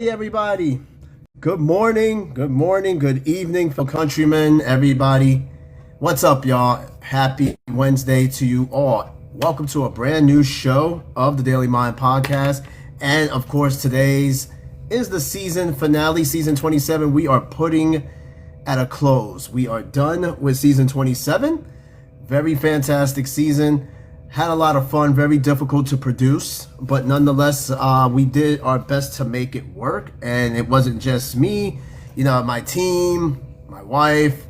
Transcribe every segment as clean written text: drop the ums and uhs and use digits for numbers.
Hey everybody. Good morning, good evening, fellow countrymen, everybody. What's up, y'all? Happy Wednesday to you all. Welcome to a brand new show of the Daily Mind podcast. And of course, today's is the season finale, season 27. We are putting at a close. We are done with season 27. Very fantastic season. Had a lot of fun, very difficult to produce, but nonetheless, we did our best to make it work. And it wasn't just me, my team, my wife,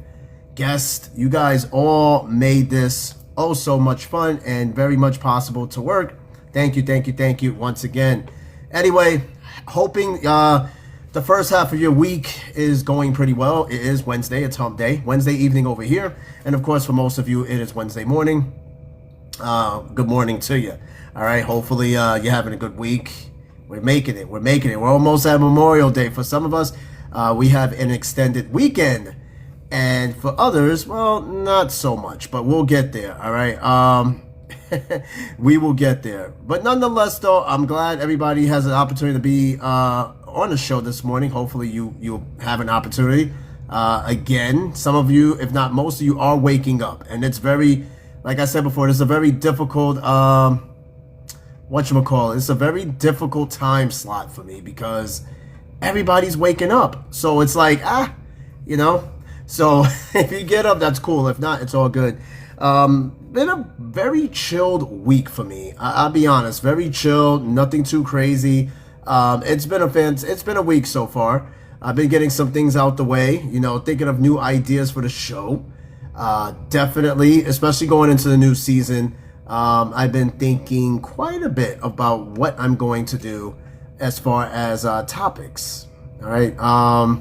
guest. You guys all made this oh so much fun and very much possible to work. Thank you, thank you, thank you once again. Anyway, hoping the first half of your week is going pretty well. It is Wednesday, it's hump day, Wednesday evening over here. And of course, for most of you, it is Wednesday morning. Good morning to you. All right. Hopefully, you're having a good week. We're making it. We're almost at Memorial Day. For some of us, we have an extended weekend, and for others, well, not so much. But we'll get there. All right. We will get there. But nonetheless, though, I'm glad everybody has an opportunity to be on the show this morning. Hopefully, you'll have an opportunity. Again, some of you, if not most of you, are waking up, and it's very. Like I said before, it's a very difficult, it's a very difficult time slot for me because everybody's waking up. So it's like, So if you get up, that's cool. If not, it's all good. Been a very chilled week for me. I'll be honest, very chilled, nothing too crazy. It's been a week so far. I've been getting some things out the way, thinking of new ideas for the show. Definitely, especially going into the new season, I've been thinking quite a bit about what I'm going to do as far as topics. All right. I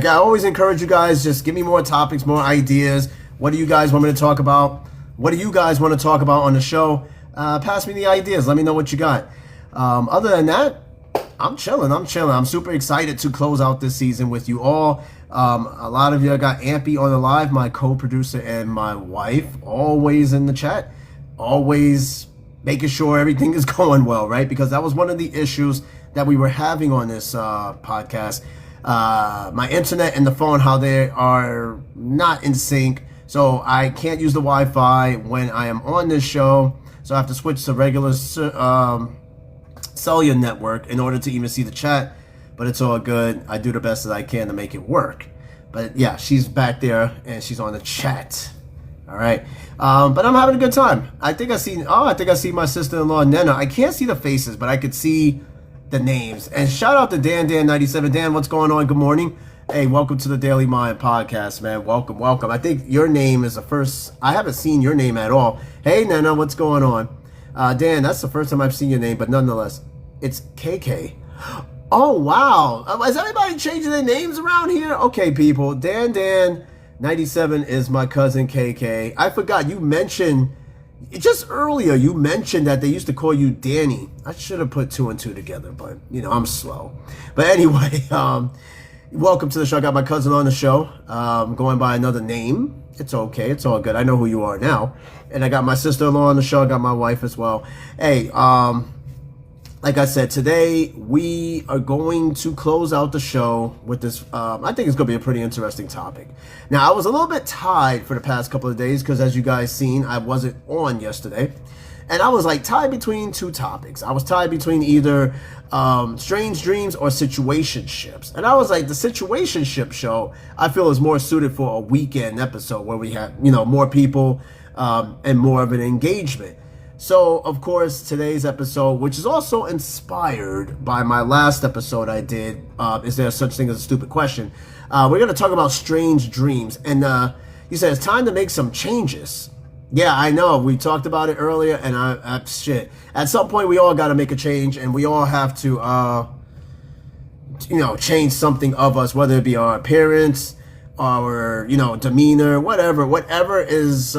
always encourage you guys, just give me more topics, more ideas. What do you guys want me to talk about? What do you guys want to talk about on the show? Pass me the ideas. Let me know what you got. Other than that, I'm chilling. I'm super excited to close out this season with you all. A lot of you got Ampy on the live, my co-producer and my wife, always in the chat, always making sure everything is going well, right? Because that was one of the issues that we were having on this podcast. My internet and the phone, how they are not in sync. So I can't use the Wi-Fi when I am on this show. So I have to switch to regular cellular network in order to even see the chat. But it's all good. I do the best that I can to make it work. But yeah, she's back there and she's on the chat. All right. But I'm having a good time. I think I see my sister-in-law, Nena. I can't see the faces, but I could see the names. And shout out to Dan97. Dan, what's going on? Good morning. Hey, welcome to the Daily Mind podcast, man. Welcome. I think your name is the first. I haven't seen your name at all. Hey, Nena, what's going on? Dan, that's the first time I've seen your name, but nonetheless, it's KK. Oh, wow. Is everybody changing their names around here? Okay, people. Dan97 is my cousin KK. I forgot you mentioned, just earlier, you mentioned that they used to call you Danny. I should have put two and two together, but, I'm slow. But anyway, welcome to the show. I got my cousin on the show. Going by another name. It's okay. It's all good. I know who you are now. And I got my sister-in-law on the show. I got my wife as well. Hey, like I said, today we are going to close out the show with this. I think it's going to be a pretty interesting topic. Now, I was a little bit tied for the past couple of days because, as you guys seen, I wasn't on yesterday. And I was like tied between two topics. I was tied between either strange dreams or situationships. And I was like, the situationship show, I feel, is more suited for a weekend episode where we have, more people and more of an engagement. So, of course, today's episode, which is also inspired by my last episode I did, Is There Such Thing as a Stupid Question? We're going to talk about strange dreams. And you said it's time to make some changes. Yeah, I know. We talked about it earlier, and shit. At some point, we all got to make a change, and we all have to, change something of us, whether it be our appearance, our, demeanor, whatever is,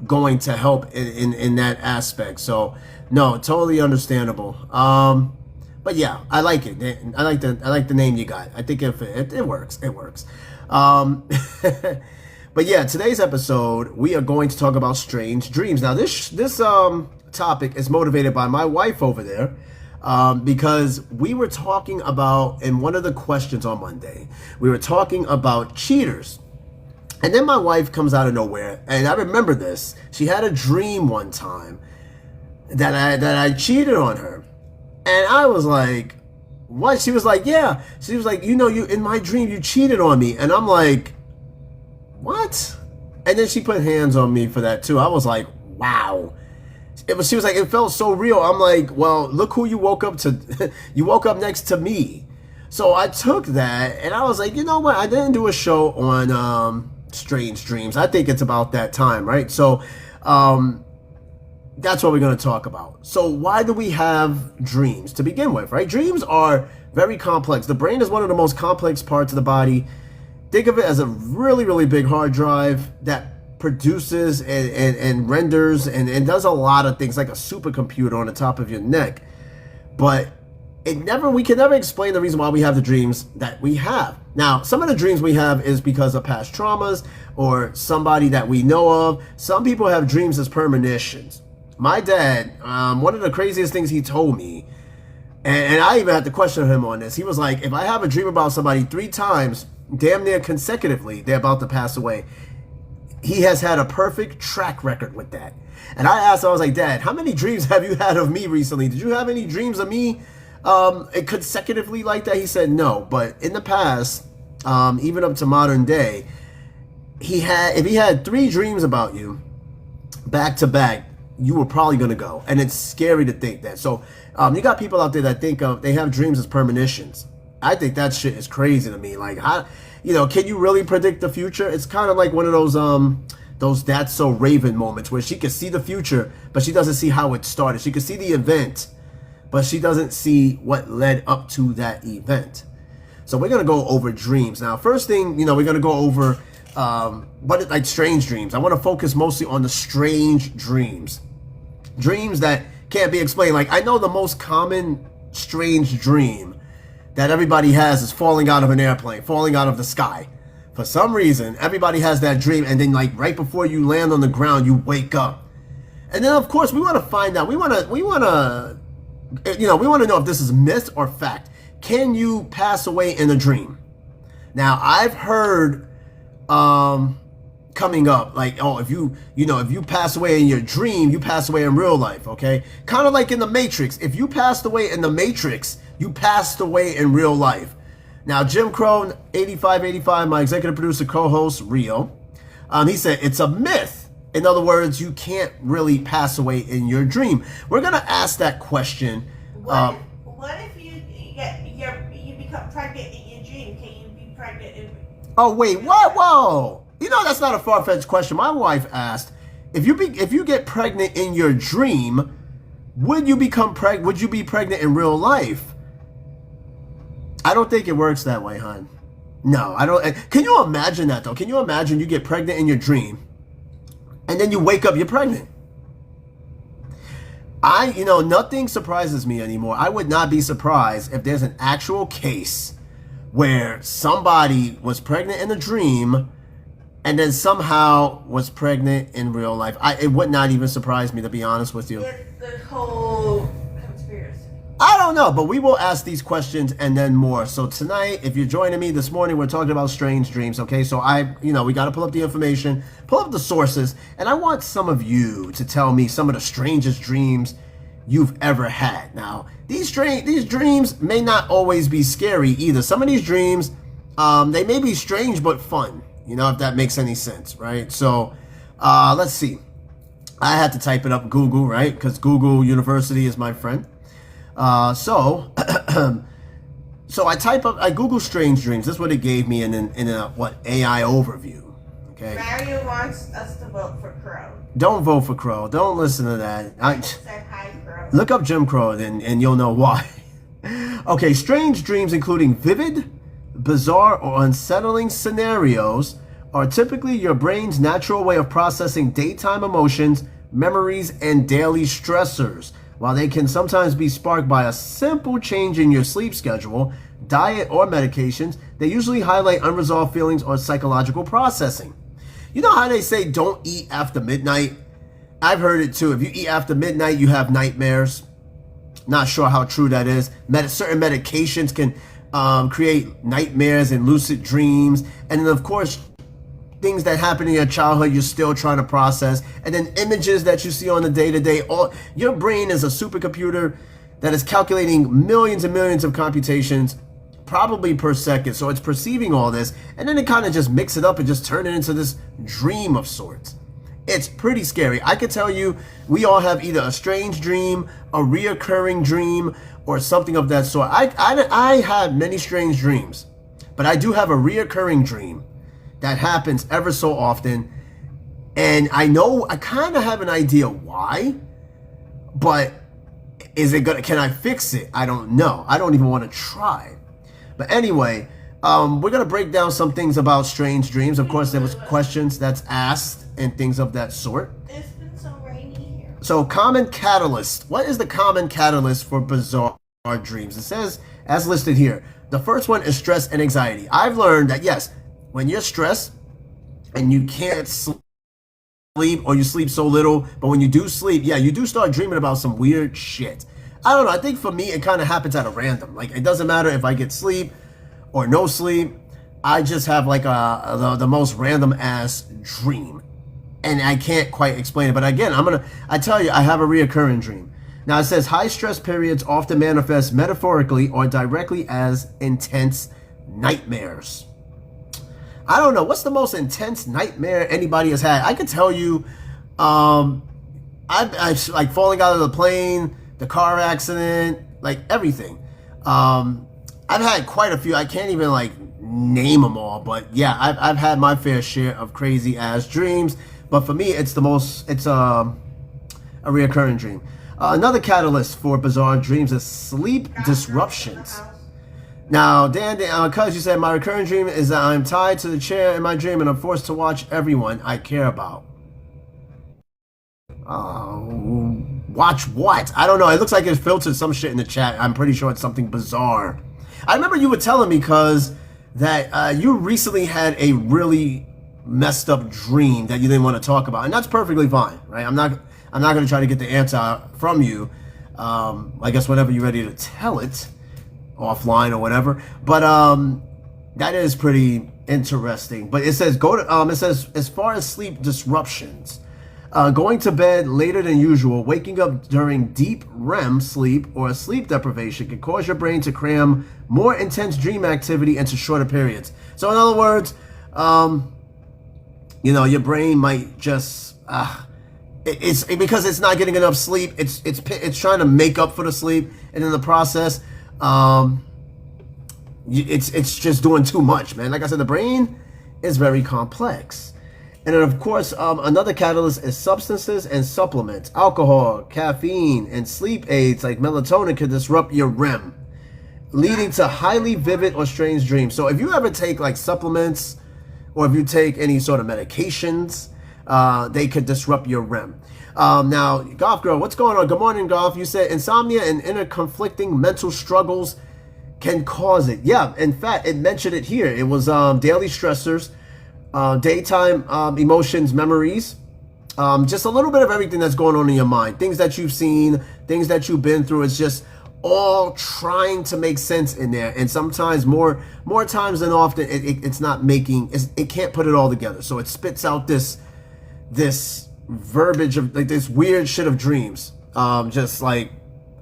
going to help in that aspect. So no, totally understandable. But yeah, I like it. I like the name you got. I think it works. But yeah, today's episode we are going to talk about strange dreams. Now this topic is motivated by my wife over there. because we were talking about, in one of the questions on Monday, we were talking about cheaters. And then my wife comes out of nowhere, and I remember this. She had a dream one time that I cheated on her. And I was like, what? She was like, yeah. She was like, you in my dream, you cheated on me. And I'm like, what? And then she put hands on me for that too. I was like, wow. She was like, it felt so real. I'm like, well, look who you woke up to. You woke up next to me. So I took that, and I was like, you know what? I didn't do a show on strange dreams. I think it's about that time, right? So that's what we're going to talk about. So why do we have dreams to begin with, right? Dreams are very complex. The brain is one of the most complex parts of the body. Think of it as a really, really big hard drive that produces and renders and does a lot of things, like a supercomputer on the top of your neck. But we can never explain the reason why we have the dreams that we have. Now, some of the dreams we have is because of past traumas or somebody that we know of. Some people have dreams as premonitions. My dad, one of the craziest things he told me, and I even had to question him on this, he was like, if I have a dream about somebody 3 times, damn near consecutively, they're about to pass away. He has had a perfect track record with that. And I asked him, I was like, Dad, how many dreams have you had of me recently? Did you have any dreams of me consecutively like that? He said no, but in the past, even up to modern day, if he had 3 dreams about you back to back, you were probably going to go. And it's scary to think that. So you got people out there that think they have dreams as premonitions. I think that shit is crazy to me. Like, how, can you really predict the future? It's kind of like one of those That's So Raven moments where she can see the future, but she doesn't see how it started. She can see the event, but she doesn't see what led up to that event. So we're going to go over dreams. Now, first thing, we're going to go over like strange dreams. I want to focus mostly on the strange dreams. Dreams that can't be explained. Like, I know the most common strange dream that everybody has is falling out of an airplane, falling out of the sky. For some reason, everybody has that dream, and then like right before you land on the ground, you wake up. And then of course we want to find out. We want to know if this is myth or fact. Can you pass away in a dream? Now, I've heard coming up, like, oh, if you pass away in your dream, you pass away in real life, okay? Kind of like in the Matrix. If you passed away in the Matrix, you passed away in real life. Now, Jim Crow, 8585, my executive producer, co-host, Rio, he said it's a myth. In other words, you can't really pass away in your dream. We're going to ask that question. What if you become pregnant in your dream? Can you be pregnant in... Oh, wait, what? Whoa. That's not a far-fetched question. My wife asked, if you get pregnant in your dream, would you be pregnant in real life? I don't think it works that way, hon. No, I don't. Can you imagine that, though? Can you imagine you get pregnant in your dream, and then you wake up, you're pregnant? Nothing surprises me anymore. I would not be surprised if there's an actual case where somebody was pregnant in a dream and then somehow was pregnant in real life. It would not even surprise me, to be honest with you. It's the whole conspiracy. I don't know, but we will ask these questions and then more. So tonight, if you're joining me this morning, we're talking about strange dreams, okay? So we got to pull up the information, pull up the sources, and I want some of you to tell me some of the strangest dreams you've ever had. Now, these dreams may not always be scary either. Some of these dreams, they may be strange but fun, if that makes any sense, right? So, let's see. I had to type it up Google, right? Because Google University is my friend. So I Google strange dreams. This is what it gave me in a AI overview. Okay. Mario wants us to vote for Crow. Don't vote for Crow. Don't listen to that. Said hi, Crow. Look up Jim Crow and you'll know why. Okay, strange dreams including vivid, bizarre, or unsettling scenarios are typically your brain's natural way of processing daytime emotions, memories, and daily stressors. While they can sometimes be sparked by a simple change in your sleep schedule, diet, or medications, they usually highlight unresolved feelings or psychological processing. You know how they say don't eat after midnight? I've heard it too. If you eat after midnight, you have nightmares. Not sure how true that is. Certain medications can create nightmares and lucid dreams. And then, of course, things that happen in your childhood you're still trying to process. And then images that you see on the day-to-day. Your brain is a supercomputer that is calculating millions and millions of computations probably per second. So it's perceiving all this, and then it kind of just mix it up and just turn it into this dream of sorts. It's pretty scary. I can tell you, we all have either a strange dream, a reoccurring dream, or something of that sort. I had many strange dreams, but I do have a reoccurring dream that happens ever so often. And I know, I kind of have an idea why, but can I fix it? I don't know. I don't even want to try. But anyway, we're going to break down some things about strange dreams. Of course, there was questions that's asked and things of that sort. It's been so rainy here. So, common catalyst. What is the common catalyst for bizarre dreams? It says, as listed here, the first one is stress and anxiety. I've learned that, yes, when you're stressed and you can't sleep or you sleep so little, but when you do sleep, yeah, you do start dreaming about some weird shit. I don't know. I think for me, it kind of happens at a random. Like, it doesn't matter if I get sleep or no sleep. I just have like the most random ass dream, and I can't quite explain it. But again, I tell you, I have a reoccurring dream. Now it says high stress periods often manifest metaphorically or directly as intense nightmares. I don't know. What's the most intense nightmare anybody has had? I can tell you, I've like falling out of the plane, the car accident, like everything. I've had quite a few. I can't even like name them all, but yeah, I've had my fair share of crazy ass dreams. But for me, it's a reoccurring dream. Another catalyst for bizarre dreams is sleep disruptions. Now, Dan, cuz you said my recurring dream is that I'm tied to the chair in my dream and I'm forced to watch everyone I care about. Watch what? I don't know. It looks like it filtered some shit in the chat. I'm pretty sure it's something bizarre. I remember you were telling me, cuz, that you recently had a really messed up dream that you didn't want to talk about, and that's perfectly fine, right? I'm not going to try to get the answer from you. I guess whenever you're ready to tell it, offline or whatever. But that is pretty interesting. But it says it says as far as sleep disruptions. Going to bed later than usual, waking up during deep REM sleep or sleep deprivation can cause your brain to cram more intense dream activity into shorter periods. So in other words, your brain might just it's because it's not getting enough sleep. It's trying to make up for the sleep, and in the process, it's just doing too much, man. Like I said, the brain is very complex. And then, of course, another catalyst is substances and supplements. Alcohol, caffeine, and sleep aids like melatonin can disrupt your REM, leading to highly vivid or strange dreams. So if you ever take like supplements or if you take any sort of medications, they could disrupt your REM. Now, Golf Girl, what's going on? Good morning, Golf. You said insomnia and inner conflicting mental struggles can cause it. Yeah, in fact, it mentioned it here. It was daily stressors, daytime emotions, memories, just a little bit of everything that's going on in your mind, things that you've seen, things that you've been through. It's just all trying to make sense in there, and sometimes more times than often it's not making, it can't put it all together, so it spits out this verbiage of like this weird shit of dreams. Just like,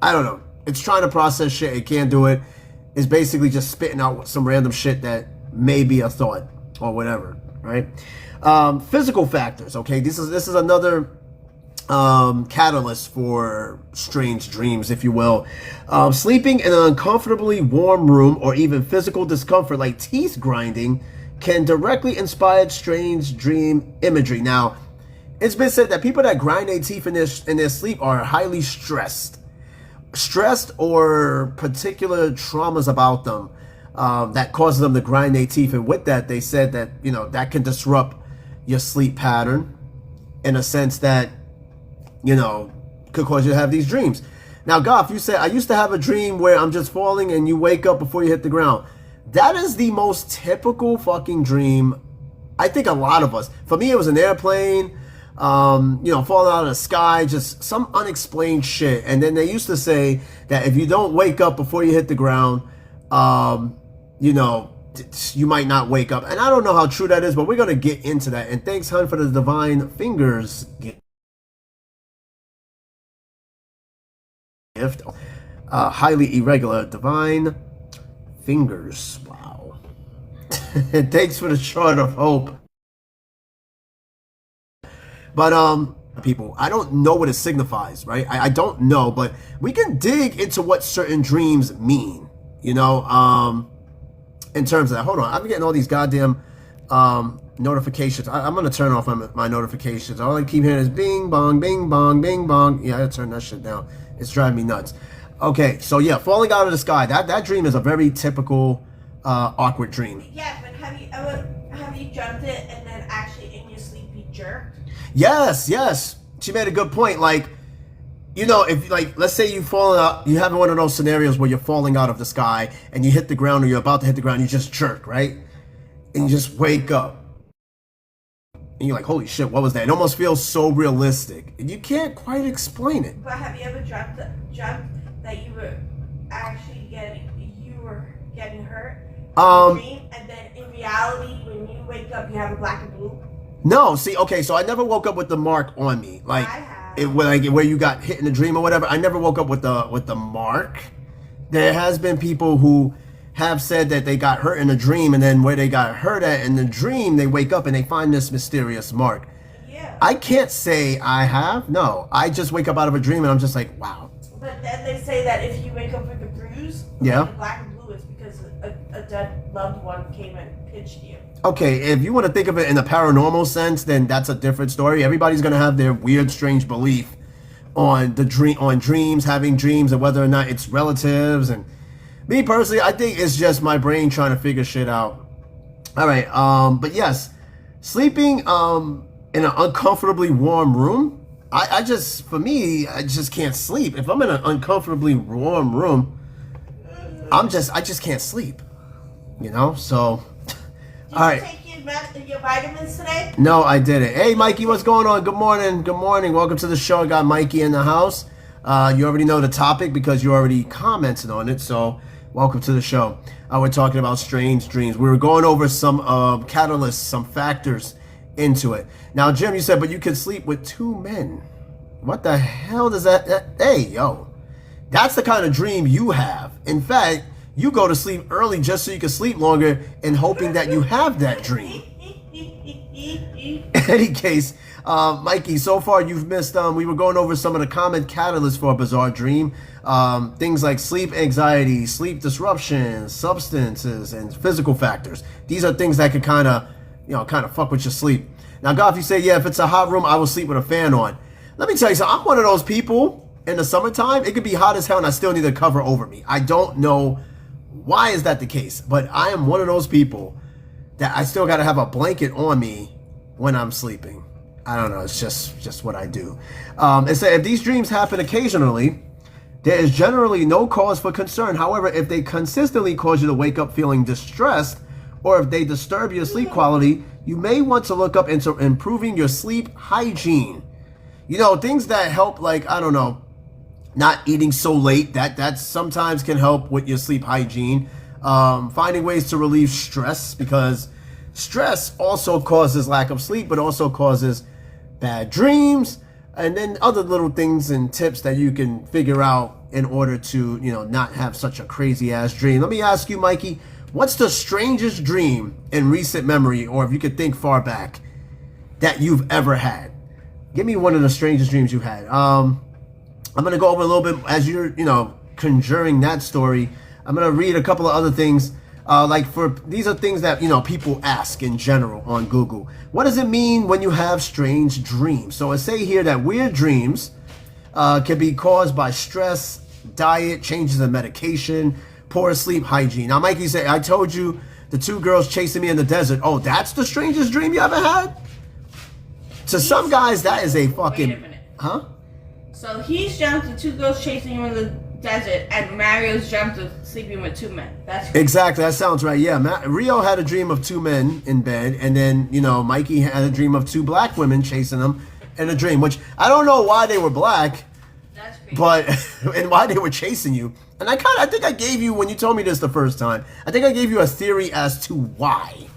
I don't know, it's trying to process shit, it can't do it. It's basically just spitting out some random shit that may be a thought or whatever, right? Physical factors, okay? This is another catalyst for strange dreams, if you will. Sleeping in an uncomfortably warm room or even physical discomfort like teeth grinding can directly inspire strange dream imagery. Now, it's been said that people that grind their teeth in their sleep are highly stressed or particular traumas about them that causes them to grind their teeth. And with that, they said that, that can disrupt your sleep pattern in a sense that, could cause you to have these dreams. Now, Goff, you said, I used to have a dream where I'm just falling and you wake up before you hit the ground. That is the most typical fucking dream. I think a lot of us, for me, it was an airplane. falling out of the sky, just some unexplained shit. And then they used to say that if you don't wake up before you hit the ground, you might not wake up. And I don't know how true that is, but we're going to get into that. And thanks, Hun, for the divine fingers gift. Highly irregular divine fingers. Wow. Thanks for the shard of hope. But people, I don't know what it signifies, right? I don't know, but we can dig into what certain dreams mean, in terms of that. Hold on, I'm getting all these goddamn notifications. I'm gonna turn off my notifications. All I keep hearing is bing bong, bing bong, bing bong. Yeah, I gotta turn that shit down. It's driving me nuts. Okay, so yeah, falling out of the sky. That dream is a very typical awkward dream. Yeah, but have you jumped it and then actually in your sleep you jerked? Yes. She made a good point. Like, if let's say you fall out, you have one of those scenarios where you're falling out of the sky and you hit the ground or you're about to hit the ground, you just jerk, right? And you just wake up. And you're like, holy shit, what was that? It almost feels so realistic. And you can't quite explain it. But have you ever jumped that you were actually getting hurt in a dream, and then in reality when you wake up you have a black and blue? No, see, okay, so I never woke up with the mark on me, like where you got hit in a dream or whatever. I never woke up with the mark. There has been people who have said that they got hurt in a dream, and then where they got hurt at in the dream, they wake up and they find this mysterious mark. Yeah. I can't say I have. No, I just wake up out of a dream and I'm just like, wow. But then they say that if you wake up with a bruise, yeah, the black and blue is because a dead loved one came and pinched you. Okay, if you want to think of it in a paranormal sense, then that's a different story. Everybody's gonna have their weird, strange belief on dreams, having dreams, and whether or not it's relatives. And me personally, I think it's just my brain trying to figure shit out. All right, but yes, sleeping in an uncomfortably warm room. I just can't sleep. If I'm in an uncomfortably warm room, I just can't sleep. So. Did you take your vitamins today? No, I didn't. Hey, Mikey, what's going on? Good morning. Good morning. Welcome to the show. I got Mikey in the house. You already know the topic because you already commented on it. So, welcome to the show. We're talking about strange dreams. We were going over some catalysts, some factors into it. Now, Jim, you said, but you could sleep with two men. What the hell does that? Hey, yo. That's the kind of dream you have. In fact, you go to sleep early just so you can sleep longer and hoping that you have that dream. In any case, Mikey, so far you've missed, we were going over some of the common catalysts for a bizarre dream. Things like sleep anxiety, sleep disruptions, substances, and physical factors. These are things that can kind of fuck with your sleep. Now, Goff, you say, yeah, if it's a hot room, I will sleep with a fan on. Let me tell you something. I'm one of those people in the summertime. It could be hot as hell and I still need a cover over me. I don't know why is that the case, but I am one of those people that I still got to have a blanket on me when I'm sleeping. I don't know. It's just what I do. It said if these dreams happen occasionally, there is generally no cause for concern. However, if they consistently cause you to wake up feeling distressed, or if they disturb your sleep quality, you may want to look up into improving your sleep hygiene. Things that help, like, I don't know, not eating so late, that sometimes can help with your sleep hygiene. Finding ways to relieve stress, because stress also causes lack of sleep, but also causes bad dreams. And then other little things and tips that you can figure out in order to, not have such a crazy ass dream. Let me ask you, Mikey, what's the strangest dream in recent memory, or if you could think far back, that you've ever had? Give me one of the strangest dreams you've had. I'm going to go over a little bit as you're, conjuring that story. I'm going to read a couple of other things. These are things that, people ask in general on Google. What does it mean when you have strange dreams? So I say here that weird dreams can be caused by stress, diet, changes in medication, poor sleep hygiene. Now, Mikey said, I told you the two girls chasing me in the desert. Oh, that's the strangest dream you ever had? To some guys, that is a fucking... Wait a minute. Huh? So he's jumped to two girls chasing him in the desert, and Mario's jumped to sleeping with two men. That's crazy. Exactly. That sounds right. Yeah. Rio had a dream of two men in bed, and then Mikey had a dream of two black women chasing him in a dream, which I don't know why they were black, That's crazy. but and why they were chasing you. And I think I gave you, when you told me this the first time, I think I gave you a theory as to why.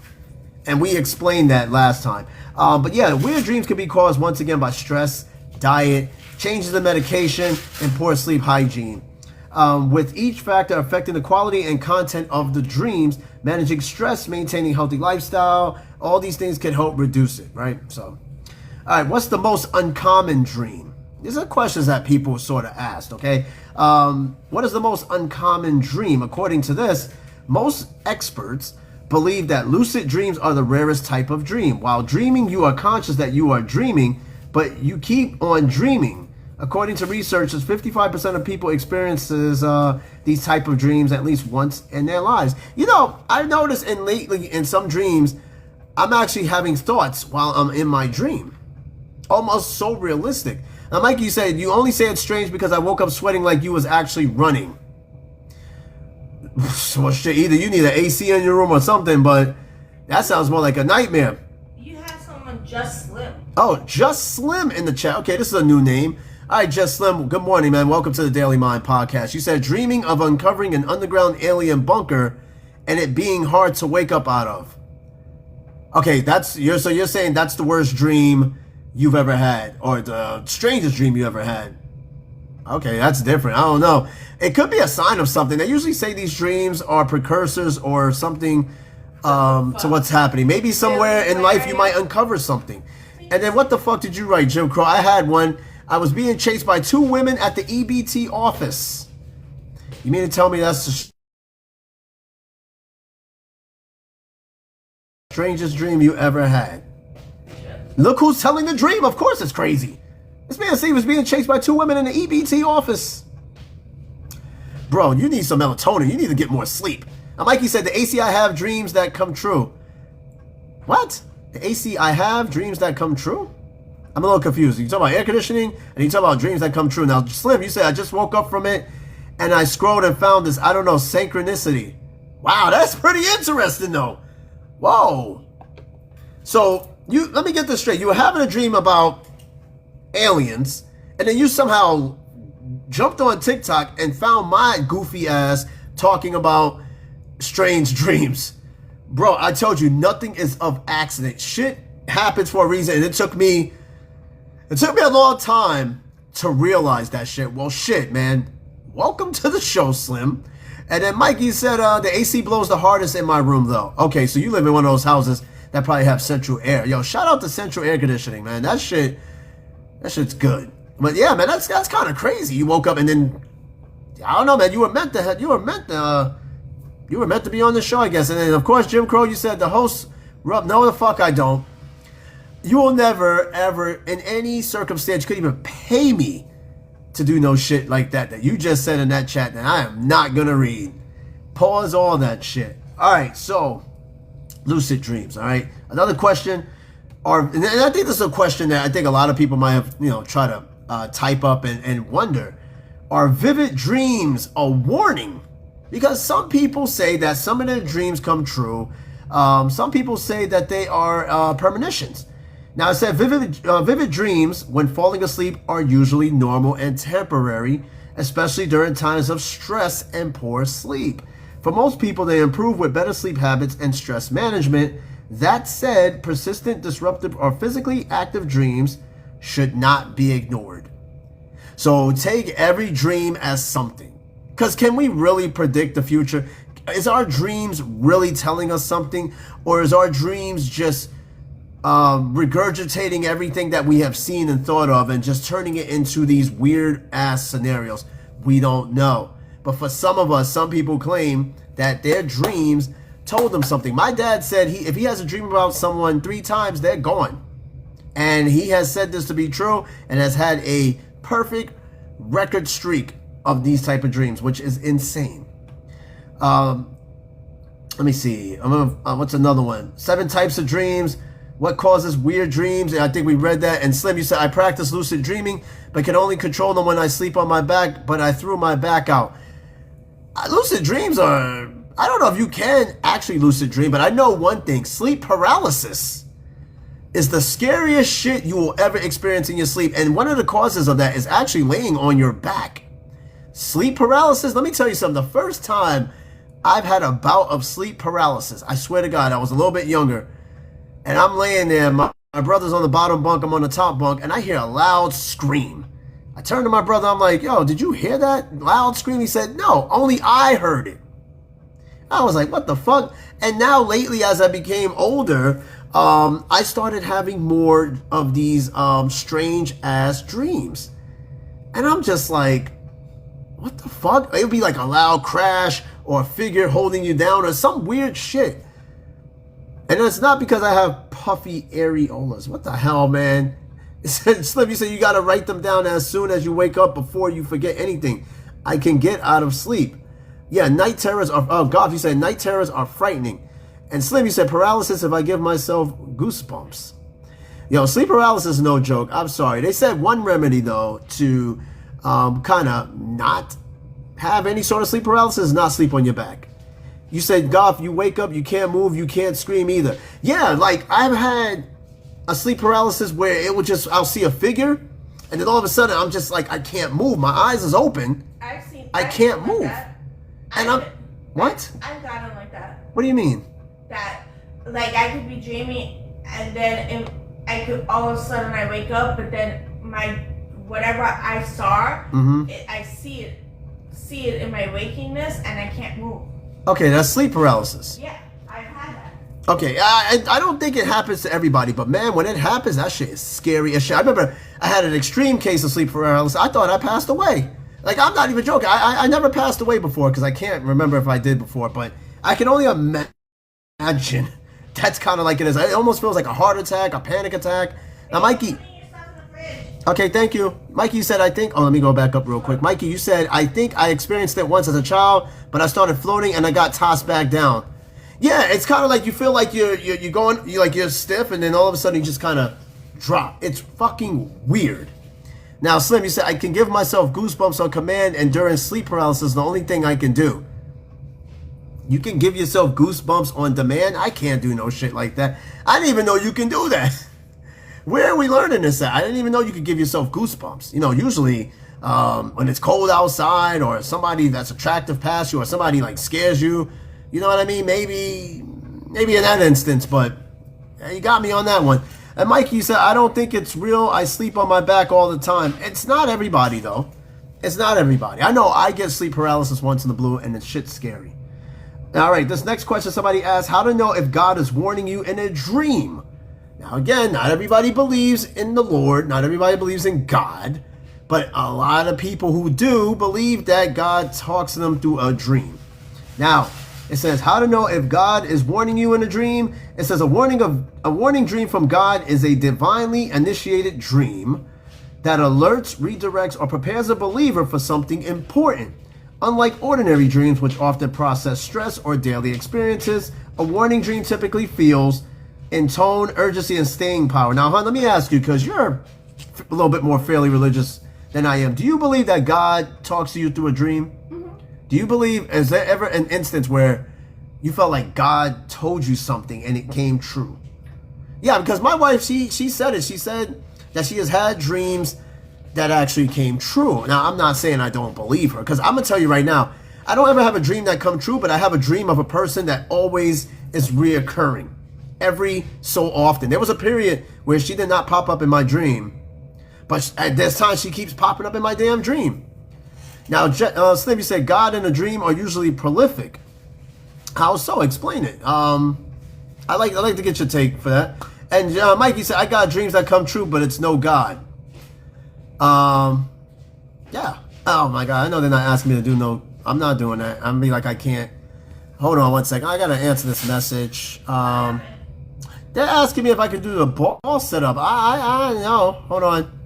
And we explained that last time. But yeah, weird dreams can be caused once again by stress, diet, changes in medication, and poor sleep hygiene. With each factor affecting the quality and content of the dreams, managing stress, maintaining healthy lifestyle, all these things can help reduce it, right? So, all right, what's the most uncommon dream? These are questions that people sort of asked, okay? What is the most uncommon dream? According to this, most experts believe that lucid dreams are the rarest type of dream. While dreaming, you are conscious that you are dreaming, but you keep on dreaming. According to researchers, 55% of people experiences these type of dreams at least once in their lives. You know, I've noticed lately in some dreams, I'm actually having thoughts while I'm in my dream. Almost so realistic. Now, Mikey, you said you only say it's strange because I woke up sweating like you was actually running. So shit, either you need an AC in your room or something, but that sounds more like a nightmare. You have someone Just Slim. Oh, Just Slim in the chat. Okay, this is a new name. All right, Just Slim, good morning, man. Welcome to the Daily Mind podcast. You said dreaming of uncovering an underground alien bunker and it being hard to wake up out of. Okay, so you're saying that's the worst dream you've ever had, or the strangest dream you ever had. Okay, that's different. I don't know. It could be a sign of something. They usually say these dreams are precursors or something to what's happening. Maybe somewhere in life you might uncover something. And then what the fuck did you write, Jim Crow? I had one. I was being chased by 2 women at the EBT office. You mean to tell me that's the strangest dream you ever had? Look who's telling the dream. Of course it's crazy. This man said he was being chased by 2 women in the EBT office. Bro, you need some melatonin. You need to get more sleep. Now, Mikey said the AC I have dreams that come true. What? The AC I have dreams that come true? I'm a little confused. You talk about air conditioning and you talk about dreams that come true. Now, Slim, you said I just woke up from it and I scrolled and found this, I don't know, synchronicity. Wow, that's pretty interesting though. Whoa. So, let me get this straight. You were having a dream about aliens and then you somehow jumped on TikTok and found my goofy ass talking about strange dreams. Bro, I told you, nothing is of accident. Shit happens for a reason, and it took me a long time to realize that shit. Well, shit, man. Welcome to the show, Slim. And then Mikey said, the AC blows the hardest in my room, though. Okay, so you live in one of those houses that probably have central air. Yo, shout out to central air conditioning, man. That shit's good. But yeah, man, that's kind of crazy. You woke up and then, I don't know, man. You were meant to be on the show, I guess. And then, of course, Jim Crow, you said the host, no, the fuck I don't. You will never, ever, in any circumstance, could even pay me to do no shit like that you just said in that chat that I am not going to read. Pause all that shit. All right, so, lucid dreams, all right? Another question, and I think this is a question that I think a lot of people might have, try to type up and wonder. Are vivid dreams a warning? Because some people say that some of their dreams come true. Some people say that they are premonitions. Now, it said vivid dreams when falling asleep are usually normal and temporary, especially during times of stress and poor sleep. For most people, they improve with better sleep habits and stress management. That said, persistent, disruptive, or physically active dreams should not be ignored. So take every dream as something. Because can we really predict the future? Is our dreams really telling us something? Or is our dreams just regurgitating everything that we have seen and thought of and just turning it into these weird ass scenarios? We don't know. But for some of us, some people claim that their dreams told them something. My dad said if he has a dream about someone 3 times, they're gone. And he has said this to be true and has had a perfect record streak of these type of dreams, which is insane. Let me see. What's another one? 7 types of dreams. What causes weird dreams? And I think we read that. And Slim, you said, I practice lucid dreaming, but can only control them when I sleep on my back, but I threw my back out. Lucid dreams are, I don't know if you can actually lucid dream, but I know one thing, sleep paralysis. is the scariest shit you will ever experience in your sleep. And one of the causes of that is actually laying on your back. Sleep paralysis, let me tell you something. The first time I've had a bout of sleep paralysis, I swear to God, I was a little bit younger. And I'm laying there, my brother's on the bottom bunk, I'm on the top bunk, and I hear a loud scream. I turned to my brother, I'm like, yo, did you hear that loud scream? He said, no, only I heard it. I was like, what the fuck? And now lately, as I became older, I started having more of these strange ass dreams. And I'm just like, what the fuck? It would be like a loud crash or a figure holding you down or some weird shit. And it's not because I have puffy areolas. What the hell, man? It said, Slim, you said you got to write them down as soon as you wake up before you forget anything. I can get out of sleep. Yeah, night terrors are, oh, God, you said night terrors are frightening. And Slim, you said paralysis if I give myself goosebumps. Yo, sleep paralysis is no joke. I'm sorry. They said one remedy, though, to kind of not have any sort of sleep paralysis is not sleep on your back. You said, Goff, you wake up, you can't move, you can't scream either. Yeah, like I've had a sleep paralysis where it would just, I'll see a figure, and then all of a sudden I'm just like, I can't move. My eyes is open. I can't move. And what? I've gotten like that. What do you mean? That, like, I could be dreaming, and then I could, all of a sudden I wake up, but then whatever I saw, I see it in my wakingness, and I can't move. Okay, that's sleep paralysis. Yeah, I've had that. Okay, I don't think it happens to everybody, but man, when it happens, that shit is scary as shit. I remember I had an extreme case of sleep paralysis. I thought I passed away. Like, I'm not even joking. I never passed away before because I can't remember if I did before, but I can only imagine that's kind of like it is. It almost feels like a heart attack, a panic attack. Now, Mikey. Okay, thank you. Mikey, you said, I think, oh, let me go back up real quick. Mikey, you said, I think I experienced it once as a child, but I started floating and I got tossed back down. Yeah, it's kind of like you feel like you're stiff, and then all of a sudden you just kind of drop. It's fucking weird. Now, Slim, you said, I can give myself goosebumps on command, and during sleep paralysis, the only thing I can do. You can give yourself goosebumps on demand? I can't do no shit like that. I didn't even know you can do that. Where are we learning this at? I didn't even know you could give yourself goosebumps. You know, usually when it's cold outside or somebody that's attractive past you or somebody like scares you, you know what I mean? Maybe in that instance, but you got me on that one. And Mikey, you said, I don't think it's real. I sleep on my back all the time. It's not everybody, though. It's not everybody. I know I get sleep paralysis once in the blue, and it's shit's scary. All right, this next question somebody asked, how to know if God is warning you in a dream? Now, again, not everybody believes in the Lord. Not everybody believes in God. But a lot of people who do believe that God talks to them through a dream. Now, it says, how to know if God is warning you in a dream. It says, a warning dream from God is a divinely initiated dream that alerts, redirects, or prepares a believer for something important. Unlike ordinary dreams, which often process stress or daily experiences, a warning dream typically feels in tone, urgency, and staying power. Now, hon, let me ask you, because you're a little bit more fairly religious than I am. Do you believe that God talks to you through a dream? Do you believe, is there ever an instance where you felt like God told you something and it came true? Yeah, because my wife, she said it. She said that she has had dreams that actually came true. Now, I'm not saying I don't believe her, because I'm going to tell you right now, I don't ever have a dream that come true, but I have a dream of a person that always is reoccurring every so often. There was a period where she did not pop up in my dream, but at this time she keeps popping up in my damn dream. Now, Slim, you said God and a dream are usually prolific. How so? Explain it. I like to get your take for that. And Mikey said, I got dreams that come true, but it's no God. Yeah. Oh my God. I know they're not asking me to do no. I'm not doing that. I'm be like, I can't. Hold on one second. I gotta answer this message. They're asking me if I can do the ball setup. I know. Hold on.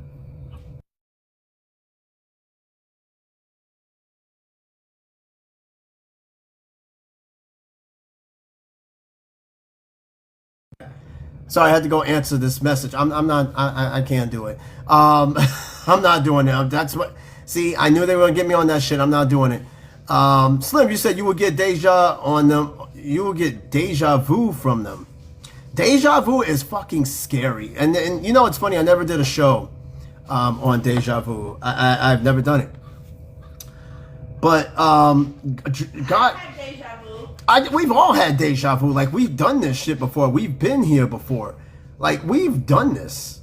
Sorry, I had to go answer this message. I'm not. I can't do it. I'm not doing it. That's what. See, I knew they were gonna get me on that shit. I'm not doing it. Slim, you said you would get deja on them. You will get deja vu from them. Deja vu is fucking scary. And you know, it's funny, I never did a show on deja vu. I've never done it. But God, Deja vu. we've all had deja vu. Like, we've done this shit before. We've been here before. Like, we've done this.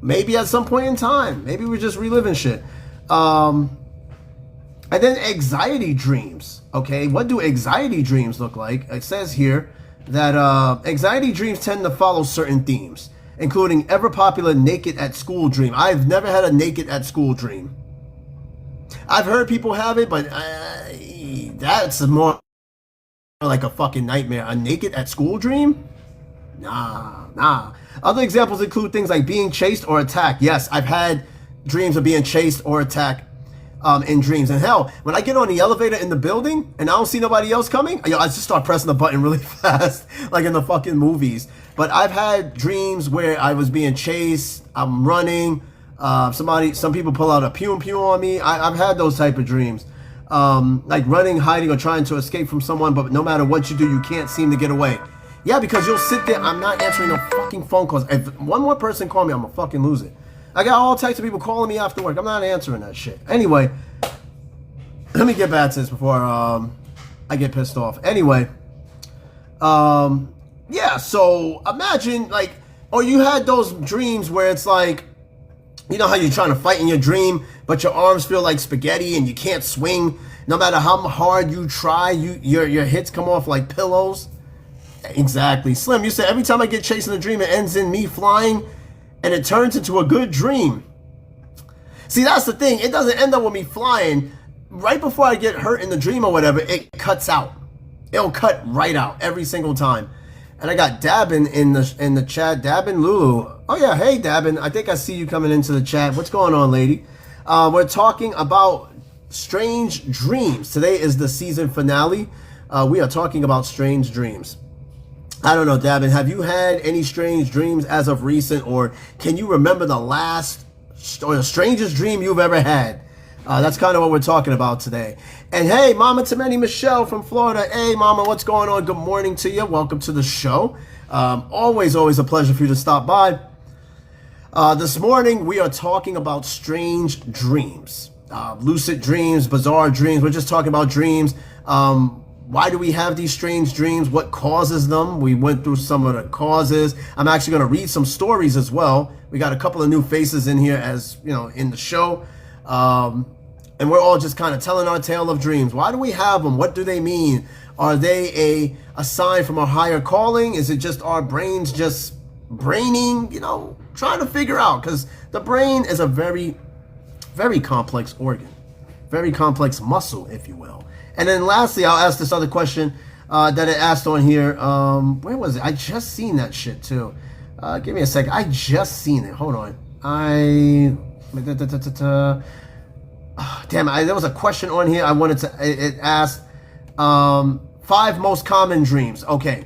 Maybe at some point in time. Maybe we're just reliving shit. And then anxiety dreams. Okay, what do anxiety dreams look like? It says here that anxiety dreams tend to follow certain themes, including ever popular naked at school dream. I've never had a naked at school dream. I've heard people have it, but that's more like a fucking nightmare. A naked at school dream? Nah. Other examples include things like being chased or attacked. Yes, I've had dreams of being chased or attacked in dreams. And hell, when I get on the elevator in the building and I don't see nobody else coming, I just start pressing the button really fast, like in the fucking movies. But I've had dreams where I was being chased, I'm running, some people pull out a pew on me. I've had those type of dreams. Like running, hiding, or trying to escape from someone, but no matter what you do, you can't seem to get away. Yeah, because you'll sit there, I'm not answering no fucking phone calls. If one more person call me, I'm gonna fucking lose it. I got all types of people calling me after work. I'm not answering that shit. Anyway, let me get back to this before I get pissed off. Anyway, yeah, so imagine, like, or you had those dreams where it's like, you know how you're trying to fight in your dream, but your arms feel like spaghetti and you can't swing. No matter how hard you try, your hits come off like pillows. Exactly. Slim, you said every time I get chased in a dream, it ends in me flying and it turns into a good dream. See, that's the thing. It doesn't end up with me flying. Right before I get hurt in the dream or whatever, it cuts out. It'll cut right out every single time. And I got Dabin in the chat. Dabin Lulu. Oh yeah, hey Dabin. I think I see you coming into the chat. What's going on, lady? We're talking about strange dreams. Today is the season finale. We are talking about strange dreams. I don't know, Dabin, have you had any strange dreams as of recent, or can you remember the last or the strangest dream you've ever had? That's kind of what we're talking about today. And hey, Mama Tamani Michelle from Florida. Hey, Mama, what's going on? Good morning to you. Welcome to the show. Always a pleasure for you to stop by. This morning, we are talking about strange dreams. Lucid dreams, bizarre dreams. We're just talking about dreams. Why do we have these strange dreams? What causes them? We went through some of the causes. I'm actually going to read some stories as well. We got a couple of new faces in here, as you know, in the show. And we're all just kind of telling our tale of dreams. Why do we have them? What do they mean? Are they a sign from a higher calling? Is it just our brains just braining, you know, trying to figure out? Because the brain is a very, very complex organ, very complex muscle, if you will. And then lastly, I'll ask this other question that it asked on here. Where was it? I just seen that shit too. Give me a second. I just seen it. Hold on. Damn it. There was a question on here I wanted to, it asked 5 most common dreams. Okay.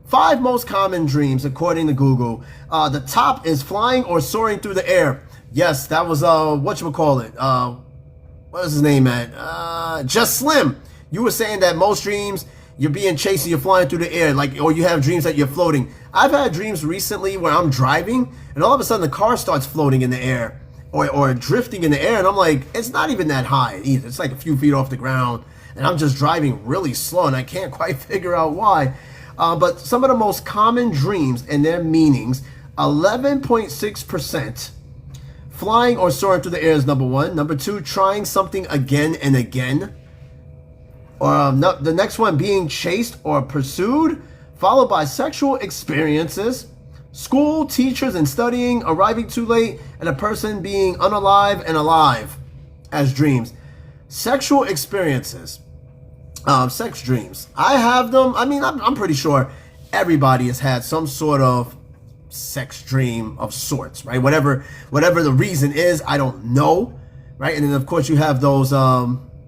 5 most common dreams according to Google. The top is flying or soaring through the air. Yes, that was, whatchamacallit? What was his name at? Just Slim. You were saying that most dreams, you're being chased and you're flying through the air, like, or you have dreams that you're floating. I've had dreams recently where I'm driving and all of a sudden the car starts floating in the air or drifting in the air. And I'm like, it's not even that high either. It's like a few feet off the ground and I'm just driving really slow and I can't quite figure out why. But some of the most common dreams and their meanings, 11.6%. Flying or soaring through the air is number 1. Number 2, trying something again and again. Or the next one, being chased or pursued, followed by sexual experiences, school, teachers, and studying, arriving too late, and a person being unalive and alive as dreams. Sexual experiences, sex dreams. I have them. I mean, I'm pretty sure everybody has had some sort of sex dream of sorts, right? Whatever the reason is, I don't know, right? And then of course you have those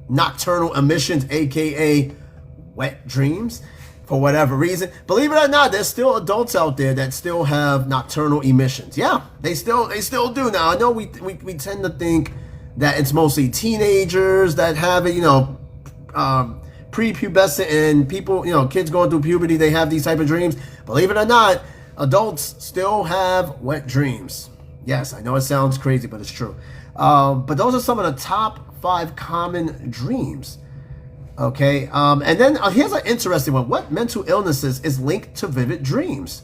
nocturnal emissions, aka wet dreams, for whatever reason. Believe it or not, there's still adults out there that still have nocturnal emissions. Yeah, they still do. Now I know we tend to think that it's mostly teenagers that have it, you know, prepubescent and people, you know, kids going through puberty, they have these type of dreams. Believe it or not, Adults still have wet dreams. Yes, I know it sounds crazy, but it's true. But those are some of the top 5 common dreams. Okay, and then here's an interesting one. What mental illnesses is linked to vivid dreams?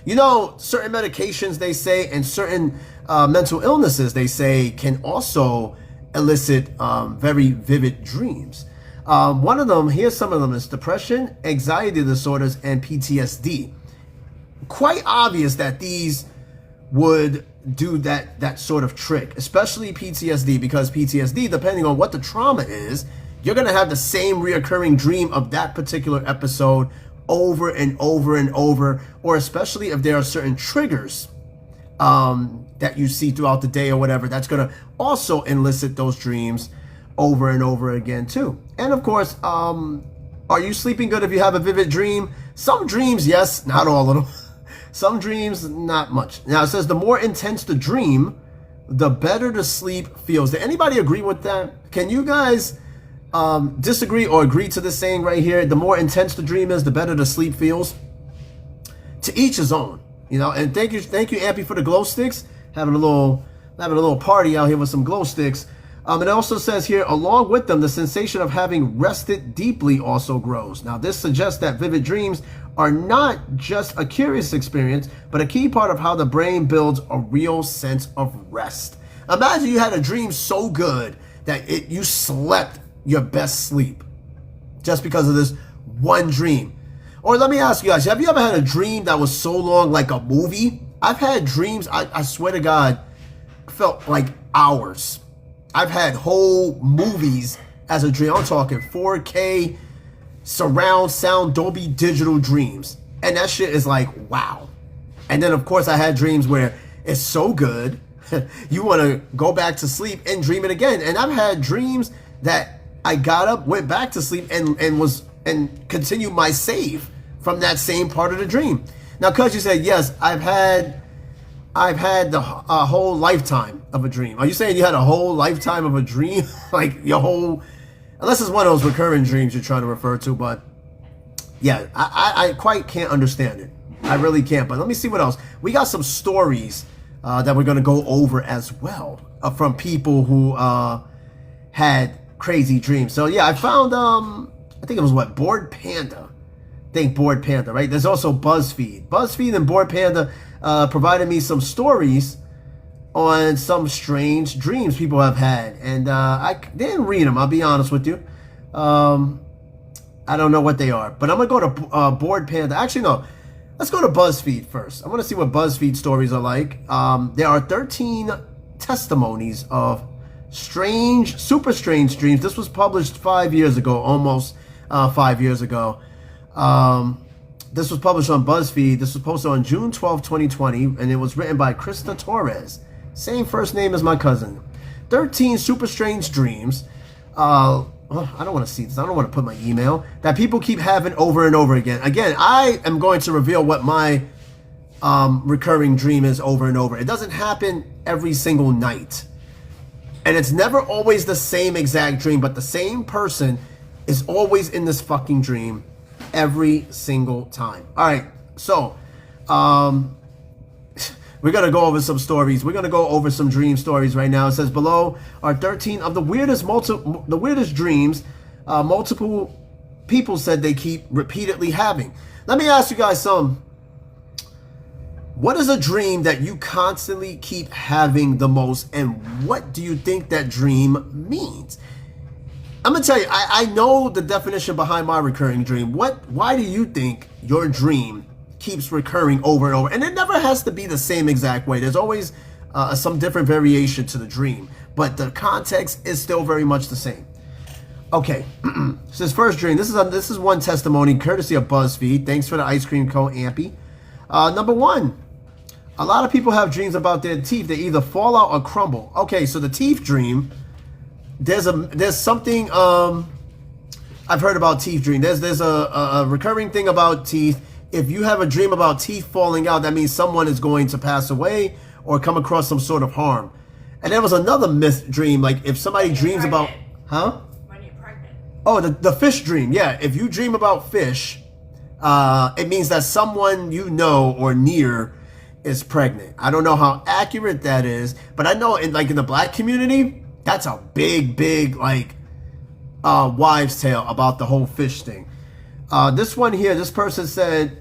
You know, certain medications, they say, and certain mental illnesses, they say, can also elicit very vivid dreams. One of them, here's some of them, is depression, anxiety disorders, and PTSD. Quite obvious that these would do that sort of trick, especially PTSD, because PTSD, depending on what the trauma is, you're going to have the same reoccurring dream of that particular episode over and over and over, or especially if there are certain triggers that you see throughout the day or whatever, that's going to also elicit those dreams over and over again too. And of course, are you sleeping good if you have a vivid dream? Some dreams, yes, not all of them. Some dreams, not much. Now it says the more intense the dream, the better the sleep feels. Did anybody agree with that? Can you guys disagree or agree to this saying right here? The more intense the dream is, the better the sleep feels. To each his own, you know. And thank you, Ampy, for the glow sticks. Having a little party out here with some glow sticks. It also says here, along with them, the sensation of having rested deeply also grows. Now, this suggests that vivid dreams are not just a curious experience, but a key part of how the brain builds a real sense of rest. Imagine you had a dream so good that you slept your best sleep just because of this one dream. Or let me ask you guys, have you ever had a dream that was so long, like a movie? I've had dreams, I swear to God, felt like hours. I've had whole movies as a dream. I'm talking 4K, surround sound, Dolby Digital dreams. And that shit is like, wow. And then, of course, I had dreams where it's so good, you want to go back to sleep and dream it again. And I've had dreams that I got up, went back to sleep, and continued my save from that same part of the dream. Now, because you said, yes, I've had the whole lifetime of a dream. Are you saying you had a whole lifetime of a dream? Like your whole, unless it's one of those recurring dreams you're trying to refer to, but yeah, I quite can't understand it. I really can't, but let me see what else. We got some stories that we're going to go over as well from people who had crazy dreams. So yeah, I found, I think it was Bored Panda. I think Bored Panda, right? There's also BuzzFeed. BuzzFeed and Bored Panda provided me some stories on some strange dreams people have had. And I didn't read them, I'll be honest with you. I don't know what they are. But I'm going to go to Bored Panda. Actually, no. Let's go to BuzzFeed first. I want to see what BuzzFeed stories are like. There are 13 testimonies of strange, super strange dreams. This was published 5 years ago, almost 5 years ago. This was published on BuzzFeed. This was posted on June 12, 2020, and it was written by Krista Torres. Same first name as my cousin. 13 super strange dreams. I don't want to see this. I don't want to put my email. That people keep having over and over again. Again, I am going to reveal what my recurring dream is over and over. It doesn't happen every single night. And it's never always the same exact dream, but the same person is always in this fucking dream every single time. All right, so we're going to go over some stories. We're going to go over some dream stories right now. It says below are 13 of the weirdest dreams multiple people said they keep repeatedly having. Let me ask you guys some. What is a dream that you constantly keep having the most, and what do you think that dream means? I'm going to tell you, I know the definition behind my recurring dream. Why do you think your dream keeps recurring over and over? And it never has to be the same exact way. There's always some different variation to the dream, but the context is still very much the same. Okay, so this first dream, this is one testimony courtesy of BuzzFeed. Thanks for the ice cream cone, Ampy. Number one, a lot of people have dreams about their teeth. They either fall out or crumble. Okay, so the teeth dream, there's something I've heard about teeth dream. There's a recurring thing about teeth. If you have a dream about teeth falling out, that means someone is going to pass away or come across some sort of harm. And there was another myth dream, like if somebody dreams about, when you're pregnant. Oh, the fish dream. Yeah, if you dream about fish, it means that someone you know or near is pregnant. I don't know how accurate that is, but I know in the black community, that's a big like wives' tale about the whole fish thing. This one here, this person said,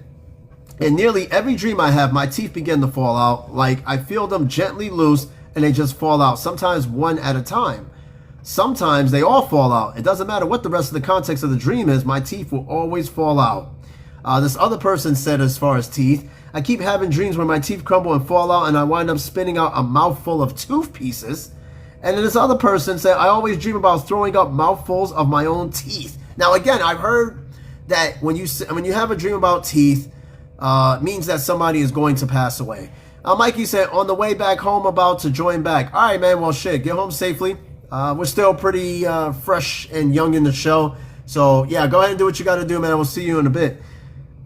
in nearly every dream I have, my teeth begin to fall out. Like I feel them gently loose and they just fall out, sometimes one at a time. Sometimes they all fall out. It doesn't matter what the rest of the context of the dream is, my teeth will always fall out. This other person said, as far as teeth, I keep having dreams where my teeth crumble and fall out and I wind up spitting out a mouthful of tooth pieces. And then this other person said, I always dream about throwing up mouthfuls of my own teeth. Now again, I've heard that when you have a dream about teeth, means that somebody is going to pass away. Mikey said, on the way back home, about to join back. All right, man, well, shit, get home safely. We're still pretty fresh and young in the show. So, yeah, go ahead and do what you got to do, man. We'll see you in a bit.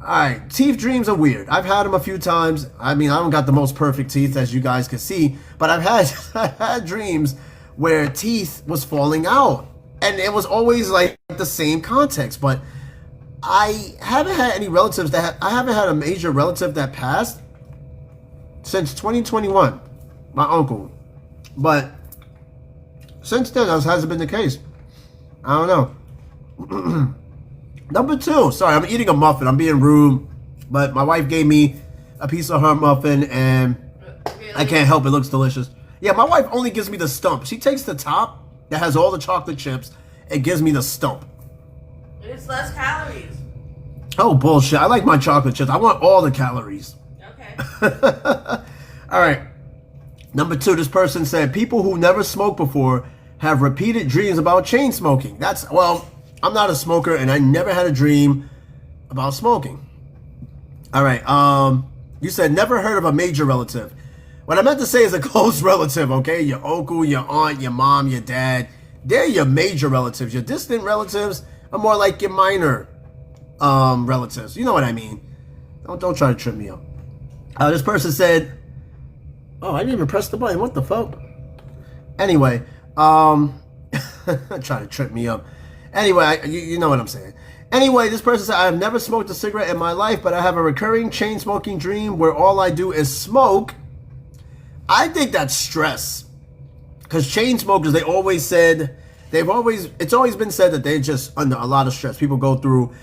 All right, teeth dreams are weird. I've had them a few times. I mean, I don't got the most perfect teeth, as you guys can see. But I've had dreams where teeth was falling out. And it was always like the same context. But I haven't had any relatives I haven't had a major relative that passed since 2021. My uncle. But since then, that hasn't been the case. I don't know. Number 2. Sorry, I'm eating a muffin. I'm being rude. But my wife gave me a piece of her muffin, and Really? I can't help it. It looks delicious. Yeah, my wife only gives me the stump. She takes the top that has all the chocolate chips and gives me the stump. It's less calories. Oh, bullshit. I like my chocolate chips. I want all the calories. Okay. All right. Number 2, this person said, people who never smoked before have repeated dreams about chain smoking. Well, I'm not a smoker and I never had a dream about smoking. All right. You said never heard of a major relative. What I meant to say is a close relative, okay? Your uncle, your aunt, your mom, your dad. They're your major relatives. Your distant relatives are more like your minor relatives. You know what I mean. Don't try to trip me up. This person said, oh, I didn't even press the button. What the fuck? Anyway, trying to trip me up. Anyway, you know what I'm saying. Anyway, this person said, I have never smoked a cigarette in my life, but I have a recurring chain smoking dream where all I do is smoke. I think that's stress. Because chain smokers, it's always been said that they're just under a lot of stress. People go through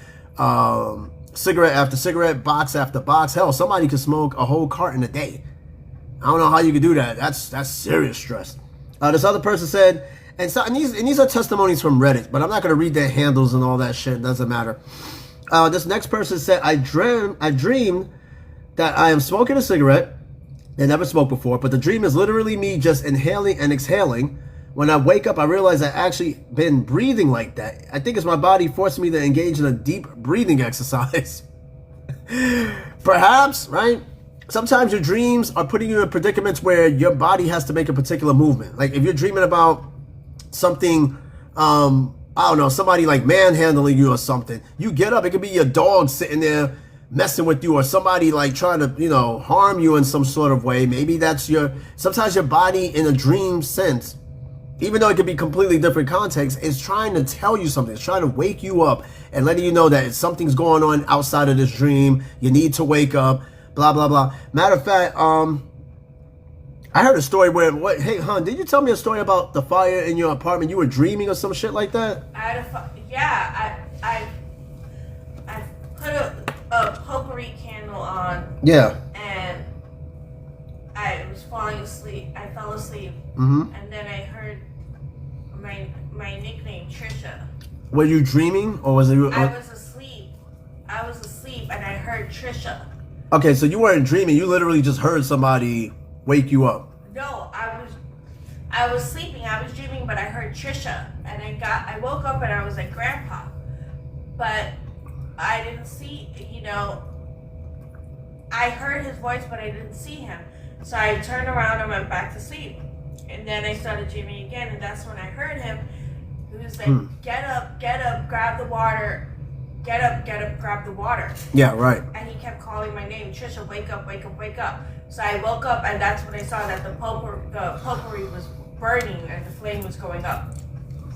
cigarette after cigarette, box after box. Hell, somebody could smoke a whole carton a day. I don't know how you could do that. That's serious stress. This other person said, and these are testimonies from Reddit, but I'm not going to read their handles and all that shit. It doesn't matter. This next person said, I dreamed that I am smoking a cigarette. I never smoked before, but the dream is literally me just inhaling and exhaling. When I wake up, I realize I've actually been breathing like that. I think it's my body forcing me to engage in a deep breathing exercise. Perhaps, right? Sometimes your dreams are putting you in predicaments where your body has to make a particular movement. Like if you're dreaming about something, I don't know, somebody like manhandling you or something, you get up, it could be your dog sitting there messing with you or somebody like trying to, harm you in some sort of way. Maybe that's sometimes your body in a dream sense, even though it could be completely different context, is trying to tell you something. It's trying to wake you up and letting you know that something's going on outside of this dream. You need to wake up, blah, blah, blah. Matter of fact, I heard a story where, hey, hon, did you tell me a story about the fire in your apartment? You were dreaming or some shit like that? I put a potpourri candle on. Yeah. And I was falling asleep. I fell asleep. Mm-hmm. And then I heard my nickname, Trisha. Were you dreaming or was it? I was asleep. And I heard Trisha. Okay, so you weren't dreaming. You literally just heard somebody wake you up. No, I was sleeping. I was dreaming, but I heard Trisha, and I woke up and I was like, Grandpa, but I didn't see. I heard his voice, but I didn't see him. So I turned around and went back to sleep, and then I started dreaming again, and that's when I heard him. He was like, Get up, grab the water. Get up, grab the water. Yeah, right. And he kept calling my name, Trisha, wake up, wake up, wake up. So I woke up, and that's when I saw that the potpourri was burning and the flame was going up.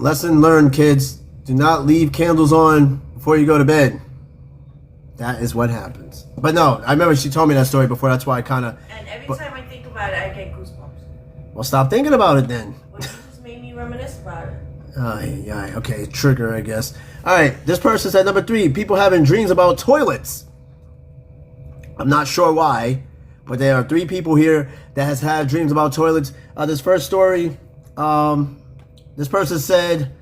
Lesson learned, kids. Do not leave candles on before you go to bed. That is what happens. But no, I remember she told me that story before. That's why I kind of. And every time I think about it, I get goosebumps. Well, stop thinking about it then. Well, you just made me reminisce about it. Yeah. Okay, trigger, I guess. All right, this person said number 3, people having dreams about toilets. I'm not sure why, but there are 3 people here that has had dreams about toilets. This first story, this person said,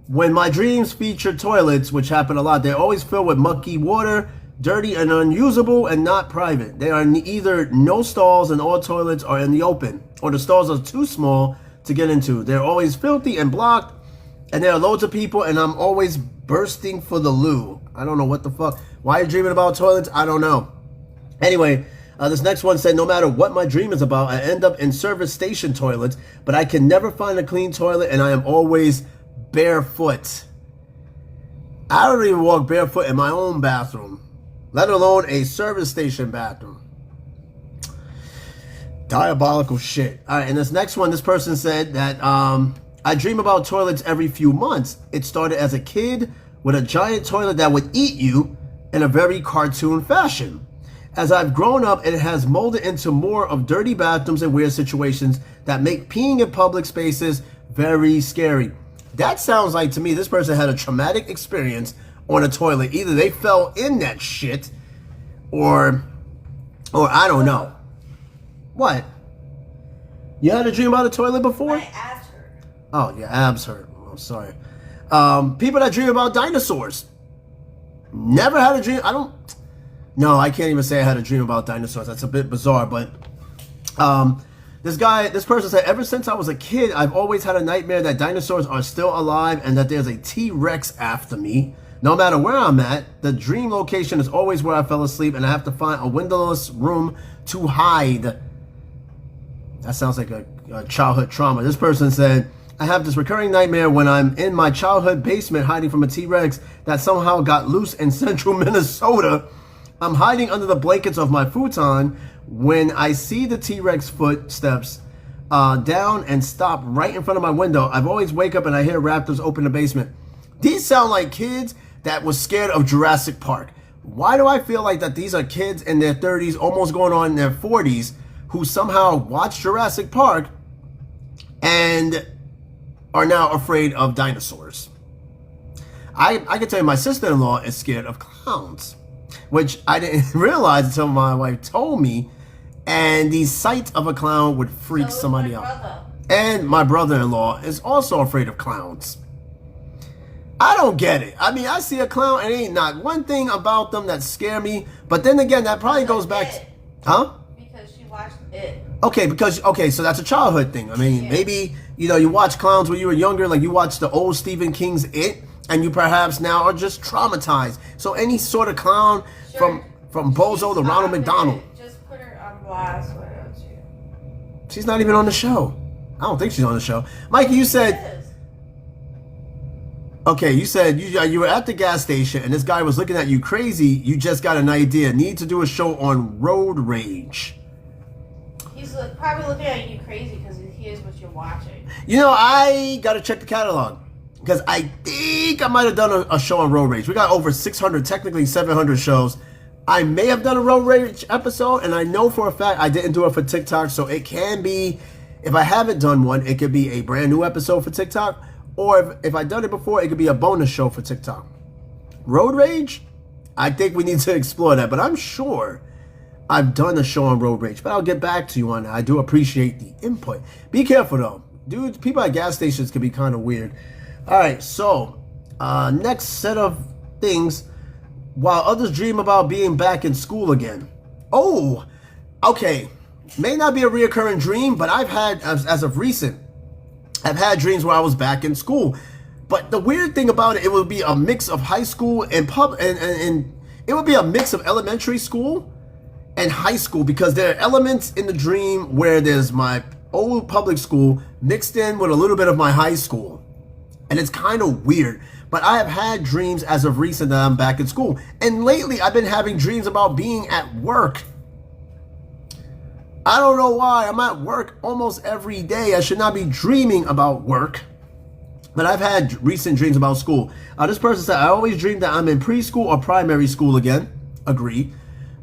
when my dreams feature toilets, which happen a lot, they're always filled with mucky water, dirty and unusable and not private. There are either no stalls and all toilets are in the open, or the stalls are too small to get into. They're always filthy and blocked, and there are loads of people, and I'm always bursting for the loo. I don't know what the fuck. Why are you dreaming about toilets? I don't know. Anyway, this next one said, no matter what my dream is about, I end up in service station toilets, but I can never find a clean toilet, and I am always barefoot. I don't even walk barefoot in my own bathroom, let alone a service station bathroom. Diabolical shit. All right, and this next one, this person said that I dream about toilets every few months. It started as a kid with a giant toilet that would eat you in a very cartoon fashion. As I've grown up, it has molded into more of dirty bathrooms and weird situations that make peeing in public spaces very scary. That sounds like, to me, this person had a traumatic experience on a toilet. Either they fell in that shit, or I don't know. What? You had a dream about a toilet before? My abs hurt. Oh, your abs hurt. I'm sorry. People that dream about dinosaurs. Never had a dream. No, I can't even say I had a dream about dinosaurs. That's a bit bizarre, but this person said, ever since I was a kid, I've always had a nightmare that dinosaurs are still alive and that there's a T-Rex after me. No matter where I'm at, the dream location is always where I fell asleep, and I have to find a windowless room to hide. That sounds like a childhood trauma. This person said, I have this recurring nightmare when I'm in my childhood basement hiding from a T-Rex that somehow got loose in central Minnesota. I'm hiding under the blankets of my futon when I see the T-Rex footsteps down and stop right in front of my window. I've always wake up and I hear raptors open the basement. These sound like kids that was scared of Jurassic Park. Why do I feel like that these are kids in their 30s, almost going on in their 40s, who somehow watched Jurassic Park and are now afraid of dinosaurs? I can tell you my sister-in-law is scared of clowns, which I didn't realize until my wife told me, and the sight of a clown would freak somebody out. And my brother-in-law is also afraid of clowns. I don't get it. I mean, I see a clown and ain't not one thing about them that scare me, but then again, that probably goes back to, huh? Because she watched it. Okay, so that's a childhood thing. I mean, maybe, you watch clowns when you were younger, like you watched the old Stephen King's It, and you perhaps now are just traumatized. So any sort of clown, from Bozo to Ronald McDonald. Just put her on blast, why don't you? She's not even on the show. I don't think she's on the show. Mikey, you said... Okay, you said you were at the gas station and this guy was looking at you crazy. You just got an idea. Need to do a show on road rage. He's probably looking at you crazy because he hears what you're watching. I got to check the catalog. Because I think I might have done a show on road rage. We got over 600, technically 700 shows. I may have done a road rage episode, and I know for a fact I didn't do it for TikTok. So it can be, if I haven't done one, it could be a brand new episode for TikTok. Or if I've done it before, it could be a bonus show for TikTok. Road rage? I think we need to explore that. But I'm sure I've done a show on road rage. But I'll get back to you on that. I do appreciate the input. Be careful, though. Dude, people at gas stations can be kind of weird. All right, so next set of things. While others dream about being back in school again. Oh, okay. May not be a reoccurring dream, but I've had, as of recent, I've had dreams where I was back in school. But the weird thing about it, it would be a mix of high school and it would be a mix of elementary school and high school, because there are elements in the dream where there's my old public school mixed in with a little bit of my high school. And it's kind of weird. But I have had dreams as of recent that I'm back in school. And lately I've been having dreams about being at work. I don't know why. I'm at work almost every day. I should not be dreaming about work. But I've had recent dreams about school. This person said, I always dream that I'm in preschool or primary school again. Agree.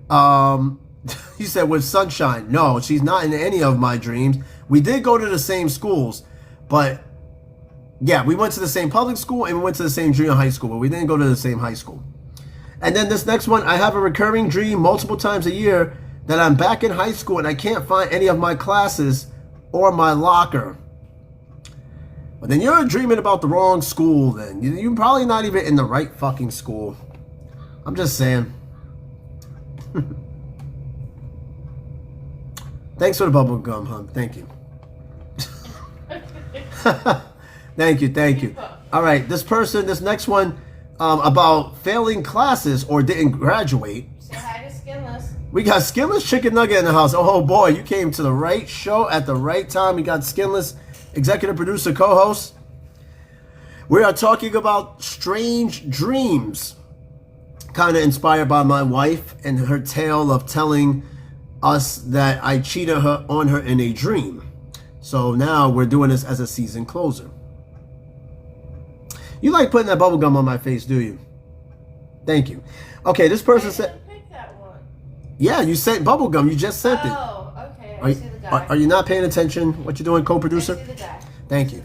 You said with Sunshine. No, she's not in any of my dreams. We did go to the same schools, but yeah, we went to the same public school and we went to the same junior high school, but we didn't go to the same high school. And then this next one, I have a recurring dream multiple times a year that I'm back in high school and I can't find any of my classes or my locker. But then you're dreaming about the wrong school then. You're probably not even in the right fucking school. I'm just saying. Thanks for the bubble gum, hon. Thank you. Thank you. All right, this next one, about failing classes or didn't graduate. Say hi to Skinless. We got Skinless Chicken Nugget in the house. Oh boy, you came to the right show at the right time. We got Skinless, executive producer, co-host. We are talking about strange dreams, kind of inspired by my wife and her tale of telling us that I cheated on her in a dream. So now we're doing this as a season closer. You like putting that bubble gum on my face, do you? Thank you. Okay, this person said... Pick that one. Yeah, you sent bubble gum. You just sent it. Oh, okay. I see the guy. Are you not paying attention? What you doing, co-producer? I see the guy. Thank you.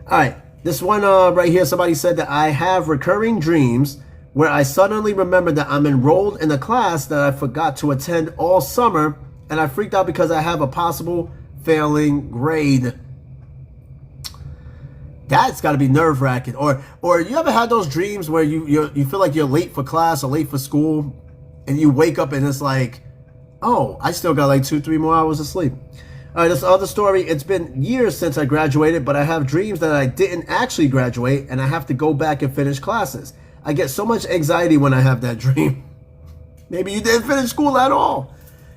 All right, this one right here, somebody said that I have recurring dreams where I suddenly remember that I'm enrolled in a class that I forgot to attend all summer, and I freaked out because I have a possible failing grade. That's got to be nerve-wracking. Or you ever had those dreams where you feel like you're late for class or late for school, and you wake up and it's like, oh, I still got like 2-3 more hours of sleep. All right, this other story. It's been years since I graduated, but I have dreams that I didn't actually graduate, and I have to go back and finish classes. I get so much anxiety when I have that dream. Maybe you didn't finish school at all.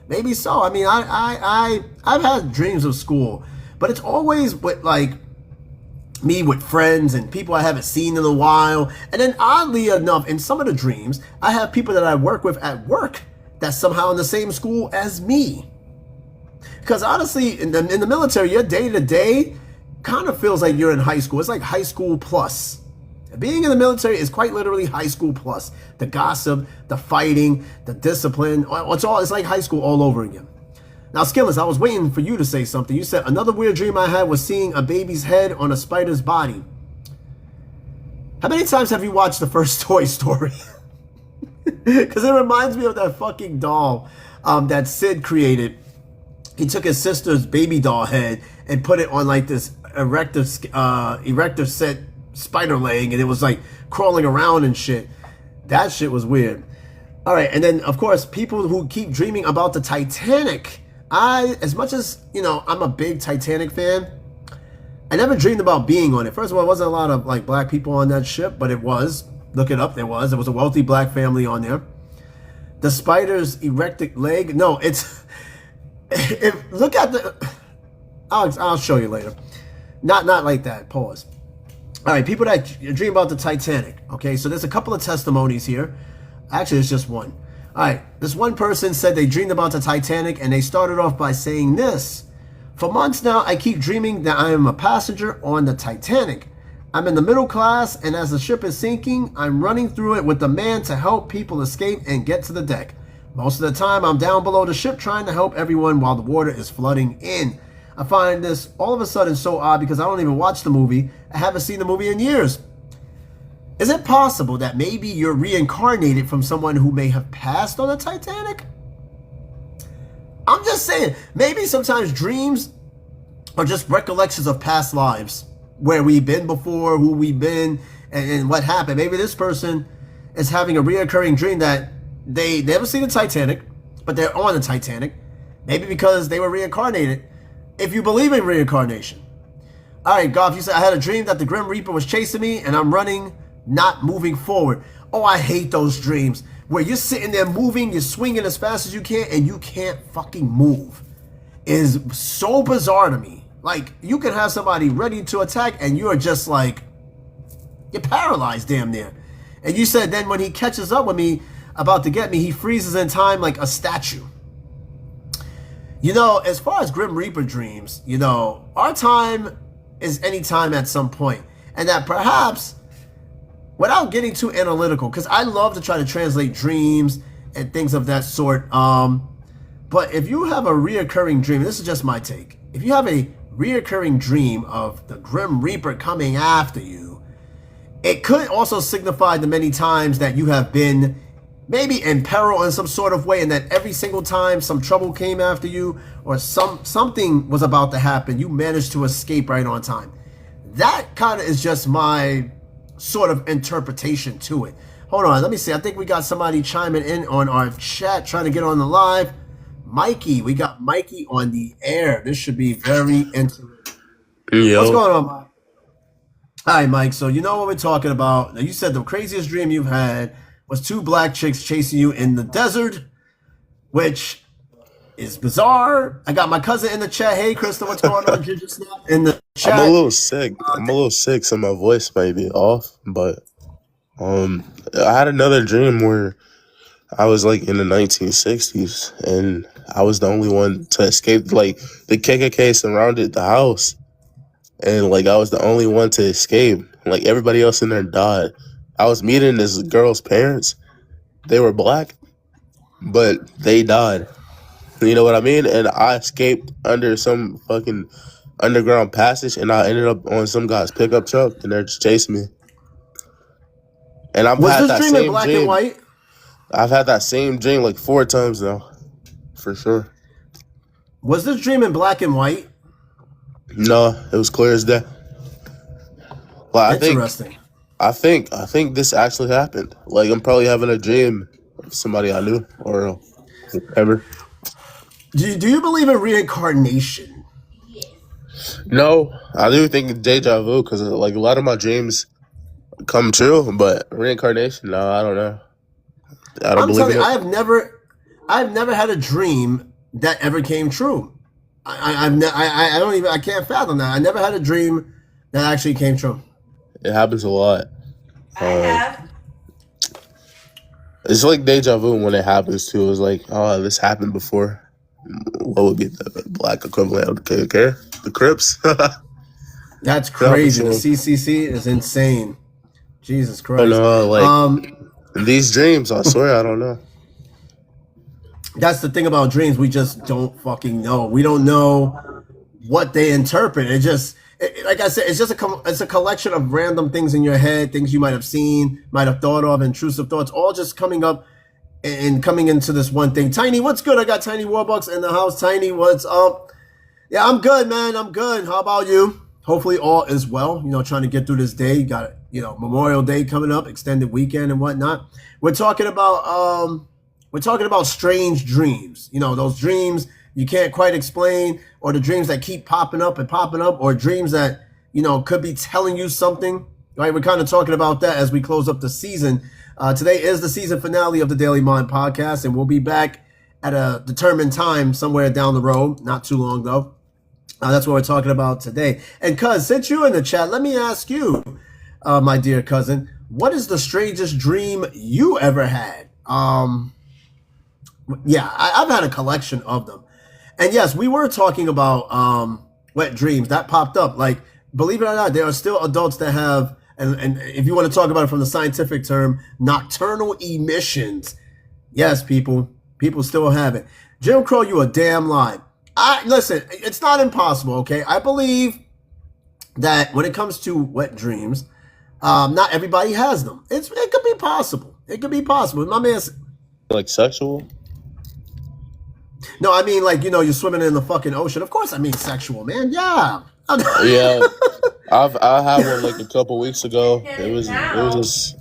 Maybe so. I mean, I've had dreams of school, but it's always with like me with friends and people I haven't seen in a while. And then oddly enough, in some of the dreams, I have people that I work with at work that's somehow in the same school as me. Because honestly, in the military, your day-to-day kind of feels like you're in high school. It's like high school plus. Being in the military is quite literally high school plus. The gossip, the fighting, the discipline, it's like high school all over again. Now, Skillless, I was waiting for you to say something. You said, another weird dream I had was seeing a baby's head on a spider's body. How many times have you watched the first Toy Story? Because it reminds me of that fucking doll that Sid created. He took his sister's baby doll head and put it on like this erector set spider leg, and it was like crawling around and shit. That shit was weird. All right, and then of course, people who keep dreaming about the Titanic. As much as, you know, I'm a big Titanic fan, I never dreamed about being on it. First of all, it wasn't a lot of like black people on that ship, but it was. Look it up, there was a wealthy black family on there. The spider's erected leg, no, it's look at the I'll show you later. Not like that. Pause. All right, people that dream about the Titanic. Okay, so there's a couple of testimonies here. Actually, it's just one. All right, this one person said they dreamed about the Titanic, and they started off by saying this. For months now, I keep dreaming that I am a passenger on the Titanic. I'm in the middle class, and as the ship is sinking, I'm running through it with the man to help people escape and get to the deck. Most of the time, I'm down below the ship trying to help everyone while the water is flooding in. I find this all of a sudden so odd because I don't even watch the movie. I haven't seen the movie in years. Is it possible that maybe you're reincarnated from someone who may have passed on the Titanic? I'm just saying, maybe sometimes dreams are just recollections of past lives, where we've been before, who we've been, and what happened. Maybe this person is having a reoccurring dream that they never seen the Titanic, but they're on the Titanic. Maybe because they were reincarnated, if you believe in reincarnation. All right, Goff, you said, I had a dream that the Grim Reaper was chasing me, and I'm running, not moving forward. Oh, I hate those dreams where you're sitting there moving, you're swinging as fast as you can, and you can't fucking move. It is so bizarre to me. Like, you can have somebody ready to attack, and you're just like, you're paralyzed damn near. And you said then when he catches up with me, about to get me, he freezes in time like a statue. You know, as far as Grim Reaper dreams, you know, our time is any time at some point. And that perhaps, without getting too analytical, because I love to try to translate dreams and things of that sort. But if you have a reoccurring dream, this is just my take. If you have a reoccurring dream of the Grim Reaper coming after you, it could also signify the many times that you have been maybe in peril in some sort of way, and that every single time some trouble came after you or something was about to happen, you managed to escape right on time. That kind of is just my sort of interpretation to it. Hold on, let me see. I think we got somebody chiming in on our chat, trying to get on the live. Mikey, we got Mikey on the air. This should be very interesting. Yo. What's going on, Mike? Hi, Mike. So you know what we're talking about. Now, you said the craziest dream you've had was 2 black chicks chasing you in the desert, which is bizarre. I got my cousin in the chat. Hey, Krista, what's going on? Ginger Snap in the chat. I'm a little sick. So my voice might be off, but I had another dream where I was like in the 1960s, and I was the only one to escape. Like the KKK surrounded the house, and like I was the only one to escape. Like everybody else in there died. I was meeting this girl's parents. They were black, but they died. You know what I mean? And I escaped under some fucking underground passage, and I ended up on some guy's pickup truck, and they're just chasing me. And I've Was had this that dream in same black dream. and white? I've had that same dream like 4 times now, for sure. Was this dream in black and white? No, it was clear as day. Well, Interesting. I think this actually happened. Like I'm probably having a dream of somebody I knew or whatever. Do you believe in reincarnation? No, I do think it's deja vu because like a lot of my dreams come true, but reincarnation, no, I don't know. I don't I'm believe telling in you, it. I've never had a dream that ever came true. I can't fathom that. I never had a dream that actually came true. It happens a lot. I have. It's like deja vu when it happens too. It's like, oh, this happened before. What would be the black equivalent of the KKK? The Crips? That's crazy. The true. CCC is insane. Jesus I Christ. know, like these dreams, I swear, I don't know. That's the thing about dreams. We just don't fucking know. We don't know what they interpret. Like I said, it's just it's a collection of random things in your head, things you might have seen, might have thought of, intrusive thoughts, all just coming up and coming into this one thing. Tiny, what's good? I got Tiny Warbucks in the house. Tiny, what's up? Yeah, I'm good, man. I'm good. How about you? Hopefully all is well. You know, trying to get through this day. You got, Memorial Day coming up, extended weekend and whatnot. We're talking about strange dreams. You know, those dreams you can't quite explain, or the dreams that keep popping up, or dreams that, could be telling you something. Right? We're kind of talking about that as we close up the season. Today is the season finale of the Daily Mind podcast, and we'll be back at a determined time somewhere down the road, not too long though. That's what we're talking about today. And cuz, since you're in the chat, let me ask you, my dear cousin, what is the strangest dream you ever had? Yeah, I've had a collection of them. And yes, we were talking about wet dreams. That popped up. Like, believe it or not, there are still adults that have, and if you want to talk about it from the scientific term, nocturnal emissions. Yes, people still have it. Jim Crow, you a damn lie. Listen, it's not impossible, okay? I believe that when it comes to wet dreams, not everybody has them. It could be possible. It could be possible. My man, Like sexual? no, I mean like, you're swimming in the fucking ocean. Of course, I mean sexual, man. Yeah. Yeah. I had one like a couple weeks ago. It was just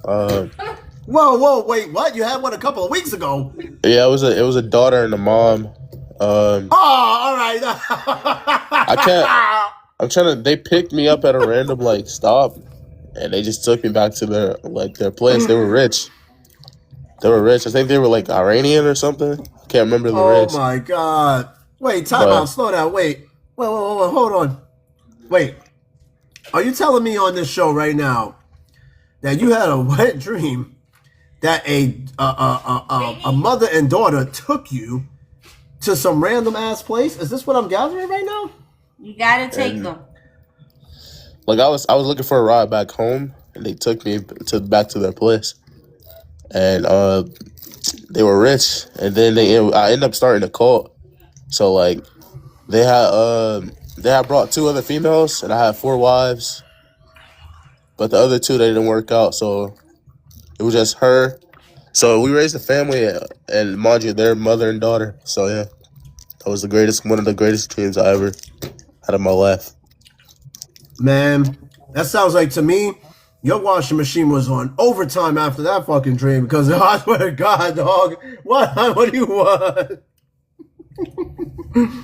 Whoa, wait, what? You had one a couple of weeks ago? yeah, it was a daughter and a mom. Oh, all right. I'm trying to. They picked me up at a random like stop, and they just took me back to their place. They were rich. I think they were like Iranian or something. I can't remember the race. Oh my God! Wait, time out. Slow down. Wait. Hold on. Wait. Are you telling me on this show right now that you had a wet dream that a mother and daughter took you to some random ass place? Is this what I'm gathering right now? You gotta take them. Like I was looking for a ride back home, and they took me back to their place. And they were rich, and then I ended up starting a cult. So like they had brought 2 other females, and I had 4 wives, but the other 2 they didn't work out. So it was just her. So we raised a family, and mind you, their mother and daughter. So yeah, that was one of the greatest dreams I ever had in my life. Man, that sounds like to me, your washing machine was on overtime after that fucking dream because I swear to God, dog, what do you want?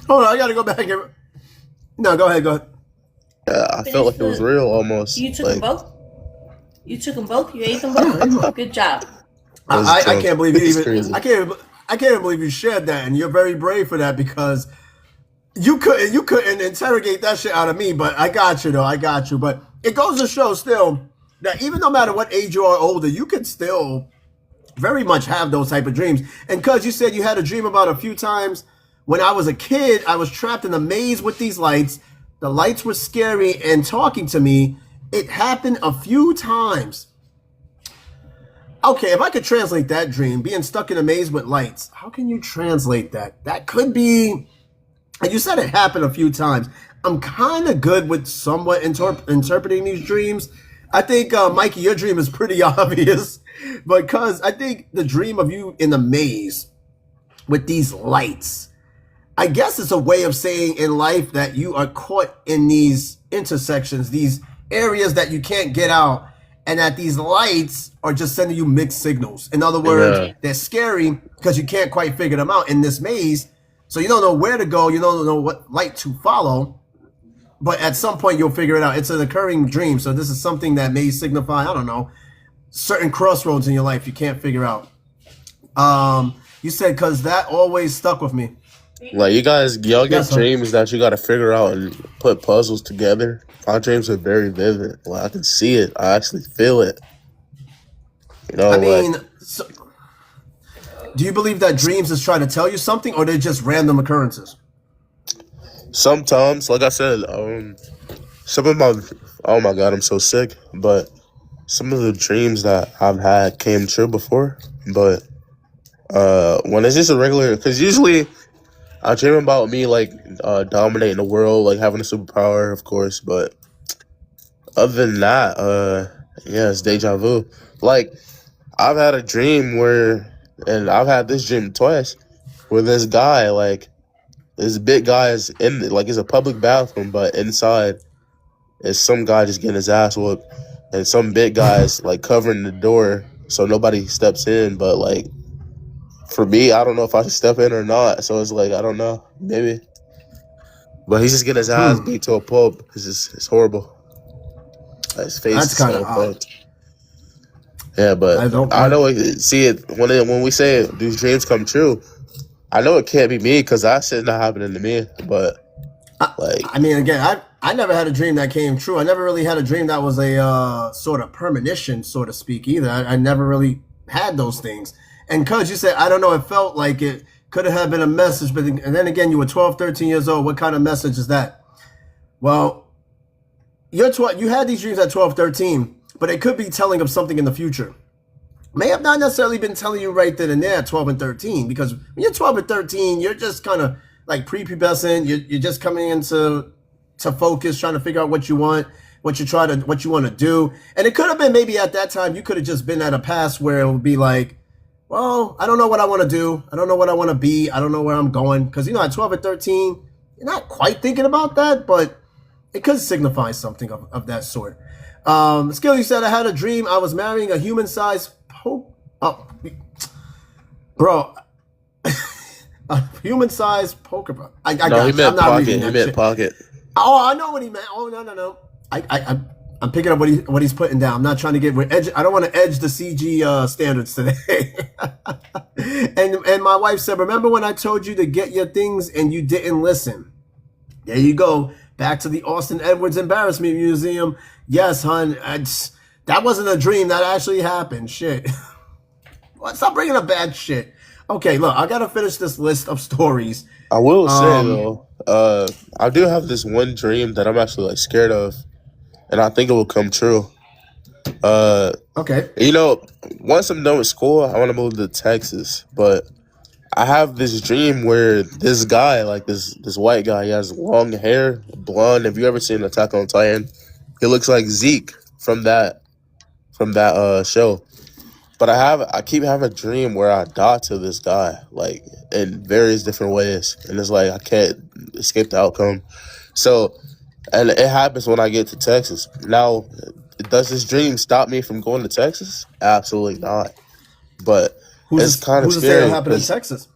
Hold on, I gotta go back and... No, go ahead. Yeah, I felt like it was real almost. You took like, them both? You took them both? You ate them both? Good job. I can't believe you It's even... crazy. I can't even believe you shared that, and you're very brave for that because you couldn't interrogate that shit out of me, but I got you, though. But it goes to show still that even no matter what age you are older, you could still very much have those type of dreams. And because you said you had a dream about a few times, when I was a kid, I was trapped in a maze with these lights. The lights were scary and talking to me. It happened a few times. Okay, if I could translate that dream, being stuck in a maze with lights, how can you translate that? That could be, and you said it happened a few times. I'm kind of good with somewhat interpreting these dreams. I think, Mikey, your dream is pretty obvious because I think the dream of you in the maze with these lights, I guess it's a way of saying in life that you are caught in these intersections, these areas that you can't get out, and that these lights are just sending you mixed signals. In other words, they're scary because you can't quite figure them out in this maze. So you don't know where to go. You don't know what light to follow. But at some point, you'll figure it out. It's an occurring dream. So this is something that may signify, I don't know, certain crossroads in your life you can't figure out. You said because that always stuck with me. Like y'all get Yes, sir. dreams that you got to figure out and put puzzles together. My dreams are very vivid. Like I can see it. I actually feel it. You know, I like mean, so, do you believe that dreams is trying to tell you something, or they're just random occurrences? sometimes, like I said, some of my oh my god, I'm so sick. But some of the dreams that I've had came true before. But when it's just a regular, because usually I dream about me like dominating the world, like having a superpower, of course. But other than that, yeah, it's deja vu. Like I've had a dream and I've had this dream twice, where this guy, like this big guy, is in like it's a public bathroom, but inside is some guy just getting his ass whooped, and some big guy's like covering the door so nobody steps in. But like for me, I don't know if I should step in or not. So it's like I don't know, maybe. But he's just getting his ass beat to a pulp. It's horrible. His face That's is kind so of odd. fucked. Yeah, but I know see it when we say it, these dreams come true. I know it can't be me because that shit's not happening to me. But like, I mean, again, I never had a dream that came true. I never really had a dream that was a sort of premonition, so to speak, either. I never really had those things. And because you said, I don't know, it felt like it could have been a message. But and then again, you were 12, 13 years old. What kind of message is that? Well, you had these dreams at 12, 13, but it could be telling of something in the future. May have not necessarily been telling you right then and there at 12 and 13, because when you're 12 and 13, you're just kind of like prepubescent. You're just coming into focus, trying to figure out what you want, what you want to do. And it could have been maybe at that time, you could have just been at a pass where it would be like, well, I don't know what I want to do. I don't know what I want to be. I don't know where I'm going. Because, at 12 and 13, you're not quite thinking about that, but it could signify something of that sort. Skill, you said I had a dream. I was marrying a human-sized bro, a human-sized poker. I no, got he you. meant I'm not pocket. reading He that meant shit. pocket. Oh, I know what he meant. Oh, no. I'm picking up what he's putting down. I'm not trying to get I don't want to edge the CG standards today. and my wife said, remember when I told you to get your things and you didn't listen? There you go. Back to the Austin Edwards Embarrassment Museum. Yes, hon. That wasn't a dream. That actually happened. Shit. Stop bringing up bad shit. Okay, look, I got to finish this list of stories. I will say though, I do have this one dream that I'm actually like scared of, and I think it will come true. Uh, Okay. you know, once I'm done with school, I want to move to Texas. But I have this dream where this guy, like this white guy, he has long hair, blonde. Have you ever seen Attack on Titan? He looks like Zeke from that show. But I keep having a dream where I die to this guy, like in various different ways, and it's like I can't escape the outcome. So, and it happens when I get to Texas. Now, does this dream stop me from going to Texas? Absolutely not. But it's kind of Who's to say it'll scary happen in Texas?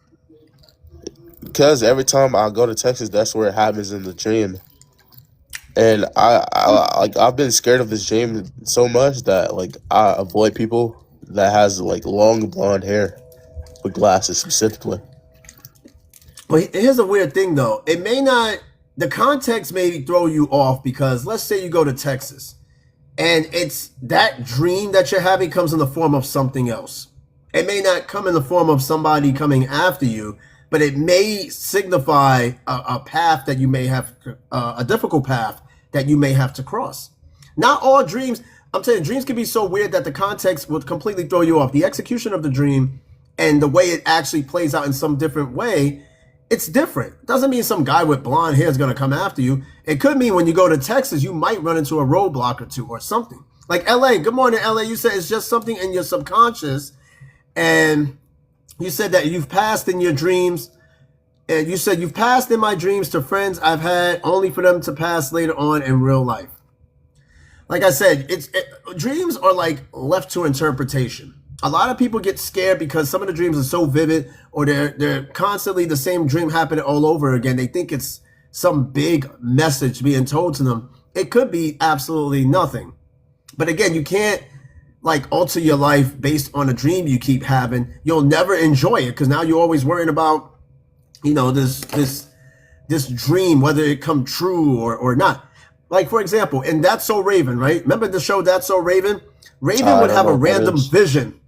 because every time I go to Texas, that's where it happens in the dream. And I've been scared of this dream so much that like I avoid people that has like long blonde hair with glasses specifically. But here's a weird thing, though. It may not. The context may throw you off because let's say you go to Texas, and it's that dream that you're having comes in the form of something else. It may not come in the form of somebody coming after you, but it may signify a path that you may have, a difficult path that you may have to cross. Not all dreams, I'm saying dreams can be so weird that the context would completely throw you off. The execution of the dream and the way it actually plays out in some different way, it's different. Doesn't mean some guy with blonde hair is going to come after you. It could mean when you go to Texas, you might run into a roadblock or two or something. Like LA, good morning, LA. You said it's just something in your subconscious. And you said that you've passed in your dreams. And you said you've passed in my dreams to friends I've had only for them to pass later on in real life. Like I said, dreams are like left to interpretation. A lot of people get scared because some of the dreams are so vivid, or they're constantly the same dream happening all over again. They think it's some big message being told to them. It could be absolutely nothing. But again, you can't like alter your life based on a dream you keep having. You'll never enjoy it because now you're always worrying about, you know, this dream, whether it come true or not. Like, for example, in That's So Raven, right? Remember the show That's So Raven? Raven would have a random vision.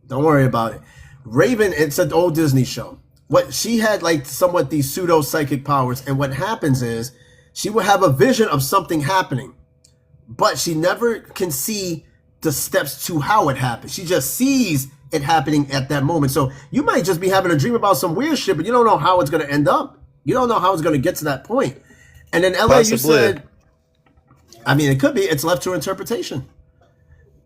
Don't worry about it. Raven, it's an old Disney show. What she had like somewhat these pseudo psychic powers, and what happens is she will have a vision of something happening, but she never can see the steps to how it happens. She just sees it happening at that moment. So you might just be having a dream about some weird shit, but you don't know how it's going to end up. You don't know how it's going to get to that point. And then LA, you said, I mean, it could be. It's left to interpretation.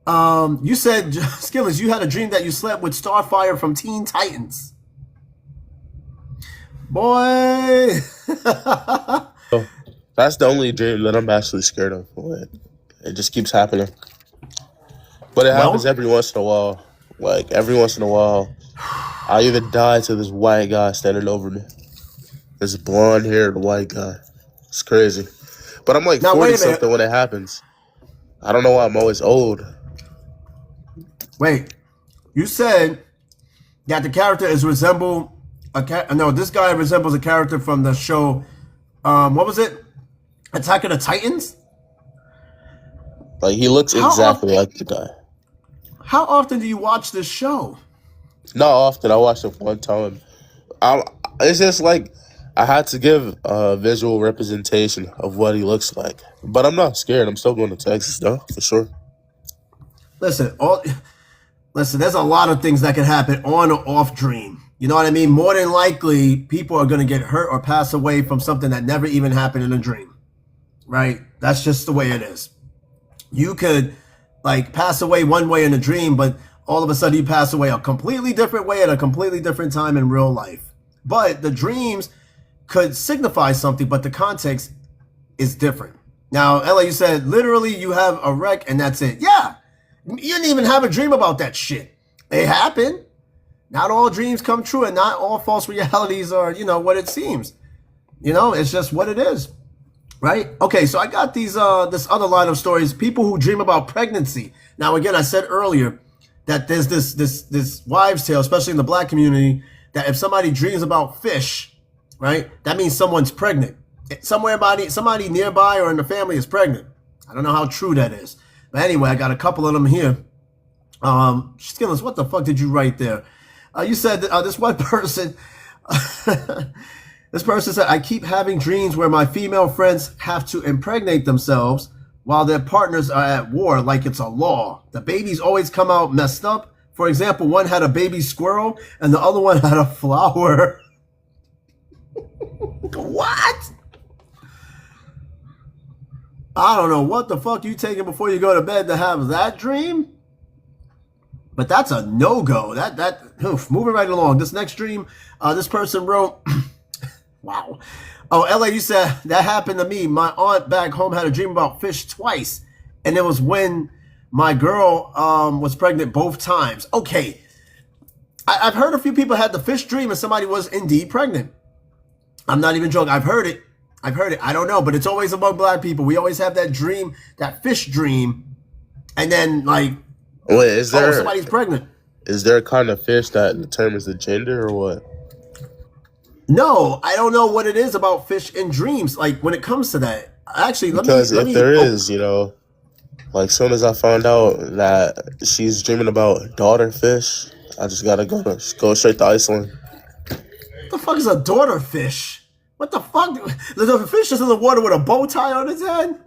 You said, Skillers, you had a dream that you slept with Starfire from Teen Titans. Boy. That's the only dream that I'm actually scared of. It just keeps happening. But it happens every once in a while. Like, every once in a while, I either die to this white guy standing over me. This blonde-haired white guy. It's crazy. But I'm like 40-something when it happens. I don't know why I'm always old. Wait. You said that the character is resemble no, this guy resembles a character from the show, what was it? Attack of the Titans? Like, he looks exactly like the guy. How often do you watch this show? Not often. I watched it one time. It's just like I had to give a visual representation of what he looks like. But I'm not scared. I'm still going to Texas, though, for sure. Listen, there's a lot of things that can happen on or off dream. You know what I mean? More than likely, people are going to get hurt or pass away from something that never even happened in a dream. Right? That's just the way it is. You could like pass away one way in a dream, but all of a sudden you pass away a completely different way at a completely different time in real life. But the dreams could signify something, but the context is different. Now, Ella, you said literally you have a wreck and that's it. Yeah. You didn't even have a dream about that shit. It happened. Not all dreams come true and not all false realities are, you know, what it seems. You know, it's just what it is. Right? Okay, so I got these this other line of stories, people who dream about pregnancy. Now, again, I said earlier that there's this wives' tale, especially in the black community, that if somebody dreams about fish, right, that means someone's pregnant. Somebody nearby or in the family is pregnant. I don't know how true that is. But anyway, I got a couple of them here. Skillers, what the fuck did you write there? You said that, this one person, this person said, I keep having dreams where my female friends have to impregnate themselves while their partners are at war like it's a law. The babies always come out messed up. For example, one had a baby squirrel and the other one had a flower. What? I don't know what the fuck you taking before you go to bed to have that dream. But that's a no-go. Moving right along. This next dream, this person wrote, wow. Oh, LA, you said, that happened to me. My aunt back home had a dream about fish twice. And it was when my girl was pregnant both times. Okay. I've heard a few people had the fish dream and somebody was indeed pregnant. I'm not even joking. I've heard it. I don't know, but it's always among black people. We always have that dream, that fish dream. And then, like, wait, is there somebody's pregnant. Is there a kind of fish that determines the gender or what? No, I don't know what it is about fish and dreams. Like when it comes to that, actually, because if there is, you know, like soon as I found out that she's dreaming about daughter fish, I just gotta go straight to Iceland. What the fuck is a daughter fish? What the fuck? The fish is in the water with a bow tie on its head.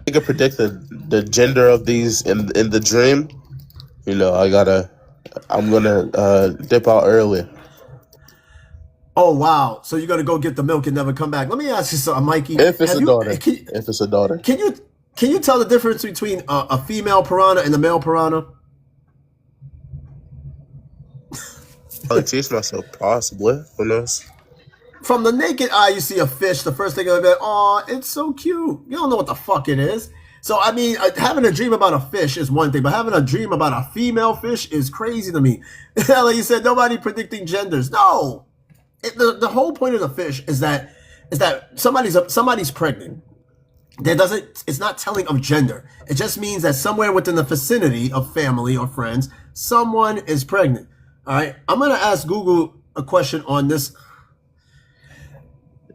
You can predict the gender of these in the dream. You know, I'm gonna dip out early. Oh wow! So you're gonna go get the milk and never come back? Let me ask you something, Mikey. If it's a daughter, can you tell the difference between a female piranha and a male piranha? I'll teach myself, possibly. Who knows? From the naked eye, you see a fish. The first thing you'll be like, "Oh, it's so cute." You don't know what the fuck it is. So I mean, having a dream about a fish is one thing, but having a dream about a female fish is crazy to me. Like you said, nobody predicting genders. No. The whole point of the fish is that somebody's pregnant. It's not telling of gender. It just means that somewhere within the vicinity of family or friends, someone is pregnant. All right. I'm gonna ask Google a question on this.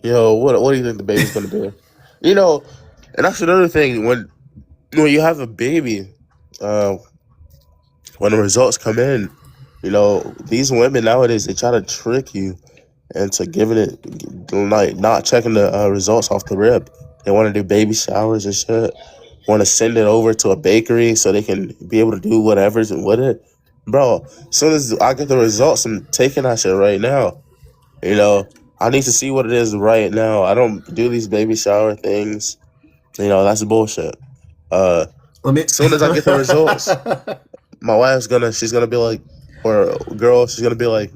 Yo, what do you think the baby's gonna be? You know, and that's another thing. When you have a baby, when the results come in, you know, these women nowadays, they try to trick you into giving it, like, not checking the results off the rip. They want to do baby showers and shit. Want to send it over to a bakery so they can be able to do whatever's with it. Bro, as soon as I get the results, I'm taking that shit right now. You know, I need to see what it is right now. I don't do these baby shower things. You know, that's bullshit. As soon as I get the results, my wife's she's gonna be like, or girl, she's gonna be like,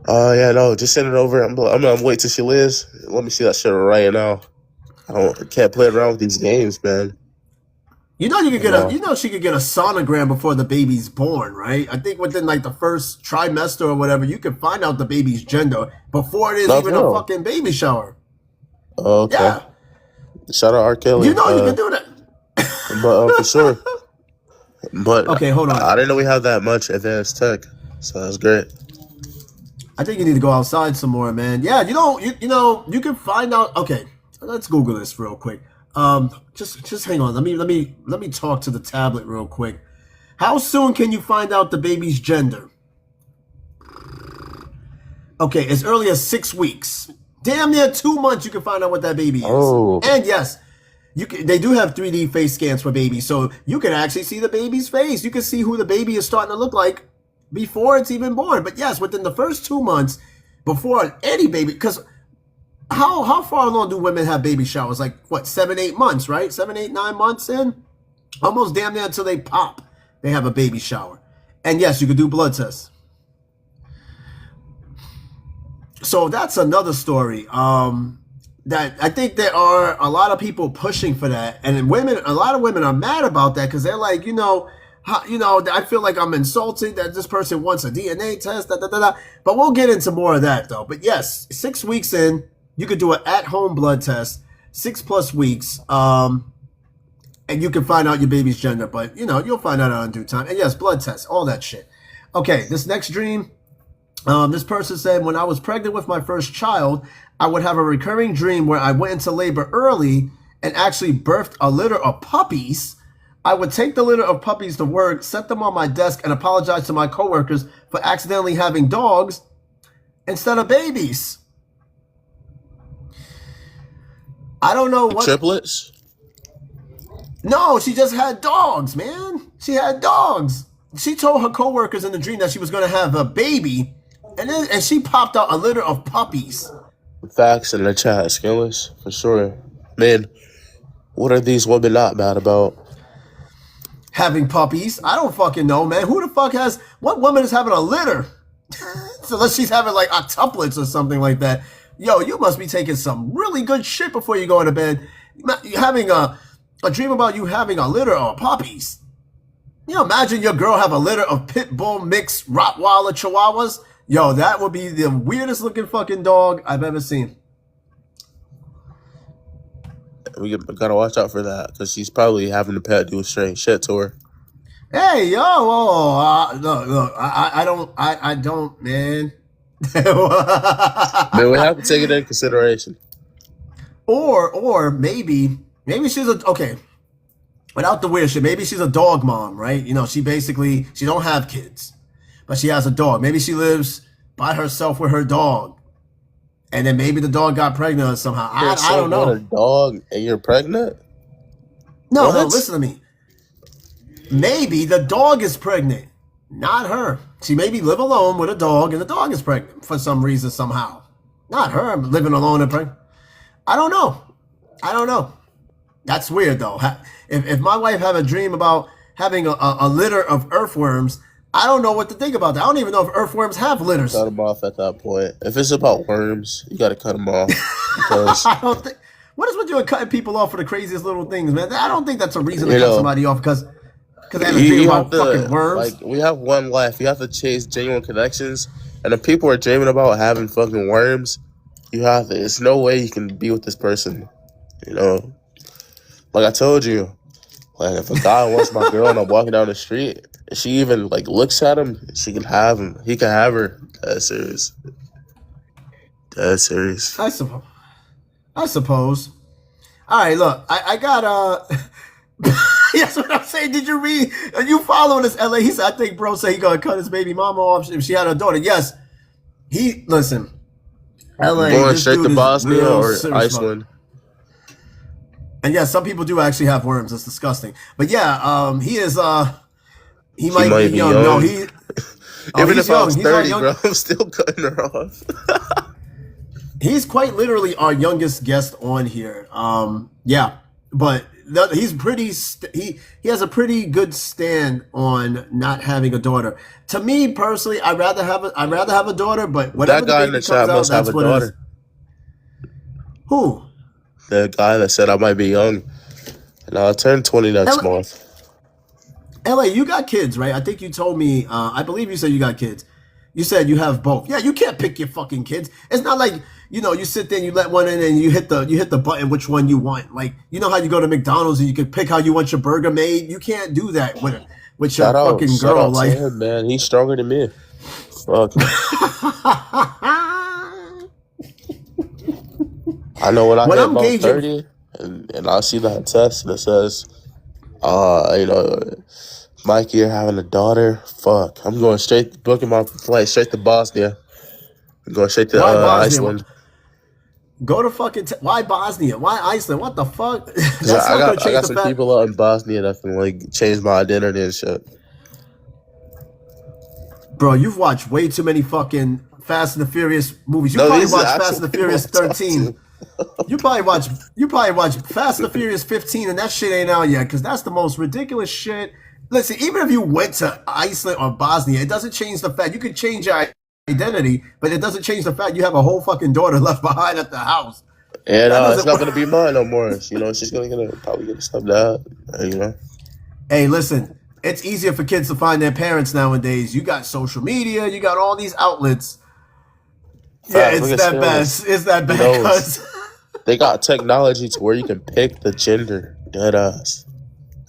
yeah, no, just send it over. I'm gonna wait till she lives. Let me see that shit right now. I can't play around with these games, man. You know you could get she could get a sonogram before the baby's born, right? I think within like the first trimester or whatever, you can find out the baby's gender before it is even a fucking baby shower. Okay. Yeah. Shout out R. Kelly. You know you can do that. But for sure. But okay, hold on. I didn't know we have that much advanced tech, so that's great. I think you need to go outside some more, man. Yeah, you can find out. Okay, let's Google this real quick. Just hang on. Let me talk to the tablet real quick. How soon can you find out the baby's gender? Okay, as early as 6 weeks. Damn near 2 months you can find out what that baby is. Oh. And yes, they do have 3D face scans for babies, so you can actually see the baby's face. You can see who the baby is starting to look like before it's even born. But yes, within the first 2 months, before any baby, because how far along do women have baby showers? Like what, 7, 8 months, right? 7, 8, 9 months in? Almost damn near until they pop, they have a baby shower. And yes, you could do blood tests. So that's another story. That I think there are a lot of people pushing for that, and a lot of women are mad about that because they're like, I feel like I'm insulted that this person wants a DNA test, But we'll get into more of that though. But yes, 6 weeks in, you could do an at-home blood test, 6+ weeks, and you can find out your baby's gender. But you'll find out in due time. And yes, blood tests, all that shit. Okay, this next dream. This person said, when I was pregnant with my first child, I would have a recurring dream where I went into labor early and actually birthed a litter of puppies. I would take the litter of puppies to work, set them on my desk, and apologize to my coworkers for accidentally having dogs instead of babies. I don't know what. Triplets? No, she just had dogs, man. She had dogs. She told her coworkers in the dream that she was going to have a baby, and she popped out a litter of puppies. Facts in the chat, Skillers, for sure. Man, what are these women not mad about? Having puppies? I don't fucking know, man. Who the fuck has... What woman is having a litter? So unless she's having like octuplets or something like that. Yo, you must be taking some really good shit before you go to bed. You're having a dream about you having a litter of puppies. You know, imagine your girl have a litter of pit bull mixed Rottweiler Chihuahuas. Yo, that would be the weirdest looking fucking dog I've ever seen. We gotta watch out for that because she's probably having the pet do strange shit to her. Hey, yo, look, I don't, man. Man, we have to take it into consideration. Or maybe she's okay. Without the weird shit, maybe she's a dog mom, right? You know, she don't have kids, but she has a dog. Maybe she lives by herself with her dog. And then maybe the dog got pregnant somehow. I don't know. A dog and you're pregnant? No, listen to me. Maybe the dog is pregnant, not her. She maybe live alone with a dog and the dog is pregnant for some reason somehow. Not her living alone and pregnant. I don't know. That's weird though. If my wife have a dream about having a litter of earthworms, I don't know what to think about that. I don't even know if earthworms have litters. Cut them off at that point. If it's about worms, you gotta cut them off. Because I don't think. What is with you and cutting people off for the craziest little things, man? I don't think that's a reason to cut somebody off because they have a dream about fucking worms. Like, we have one life. You have to chase genuine connections. And if people are dreaming about having fucking worms, you have to. There's no way you can be with this person. You know? Like I told you, like if a guy wants my girl and I'm walking down the street, and she even like looks at him, she can have him. He can have her. That's serious. That's serious. I suppose. All right, look, I got That's what I'm saying. Did you read? Are you following this, LA? He said, I think bro said he gonna cut his baby mama off if she had a daughter. Yes. Listen. LA. Going straight to Bosnia or Iceland. And yeah, some people do actually have worms. It's disgusting. But yeah, he is he might be young. No, he even if I was 30, bro, I'm still cutting her off. He's quite literally our youngest guest on here. Yeah, but he's pretty. He has a pretty good stand on not having a daughter. To me personally, I'd rather have a daughter. But whatever that guy in the chat must have a daughter. Who? The guy that said I might be young, and I'll turn 20 next month. LA, you got kids, right? I think you told me. I believe you said you got kids. You said you have both. Yeah, you can't pick your fucking kids. It's not like, you know, you sit there and you let one in and you hit the button which one you want. Like, you know how you go to McDonald's and you can pick how you want your burger made? You can't do that with your fucking girl. Like, him, man, he's stronger than me. Fuck. I know when I hit about 30 and I see that test that says, you know, Mikey, you're having a daughter. Fuck. I'm going straight, booking my flight straight to Bosnia. I'm going straight to Iceland. Go to fucking... why Bosnia? Why Iceland? What the fuck? I got some people out in Bosnia that can, like, change my identity and shit. Bro, you've watched way too many fucking Fast and the Furious movies. You probably watched Fast and the Furious 13. You probably watch Fast and the Furious 15 and that shit ain't out yet because that's the most ridiculous shit. Listen, even if you went to Iceland or Bosnia, it doesn't change the fact you could change your identity, but it doesn't change the fact you have a whole fucking daughter left behind at the house. And it's not gonna be mine no more. You know, she's gonna probably get stubbed out. You know. Hey, listen, it's easier for kids to find their parents nowadays. You got social media, you got all these outlets. Yeah, it's that bad. It's that bad because they got technology to where you can pick the gender. Dead ass.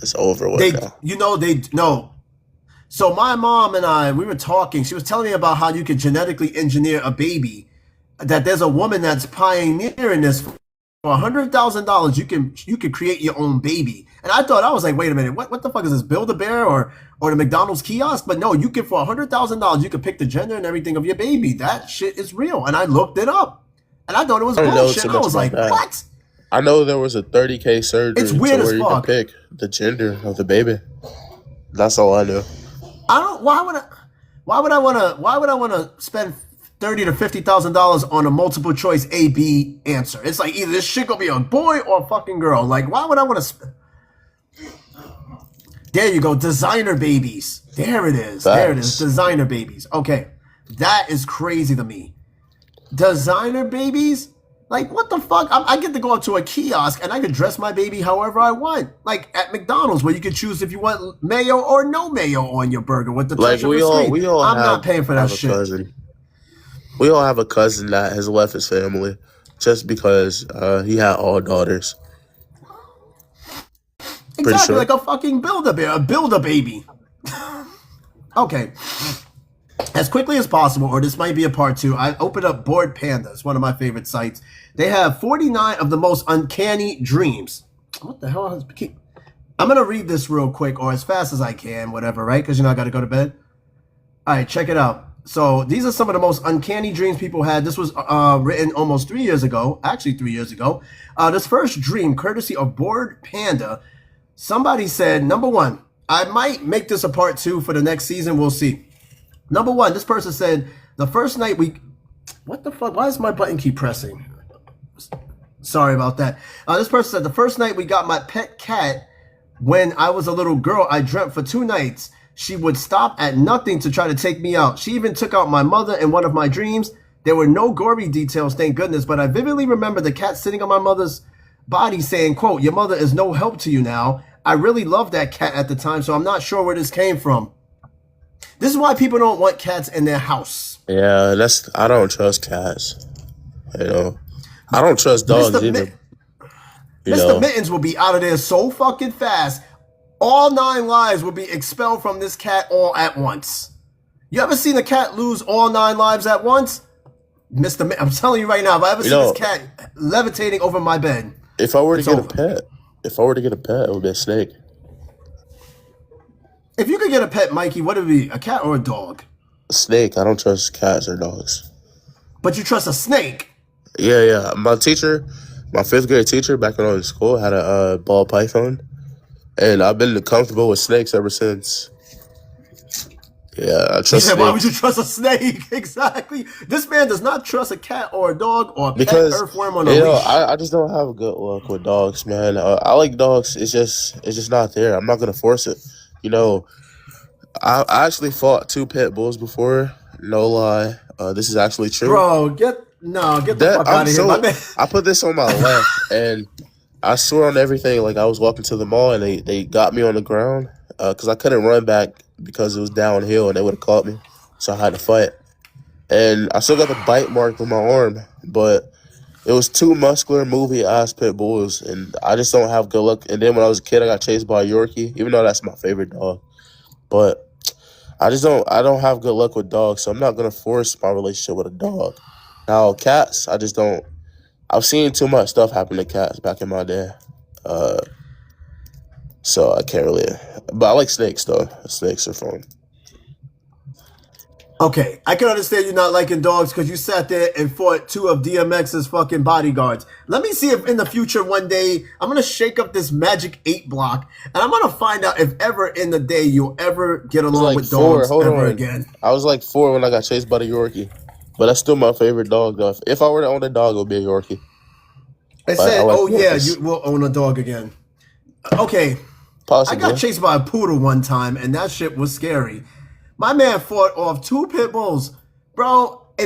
It's over with now. You know, no. So my mom and I, we were talking. She was telling me about how you could genetically engineer a baby. That there's a woman that's pioneering this. For $100,000, you could create your own baby. And I was like, wait a minute, what the fuck is this? Build-A-Bear or the McDonald's kiosk? But no, you can, for $100,000, you can pick the gender and everything of your baby. That shit is real. And I looked it up. And I thought it was bullshit. I was like, what? I know there was a 30K It's surgery weird to as where you can fuck. pick the gender of the baby. That's all I know. I don't. Why would I want to spend $30,000 to $50,000 on a multiple choice A B answer? It's like either this shit gonna be a boy or a fucking girl. Like, why would I want to? There you go, designer babies. There it is. There it is, Facts. designer babies. Okay, that is crazy to me. Designer babies. Like, what the fuck? I get to go up to a kiosk and I could dress my baby however I want. Like at McDonald's, where you can choose if you want mayo or no mayo on your burger with the Like touch of a screen. we all I'm not paying for that have a shit. cousin. We all have a cousin that has left his family just because he had all daughters. Pretty Exactly, sure. like a fucking build a baby. Okay. As quickly as possible, or this might be a part 2, I opened up Bored Panda. It's one of my favorite sites. They have 49 of the most uncanny dreams. What the hell? I'm going to read this real quick, or as fast as I can, whatever, right? Because I got to go to bed. All right, check it out. So these are some of the most uncanny dreams people had. This was written almost 3 years ago. Actually, 3 years ago. This first dream, courtesy of Bored Panda, somebody said, number 1, I might make this a part 2 for the next season. We'll see. Number 1, this person said, the first night we... What the fuck? Why does my button keep pressing? Sorry about that. This person said, the first night we got my pet cat, when I was a little girl, I dreamt for 2 nights. She would stop at nothing to try to take me out. She even took out my mother in one of my dreams. There were no gory details, thank goodness, but I vividly remember the cat sitting on my mother's body saying, quote, your mother is no help to you now. I really loved that cat at the time, so I'm not sure where this came from. This is why people don't want cats in their house. Yeah, I don't trust cats. You know, I don't trust dogs either. Mr. Mittens will be out of there so fucking fast. All 9 lives will be expelled from this cat all at once. You ever seen a cat lose all 9 lives at once? Mr. Mittens, I'm telling you right now, if I ever see this cat levitating over my bed. If I were to get a pet, it would be a snake. If you could get a pet, Mikey, what would it be? A cat or a dog? A snake. I don't trust cats or dogs. But you trust a snake? Yeah. My teacher, my 5th grade teacher back when I was in school, had a ball python. And I've been comfortable with snakes ever since. Yeah, I trust snakes. Why would you trust a snake? Exactly. This man does not trust a cat or a dog or a pet earthworm on a leash. I just don't have good luck with dogs, man. I like dogs. It's just not there. I'm not gonna force it. You know, I actually fought 2 pit bulls before. No lie. This is actually true. Bro, get the fuck out of here, my man. I put this on my left, and I swear on everything, like I was walking to the mall, and they got me on the ground because I couldn't run back because it was downhill, and they would have caught me. So I had to fight. And I still got the bite mark on my arm, but it was 2 muscular, movie-ass pit bulls, and I just don't have good luck. And then when I was a kid, I got chased by a Yorkie, even though that's my favorite dog. But I don't have good luck with dogs, so I'm not going to force my relationship with a dog. Now, cats, I just don't. I've seen too much stuff happen to cats back in my day. So I can't really. But I like snakes, though. Snakes are fun. Okay, I can understand you not liking dogs because you sat there and fought 2 of DMX's fucking bodyguards. Let me see if in the future one day I'm going to shake up this Magic 8 block and I'm going to find out if ever in the day you'll ever get along with dogs ever again. I was like 4 when I got chased by the Yorkie. But that's still my favorite dog, though. If I were to own a dog, it would be a Yorkie. It said, you will own a dog again. Okay. Possibly. I got chased by a poodle one time and that shit was scary. My man fought off 2 pit bulls. Bro, I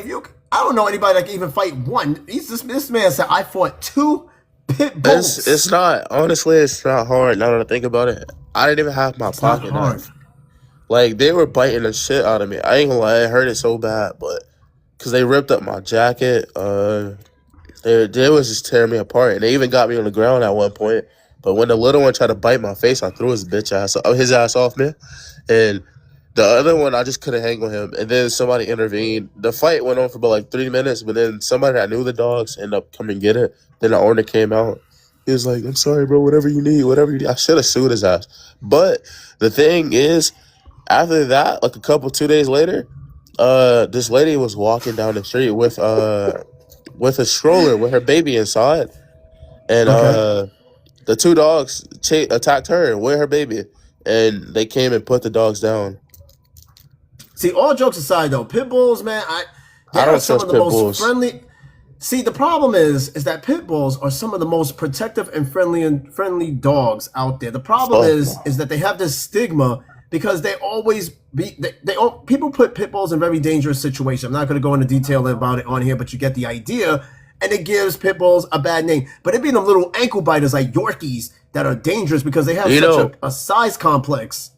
don't know anybody that can even fight one. This man said, I fought 2 pit bulls. It's not hard now that I think about it. I didn't even have my pocket knife. Like, they were biting the shit out of me. I ain't gonna lie, it hurted so bad, but because they ripped up my jacket, they was just tearing me apart. And they even got me on the ground at one point. But when the little one tried to bite my face, I threw his ass off me. And the other one, I just couldn't hang with him. And then somebody intervened. The fight went on for about like 3 minutes, but then somebody that knew the dogs ended up coming get it. Then the owner came out. He was like, I'm sorry, bro, whatever you need. I should have sued his ass. But the thing is, after that, like 2 days later, this lady was walking down the street with a stroller with her baby inside. and Okay. the two dogs attacked her with her baby, and they came and put the dogs down. See, all jokes aside, though, pit bulls, man, they I are don't some of trust the pit most bulls. friendly. See, the problem is that pit bulls are some of the most protective and friendly dogs out there. The problem Fuck. is that they have this stigma because they always be people put pit bulls in very dangerous situations. I'm not going to go into detail about it on here, but you get the idea. And it gives pit bulls a bad name. But it being them little ankle biters like Yorkies that are dangerous because they have You such know, a size complex.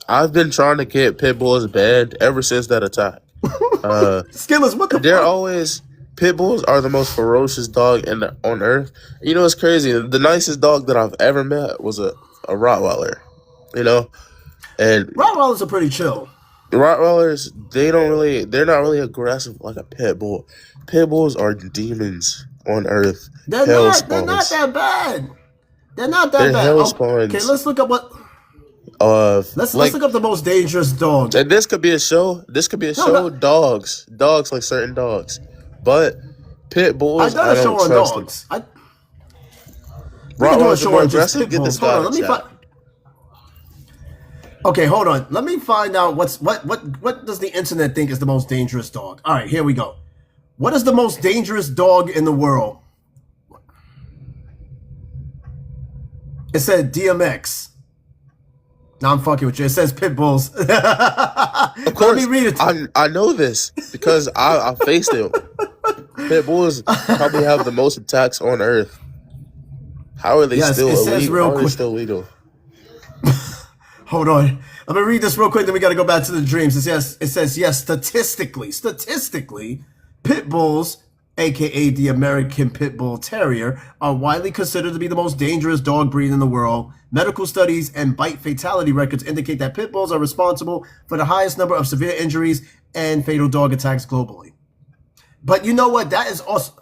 I've been trying to get pit bulls banned ever since that attack. Skillers, what the They're fuck? always pit bulls are the most ferocious dog on earth. You know, it's crazy. The nicest dog that I've ever met was a Rottweiler. You know, and Rottweilers are pretty chill. Rottweilers, they're not really aggressive like a pit bull. Pit bulls are demons on earth. They're Hell not. They're not spawns. that bad. They're not that They're bad. hell Okay, spawns. let's look up what. Let's Like, look up the most dangerous dog. and this could be a show. This could be a No, show. no, Dogs, like certain dogs, but pit I've bulls, done I a show don't on trust them. dogs. We can do a Rottweilers are show more on just aggressive. pit Get this bulls. guy Hold in on, the let me chat. find. Okay, hold on. Let me find out what does the internet think is the most dangerous dog. All right, here we go. What is the most dangerous dog in the world? It said DMX. Now I'm fucking with you. It says pit bulls. Of Let course, me read it. I know this because I faced it. Pit bulls probably have the most attacks on Earth. How are they Yes, still it says illegal? real How are they quick. still legal? Hold on. Let me read this real quick, then we got to go back to the dreams. It says, yes, statistically, pit bulls, aka the American Pit Bull Terrier, are widely considered to be the most dangerous dog breed in the world. Medical studies and bite fatality records indicate that pit bulls are responsible for the highest number of severe injuries and fatal dog attacks globally. But you know what? That is also...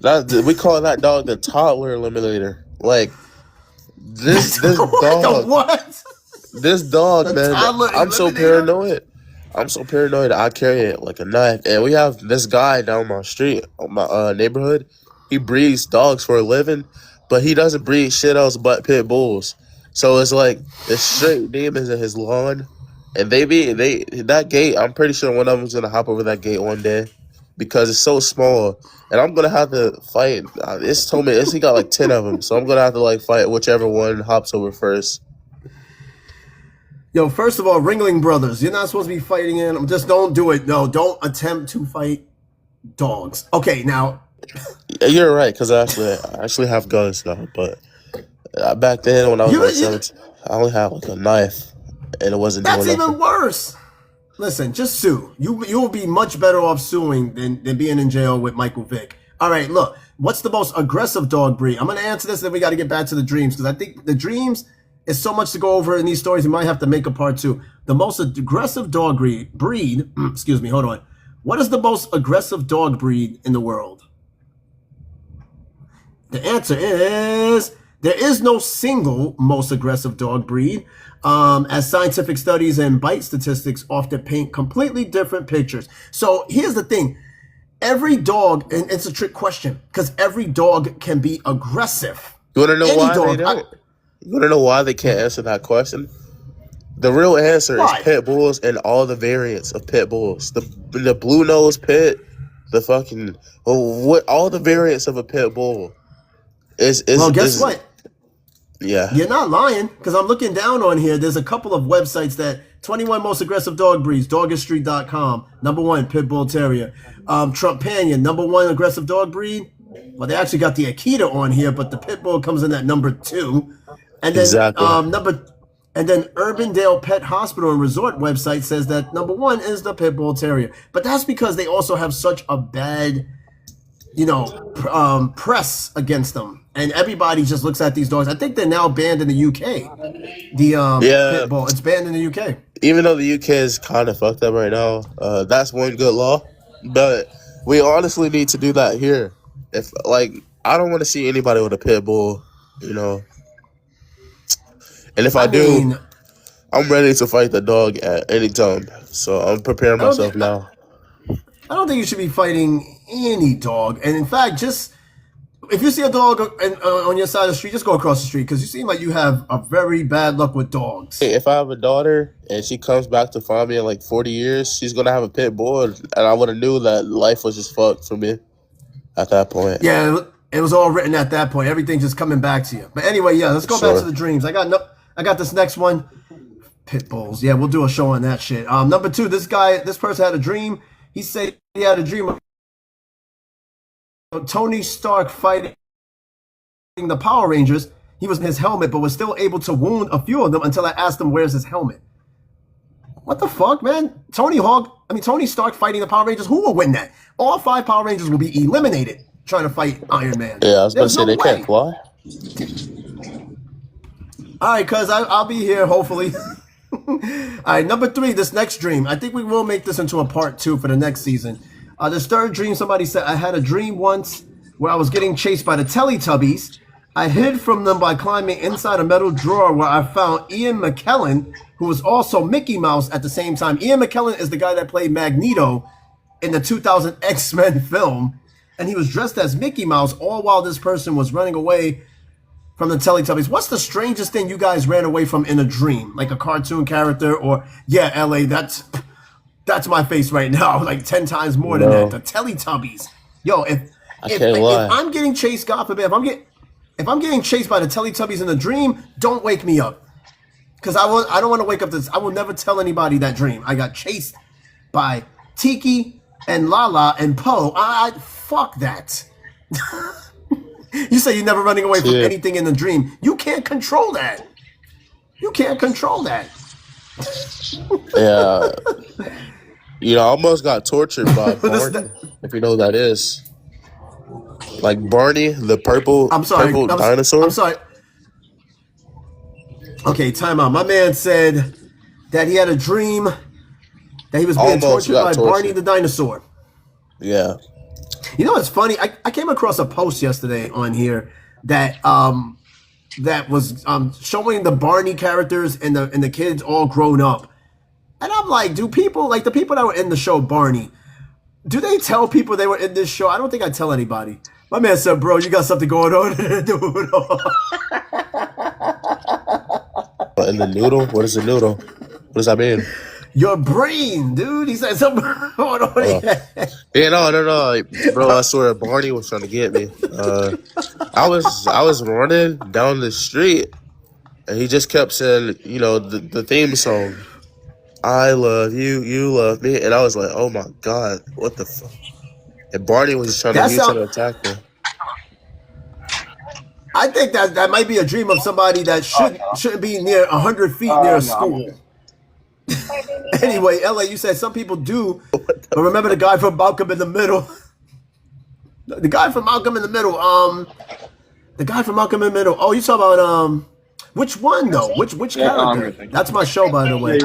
We call that dog the toddler eliminator. Like this the dog. what? This dog, The man, toddler I'm so eliminator? paranoid. I'm so paranoid. I carry it like a knife. And we have this guy down my street, my neighborhood. He breeds dogs for a living, but he doesn't breed shit else but pit bulls. So it's like the straight demons in his lawn, and that gate. I'm pretty sure one of them's gonna hop over that gate one day because it's so small, and I'm gonna have to fight. He got like 10 of them, so I'm gonna have to like fight whichever one hops over first. Yo, first of all, Ringling Brothers, you're not supposed to be fighting in. Just don't do it. No, don't attempt to fight dogs. Okay, now, Yeah, you're right, because I actually have guns now, but back then when I was you, like you 17, I only had like a knife, and it wasn't that's doing even nothing. worse. Listen, just sue. You'll be much better off suing than being in jail with Michael Vick. All right, look, what's the most aggressive dog breed? I'm going to answer this, then we got to get back to the dreams, because I think the dreams is so much to go over in these stories. We might have to make a part two. The most aggressive dog breed excuse me, hold on. What is the most aggressive dog breed in the world? The answer is there is no single most aggressive dog breed, as scientific studies and bite statistics often paint completely different pictures. So here's the thing. Every dog, and it's a trick question, because every dog can be aggressive. You want to know Any why dog. they don't? You want to know why they can't answer that question? The real answer is Why? pit bulls and all the variants of pit bulls. The blue nose pit, the fucking all the variants of a pit bull Well, guess what? Yeah. You're not lying, because I'm looking down on here. There's a couple of websites that 21 most aggressive dog breeds, Dogistry.com, number 1, Pit Bull Terrier. Trumpanion, number 1 aggressive dog breed. Well, they actually got the Akita on here, but the Pit Bull comes in at number 2. And then Exactly. Urbandale Pet Hospital and Resort website says that number 1 is the Pit Bull Terrier. But that's because they also have such a bad, press against them. And everybody just looks at these dogs. I think they're now banned in the UK. The Pit Bull, it's banned in the UK. Even though the UK is kind of fucked up right now, that's one good law. But we honestly need to do that here. I don't want to see anybody with a pit bull, And if I do, I'm ready to fight the dog at any time. So I'm preparing myself now. I don't think you should be fighting any dog. And in fact, just If you see a dog on your side of the street, just go across the street because you seem like you have a very bad luck with dogs. If I have a daughter and she comes back to find me in like 40 years, she's gonna have a pit bull, and I would have knew that life was just fucked for me at that point. Yeah, it was all written at that point. Everything just coming back to you. But anyway, yeah, let's go back to the dreams. I got this next one. Pit bulls. Yeah, we'll do a show on that shit. Number 2, this person had a dream. He said he had a dream of Tony Stark fighting the Power Rangers. He was in his helmet, but was still able to wound a few of them until I asked him, where's his helmet? What the fuck, man? Tony Stark fighting the Power Rangers? Who will win that? All 5 Power Rangers will be eliminated trying to fight Iron Man. Yeah, I was going to say they can't fly. All right, cuz I'll be here, hopefully. All right, number 3, this next dream. I think we will make this into a part 2 for the next season. This third dream, somebody said, I had a dream once where I was getting chased by the Teletubbies. I hid from them by climbing inside a metal drawer where I found Ian McKellen, who was also Mickey Mouse at the same time. Ian McKellen is the guy that played Magneto in the 2000 X-Men film. And he was dressed as Mickey Mouse all while this person was running away from the Teletubbies. What's the strangest thing you guys ran away from in a dream? Like a cartoon character or, yeah, LA, that's my face right now. Like 10 times more than that. The Teletubbies. Yo, if I'm getting chased, God forbid, if I'm getting chased by the Teletubbies in a dream, don't wake me up. Because I don't want to wake up this. I will never tell anybody that dream. I got chased by Tiki and Lala and Poe. Fuck that. You say you're never running away from anything in the dream. You can't control that. You can't control that. Yeah. I almost got tortured by Barney, if you know who that is. Like Barney, the purple dinosaur. I'm sorry. Okay, time out. My man said that he had a dream that he was being tortured by Barney the dinosaur. Yeah. You know what's funny? I came across a post yesterday on here that was showing the Barney characters and the kids all grown up. And I'm like, do people, like the people that were in the show Barney, do they tell people they were in this show? I don't think I tell anybody. My man said, bro, you got something going on, dude. In the noodle? What is the noodle? What does that mean? Your brain, dude. He said something going on. Yeah, no. Bro, I swear Barney was trying to get me. I was running down the street and he just kept saying, the theme song. I love you, you love me. And I was like, oh my God, what the fuck? And Barney was trying to attack me. I think that might be a dream of somebody that shouldn't be near 100 feet near a school. Anyway, LA, you said some people do, but remember the guy from Malcolm in the Middle? The guy from Malcolm in the Middle. Oh, you talking about which one though? Which character? That's my show, by the way.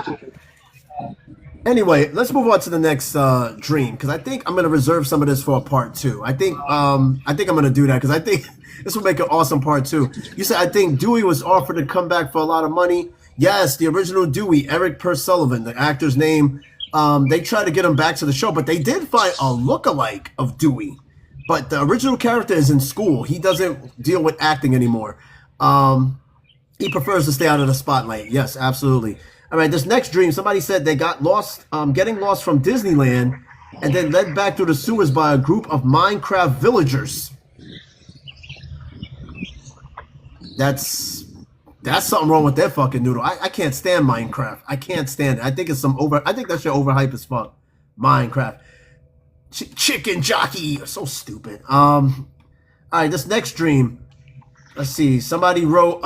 Anyway, let's move on to the next dream because I think I'm gonna reserve some of this for a part 2. I think I'm gonna do that because I think this will make an awesome part 2. You said I think Dewey was offered to come back for a lot of money. Yes, the original Dewey, Eric Pursullivan, the actor's name. They tried to get him back to the show, but they did find a lookalike of Dewey. But the original character is in school. He doesn't deal with acting anymore. He prefers to stay out of the spotlight. Yes, absolutely. All right, this next dream, somebody said they got lost, getting lost from Disneyland and then led back through the sewers by a group of Minecraft villagers. That's something wrong with that fucking noodle. I can't stand Minecraft. I can't stand it. I think it's I think that shit overhyped as fuck. Minecraft. Chicken jockey. So stupid. All right, this next dream. Let's see. Somebody wrote,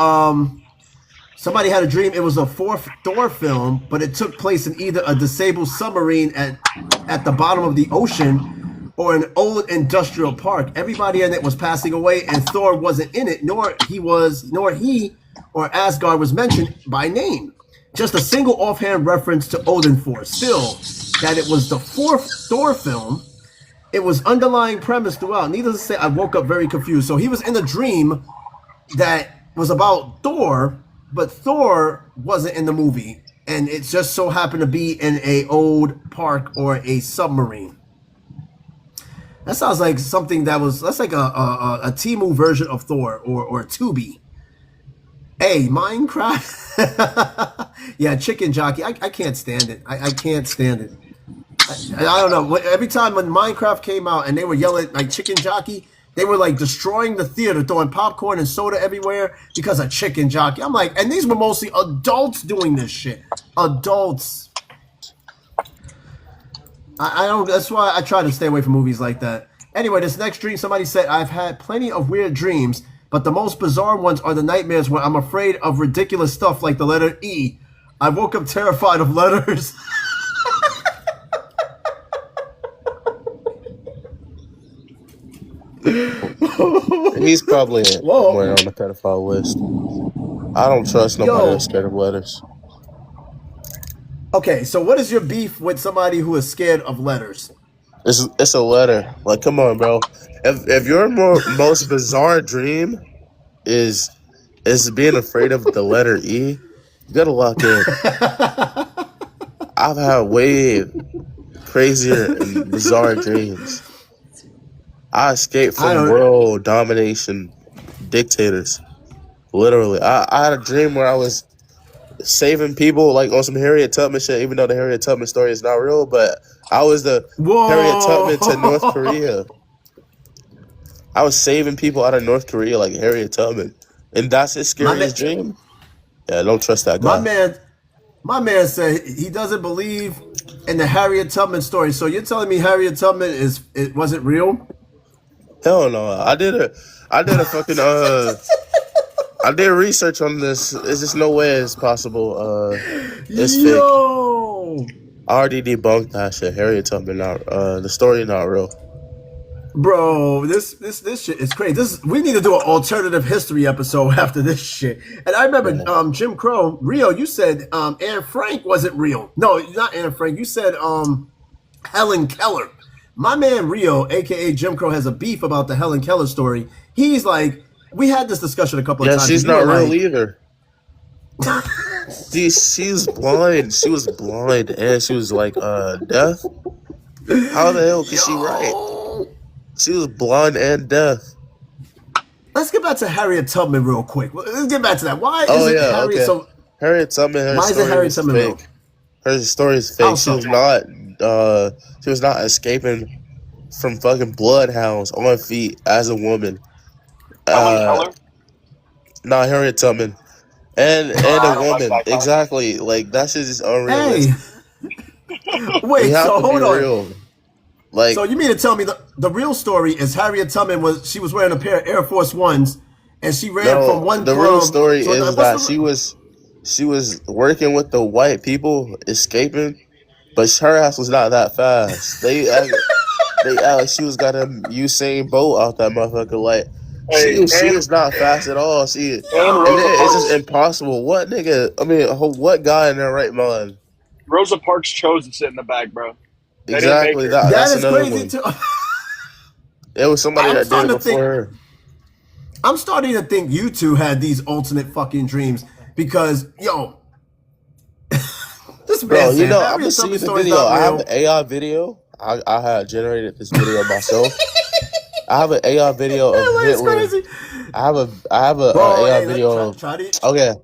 somebody had a dream. It was a 4th Thor film, but it took place in either a disabled submarine at the bottom of the ocean or an old industrial park. Everybody in it was passing away, and Thor wasn't in it, nor he or Asgard was mentioned by name. Just a single offhand reference to Odinfor. Still, that it was the 4th Thor film, it was underlying premise throughout. Needless to say, I woke up very confused. So he was in a dream that was about Thor, but Thor wasn't in the movie. And it just so happened to be in a old park or a submarine. That sounds like something that's like a Temu version of Thor or Tubi. Hey, Minecraft. Yeah, Chicken Jockey. I can't stand it. I can't stand it. I don't know. Every time when Minecraft came out and they were yelling like Chicken Jockey, they were like destroying the theater, throwing popcorn and soda everywhere because of Chicken Jockey. I'm like, and these were mostly adults doing this shit. Adults. I don't. That's why I try to stay away from movies like that. Anyway, this next dream, somebody said, I've had plenty of weird dreams, but the most bizarre ones are the nightmares where I'm afraid of ridiculous stuff like the letter E. I woke up terrified of letters. He's probably Whoa. somewhere on the pedophile list. I don't trust nobody that's scared of letters. Okay, so what is your beef with somebody who is scared of letters? It's a letter. Like, come on, bro. If your most bizarre dream is being afraid of the letter E, you gotta lock in. I've had way crazier and bizarre dreams. I escaped from world domination dictators. Literally. I had a dream where I was saving people like on some Harriet Tubman shit, even though the Harriet Tubman story is not real, but I was the Harriet Tubman to North Korea. I was saving people out of North Korea like Harriet Tubman. And that's his scariest dream? Yeah, don't trust that guy. My man said he doesn't believe in the Harriet Tubman story. So you're telling me Harriet Tubman it wasn't real? Hell no. I did a fucking I did research on this. There's just no way it's possible. It's fake. I already debunked that shit. Harriet Tubman the story not real. Bro, this shit is crazy. We need to do an alternative history episode after this shit. And I remember Jim Crow, Rio, you said Anne Frank wasn't real. No, not Anne Frank. You said Helen Keller. My man Rio, aka Jim Crow, has a beef about the Helen Keller story. He's like, we had this discussion a couple of times. Yeah, she's not real either. She's blind. She was blind and she was like deaf. How the hell could she write? She was blind and deaf. Let's get back to Harriet Tubman real quick. Let's get back to that. Why is it Harriet? So Harriet Tubman. Why is it Harriet Tubman fake? Her story is fake. She was not. She was not escaping from fucking bloodhounds on feet as a woman. Not Harriet Tubman. And a woman. Exactly. Like, that shit is unrealistic. Hey. Wait, so hold on. Real. Like, so you mean to tell me the real story is Harriet Tubman was wearing a pair of Air Force Ones and she ran from one club. The real story is that she was working with the white people escaping, but her ass was not that fast. They act like she was got a Usain Bolt out that motherfucker. Like, she is not fast at all. It's just impossible. What nigga? I mean, what guy in their right mind? Rosa Parks chose to sit in the back, bro. Exactly. That's is crazy too. It was somebody that did it before her. I'm starting to think you two had these alternate fucking dreams because, yo, this man. Bro, you know, I'm gonna see the video. I have an AI video. I had generated this video myself. I have an AI video of Hitler. I have a AI video. Okay.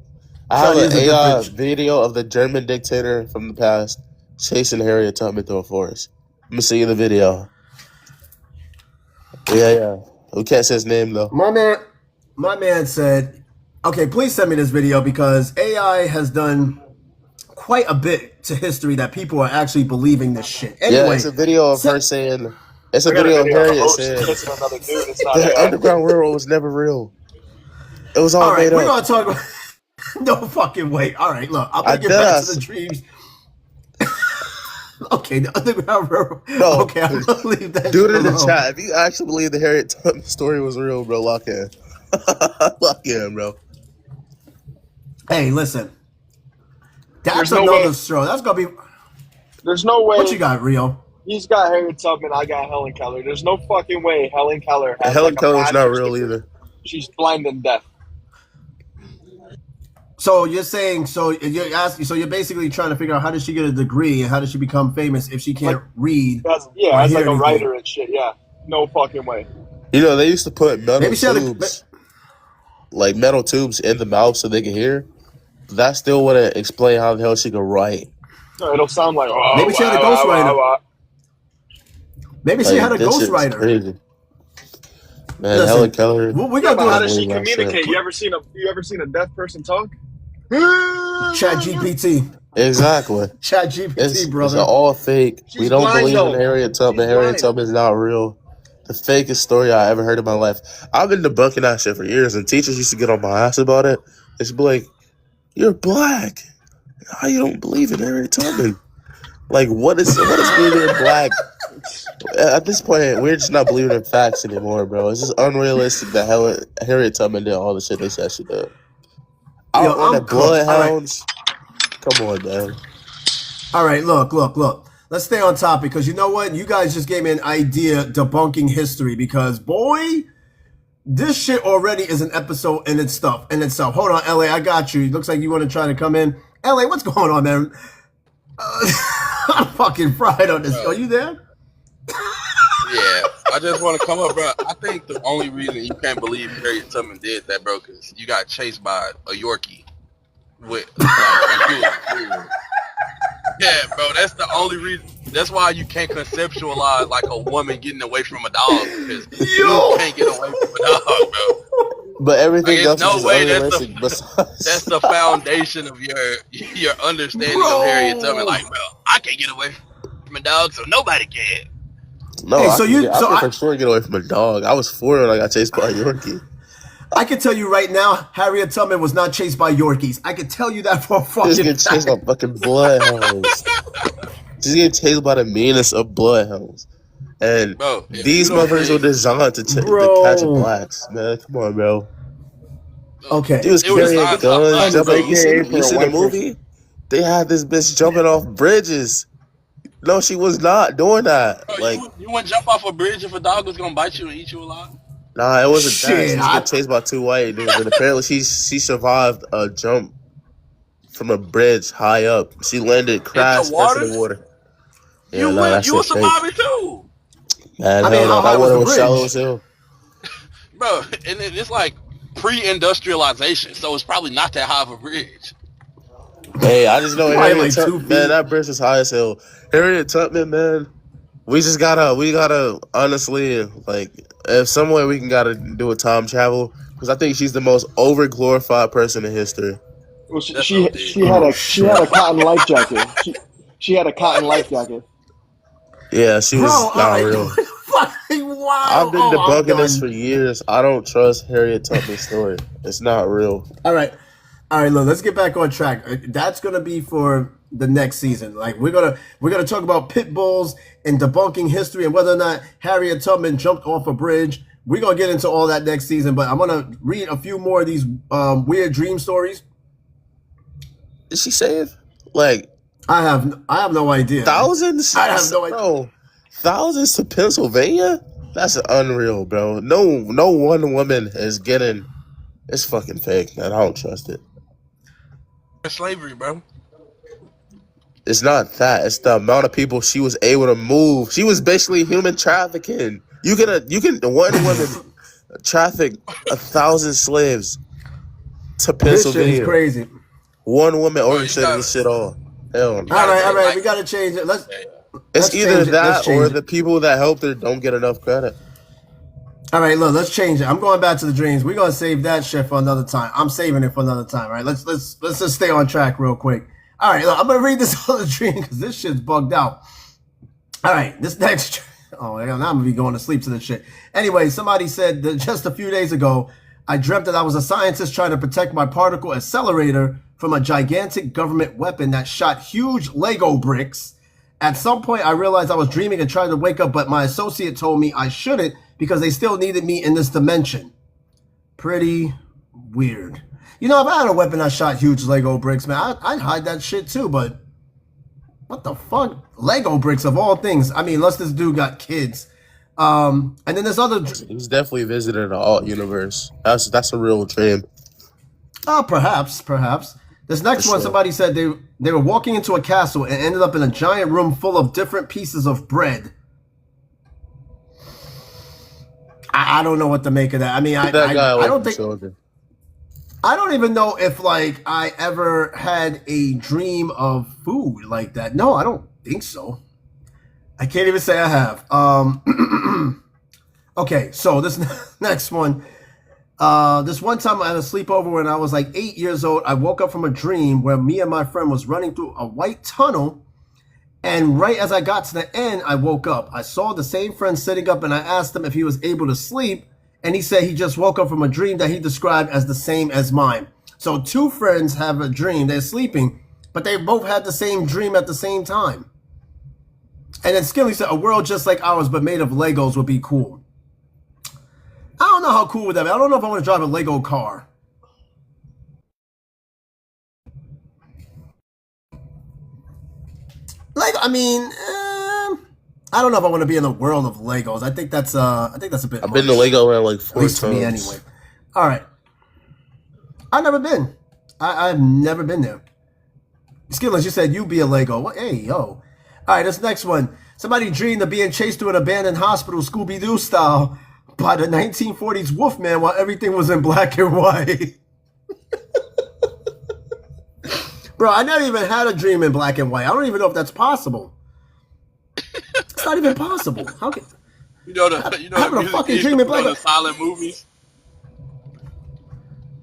I have an AI video of the German dictator from the past chasing Harriet Tubman through a forest. I'm gonna see you the video. Yeah. We can't say his name though. My man said, okay, please send me this video because AI has done quite a bit to history that people are actually believing this shit. Anyway, yeah, it's a video of her saying, it's a video of Harriet saying, the Underground Railroad was never real. It was all made up. We're gonna talk about no fucking way. All right, look, I'm gonna get back to the dreams. Okay, the Underground Railroad. No, okay, I'm gonna leave that. Dude in the chat, if you actually believe the Harriet Tubman story was real, bro, lock in. Lock in, bro. Hey, listen. That's another show. That's gonna be. There's no way. What you got, Rio? He's got Harriet Tubman. I got Helen Keller. There's no fucking way Helen Keller. Helen Keller's not real either. She's blind and deaf. So you're saying, so you're basically trying to figure out how did she get a degree and how did she become famous if she can't read? As like a writer and shit. Yeah. No fucking way. You know, they used to put metal Maybe she had a- tubes, like metal tubes in the mouth so they could hear. That still wouldn't explain how the hell she could write. No, it'll sound like Maybe she had a ghostwriter. Maybe she Like, had a this shit is ghostwriter. crazy. Man, Listen, Helen Keller. What we Yeah, gonna but do how is does she Believe that shit. communicate? You ever seen a deaf person talk? Chat GPT. Exactly. Chat It's, GPT, it's brother. all fake. She's We don't blind, believe though. in Harriet Tubman. She's Harriet blind. Tubman is not real. The fakest story I ever heard in my life. I've been debunking that shit for years, and teachers used to get on my ass about it. It's like, you're black. How you don't believe in Harriet Tubman? Like, what is being black? At this point, we're just not believing in facts anymore, bro. It's just unrealistic that Harriet Tubman did all the shit they said she did. Yo, Out on I'm the cooked. All right. bloodhounds. Come on, man. All right, look. Let's stay on topic because you know what? You guys just gave me an idea debunking history because, boy, this shit already is an episode in itself. Hold on, LA, I got you. It looks like you want to try to come in. LA, what's going on, man? I'm fucking fried on this. Are you there? Yeah, I just want to come up, bro. I think the only reason you can't believe Harriet Tubman did that, bro, because you got chased by a Yorkie. When you was. Yeah, bro, that's the only reason. That's why you can't conceptualize like a woman getting away from a dog because you can't get away from a dog, bro. But everything Like, else there's is no way unrealistic besides. That's the foundation of your understanding of Harriet Tubman. Like, bro, I can't get away from a dog, so nobody can. No, Hey, I so can you- get- I so can I- for sure get away from a dog. I was 4 when I got chased by a Yorkie. I can tell you right now, Harriet Tubman was not chased by Yorkies. I can tell you that for a Just fucking getting chased by fucking bloodhounds. Just getting chased by the meanest of bloodhounds. And Bro, if these you don't motherfuckers were think- designed to Bro. catch blacks. Man, come on, bro. Okay. They was It was carrying not- guns, not- jumping. bro. You seen For a the white movie? They had this bitch jumping off bridges. No, she was not doing that. Bro, Like, you wouldn't jump off a bridge if a dog was gonna bite you and eat you alive? nah, it wasn't that. Shit, She was getting chased by 2 white dudes, and apparently she survived a jump from a bridge high up. She landed, crashed water? into the water. Yeah, You nah, that you were shit fake. surviving too, Man, I mean, hell how no, high that was water the was shallow bridge? as hell. bro. And it's like pre-industrialization, so it's probably not that high of a bridge. Hey, I just know Probably Harriet like 2 Tubman, feet. man, that bridge is high as hell. Harriet Tubman, man, we gotta honestly, like, if some way we can gotta do a time travel, because I think she's the most over glorified person in history. Well, That's she OD. had a cotton life jacket. She had a cotton life jacket. Yeah, she was Bro, all not right. real. Fucking wow. I've been I'm debunking this done. for years. I don't trust Harriet Tubman's story. It's not real. All right, look, let's get back on track. That's gonna be for the next season. Like we're gonna talk about pit bulls and debunking history and whether or not Harriet Tubman jumped off a bridge. We're gonna get into all that next season, but I'm gonna read a few more of these weird dream stories. Is she saved? Like, I have no idea. thousands? I have no idea. Bro, thousands to Pennsylvania? That's unreal, bro. No one woman is getting. It's fucking fake, man. I don't trust it. It's slavery, bro. It's not that. It's the amount of people she was able to move. She was basically human trafficking. You can one woman traffic 1,000 slaves to This shit is Pennsylvania. crazy. One woman you orchestrated gotta- this shit all. Hell no. All right, Like- we gotta change it. Let's It's either change it. Let's that change or it. the people that helped her don't get enough credit. All right, look, let's change it. I'm going back to the dreams. We're gonna save that shit for another time. I'm saving it for another time. All right, let's just stay on track real quick. All right, look, I'm gonna read this other dream because this shit's bugged out. All right, this next. Oh, now I'm gonna be going to sleep to this shit. Anyway, somebody said that just a few days ago, I dreamt that I was a scientist trying to protect my particle accelerator from a gigantic government weapon that shot huge Lego bricks. At some point, I realized I was dreaming and tried to wake up, but my associate told me I shouldn't because they still needed me in this dimension. Pretty weird. You know, if I had a weapon that shot huge Lego bricks, man, I'd hide that shit too, but what the fuck? Lego bricks of all things. I mean, unless this dude got kids. And then this other... He's definitely visited the alt universe. That's a real dream. Perhaps. This next For one, sure. somebody said they were walking into a castle and ended up in a giant room full of different pieces of bread. I don't know what to make of that. I mean, Get that guy I away don't from think children. I don't even know if like I ever had a dream of food like that. No, I don't think so. I can't even say I have. Okay, so this next one. This one time I had a sleepover when I was like 8 years old. I woke up from a dream where me and my friend was running through a white tunnel. And right as I got to the end, I woke up. I saw the same friend sitting up and I asked him if he was able to sleep. And he said he just woke up from a dream that he described as the same as mine. So two friends have a dream. They're sleeping, but they both had the same dream at the same time. And then Skilly said, a world just like ours, but made of Legos would be cool. I don't know how cool would that be. I don't know if I want to drive a Lego car. Like, I mean, I don't know if I want to be in the world of Legos. I think that's a bit. I've been to Legoland like At 4 least to times. me, anyway. All right, I've never been. I've never been there. Skillers, you said you be a Lego. What? Hey, yo. All right, this next one. Somebody dreamed of being chased through an abandoned hospital, Scooby-Doo style, by the 1940s Wolfman while everything was in black and white. Bro, I never even had a dream in black and white. I don't even know if that's possible. It's not even possible. How can having a fucking dream in black and white? Silent movies.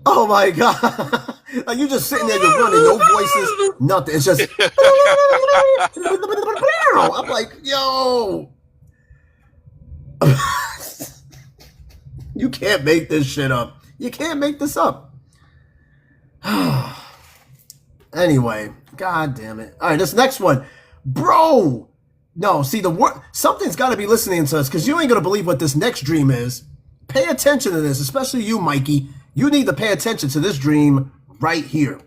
Oh my god! Like you just sitting there, you're running, no voices, nothing. It's just. I'm like, yo. You can't make this shit up. You can't make this up. Anyway, god damn it. All right, this next one. Bro! No, see, something's got to be listening to us because you ain't going to believe what this next dream is. Pay attention to this, especially you, Mikey. You need to pay attention to this dream right here.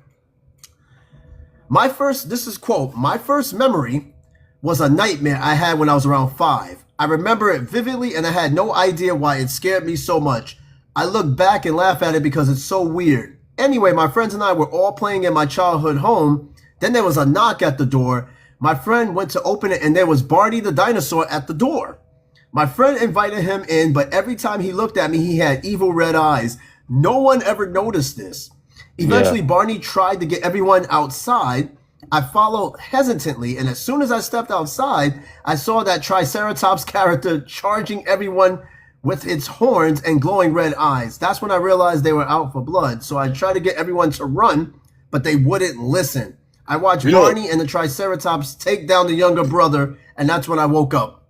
This is quote, my first memory was a nightmare I had when I was around 5. I remember it vividly and I had no idea why it scared me so much. I look back and laugh at it because it's so weird. Anyway, my friends and I were all playing in my childhood home. Then there was a knock at the door. My friend went to open it and there was Barney the dinosaur at the door. My friend invited him in, but every time he looked at me, he had evil red eyes. No one ever noticed this. Eventually, Barney tried to get everyone outside. I followed hesitantly, and as soon as I stepped outside, I saw that Triceratops character charging everyone with its horns and glowing red eyes. That's when I realized they were out for blood. So I tried to get everyone to run, but they wouldn't listen. I watched Barney and the Triceratops take down the younger brother, and that's when I woke up.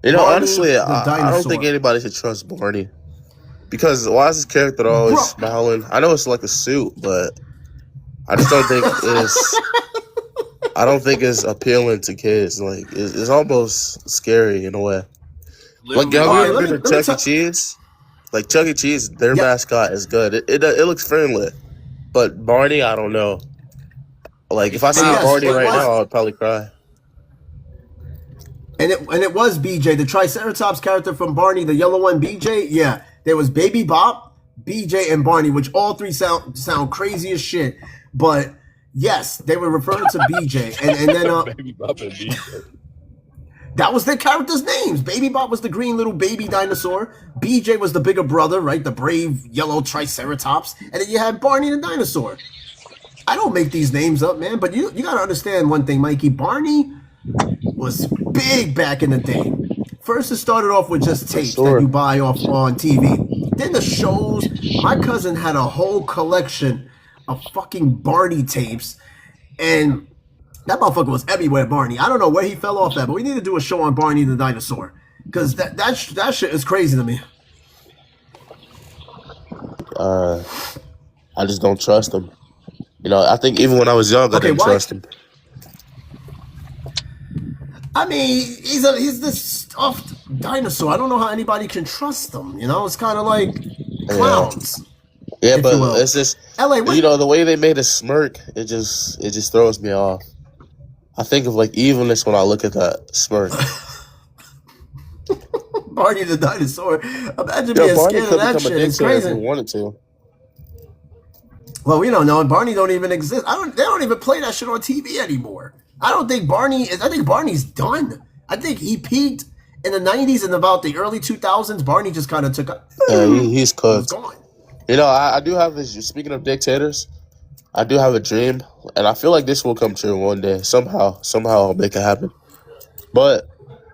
You know, Barney honestly, the I don't dinosaur. think anybody should trust Barney. Because why is his character always smiling? I know it's like a suit, but I just don't think I don't think it's appealing to kids. Like, it's almost scary in a way. Like, have you ever been to Chuck E. Cheese? Like, Chuck E. Cheese, their mascot is good. It looks friendly. But Barney, I don't know. Like, if I see Barney right now, I'd probably cry. And it was BJ, the Triceratops character from Barney, the yellow one, BJ. Yeah, there was Baby Bop, BJ, and Barney, which all three sound crazy as shit. But yes, they were referring to BJ, and then Baby Bop and BJ. That was their characters' names. Baby Bop was the green little baby dinosaur. BJ was the bigger brother, right? The brave yellow Triceratops. And then you had Barney the dinosaur. I don't make these names up, man. But you got to understand one thing, Mikey. Barney was big back in the day. First, it started off with just tapes that you buy off on TV. Then the shows. My cousin had a whole collection of fucking Barney tapes. And that motherfucker was everywhere, Barney. I don't know where he fell off at, but we need to do a show on Barney the dinosaur. Because that shit is crazy to me. I just don't trust him. You know, I think even when I was young, I didn't trust him. I mean, he's this stuffed dinosaur. I don't know how anybody can trust him. You know, it's kind of like clowns. Yeah, but it's just, LA, you know, the way they made it smirk, it just throws me off. I think of like evilness when I look at that smirk. Barney the dinosaur. Imagine being scared of that shit. It's crazy. If he wanted to. Well, we don't know. Barney don't even exist. They don't even play that shit on TV anymore. I don't think Barney is. I think Barney's done. I think he peaked in the 90s and about the early 2000s, Barney just kind of took a. Yeah, he's It was cooked. gone. You know, I do have this. Speaking of dictators, I do have a dream, and I feel like this will come true one day. Somehow I'll make it happen. But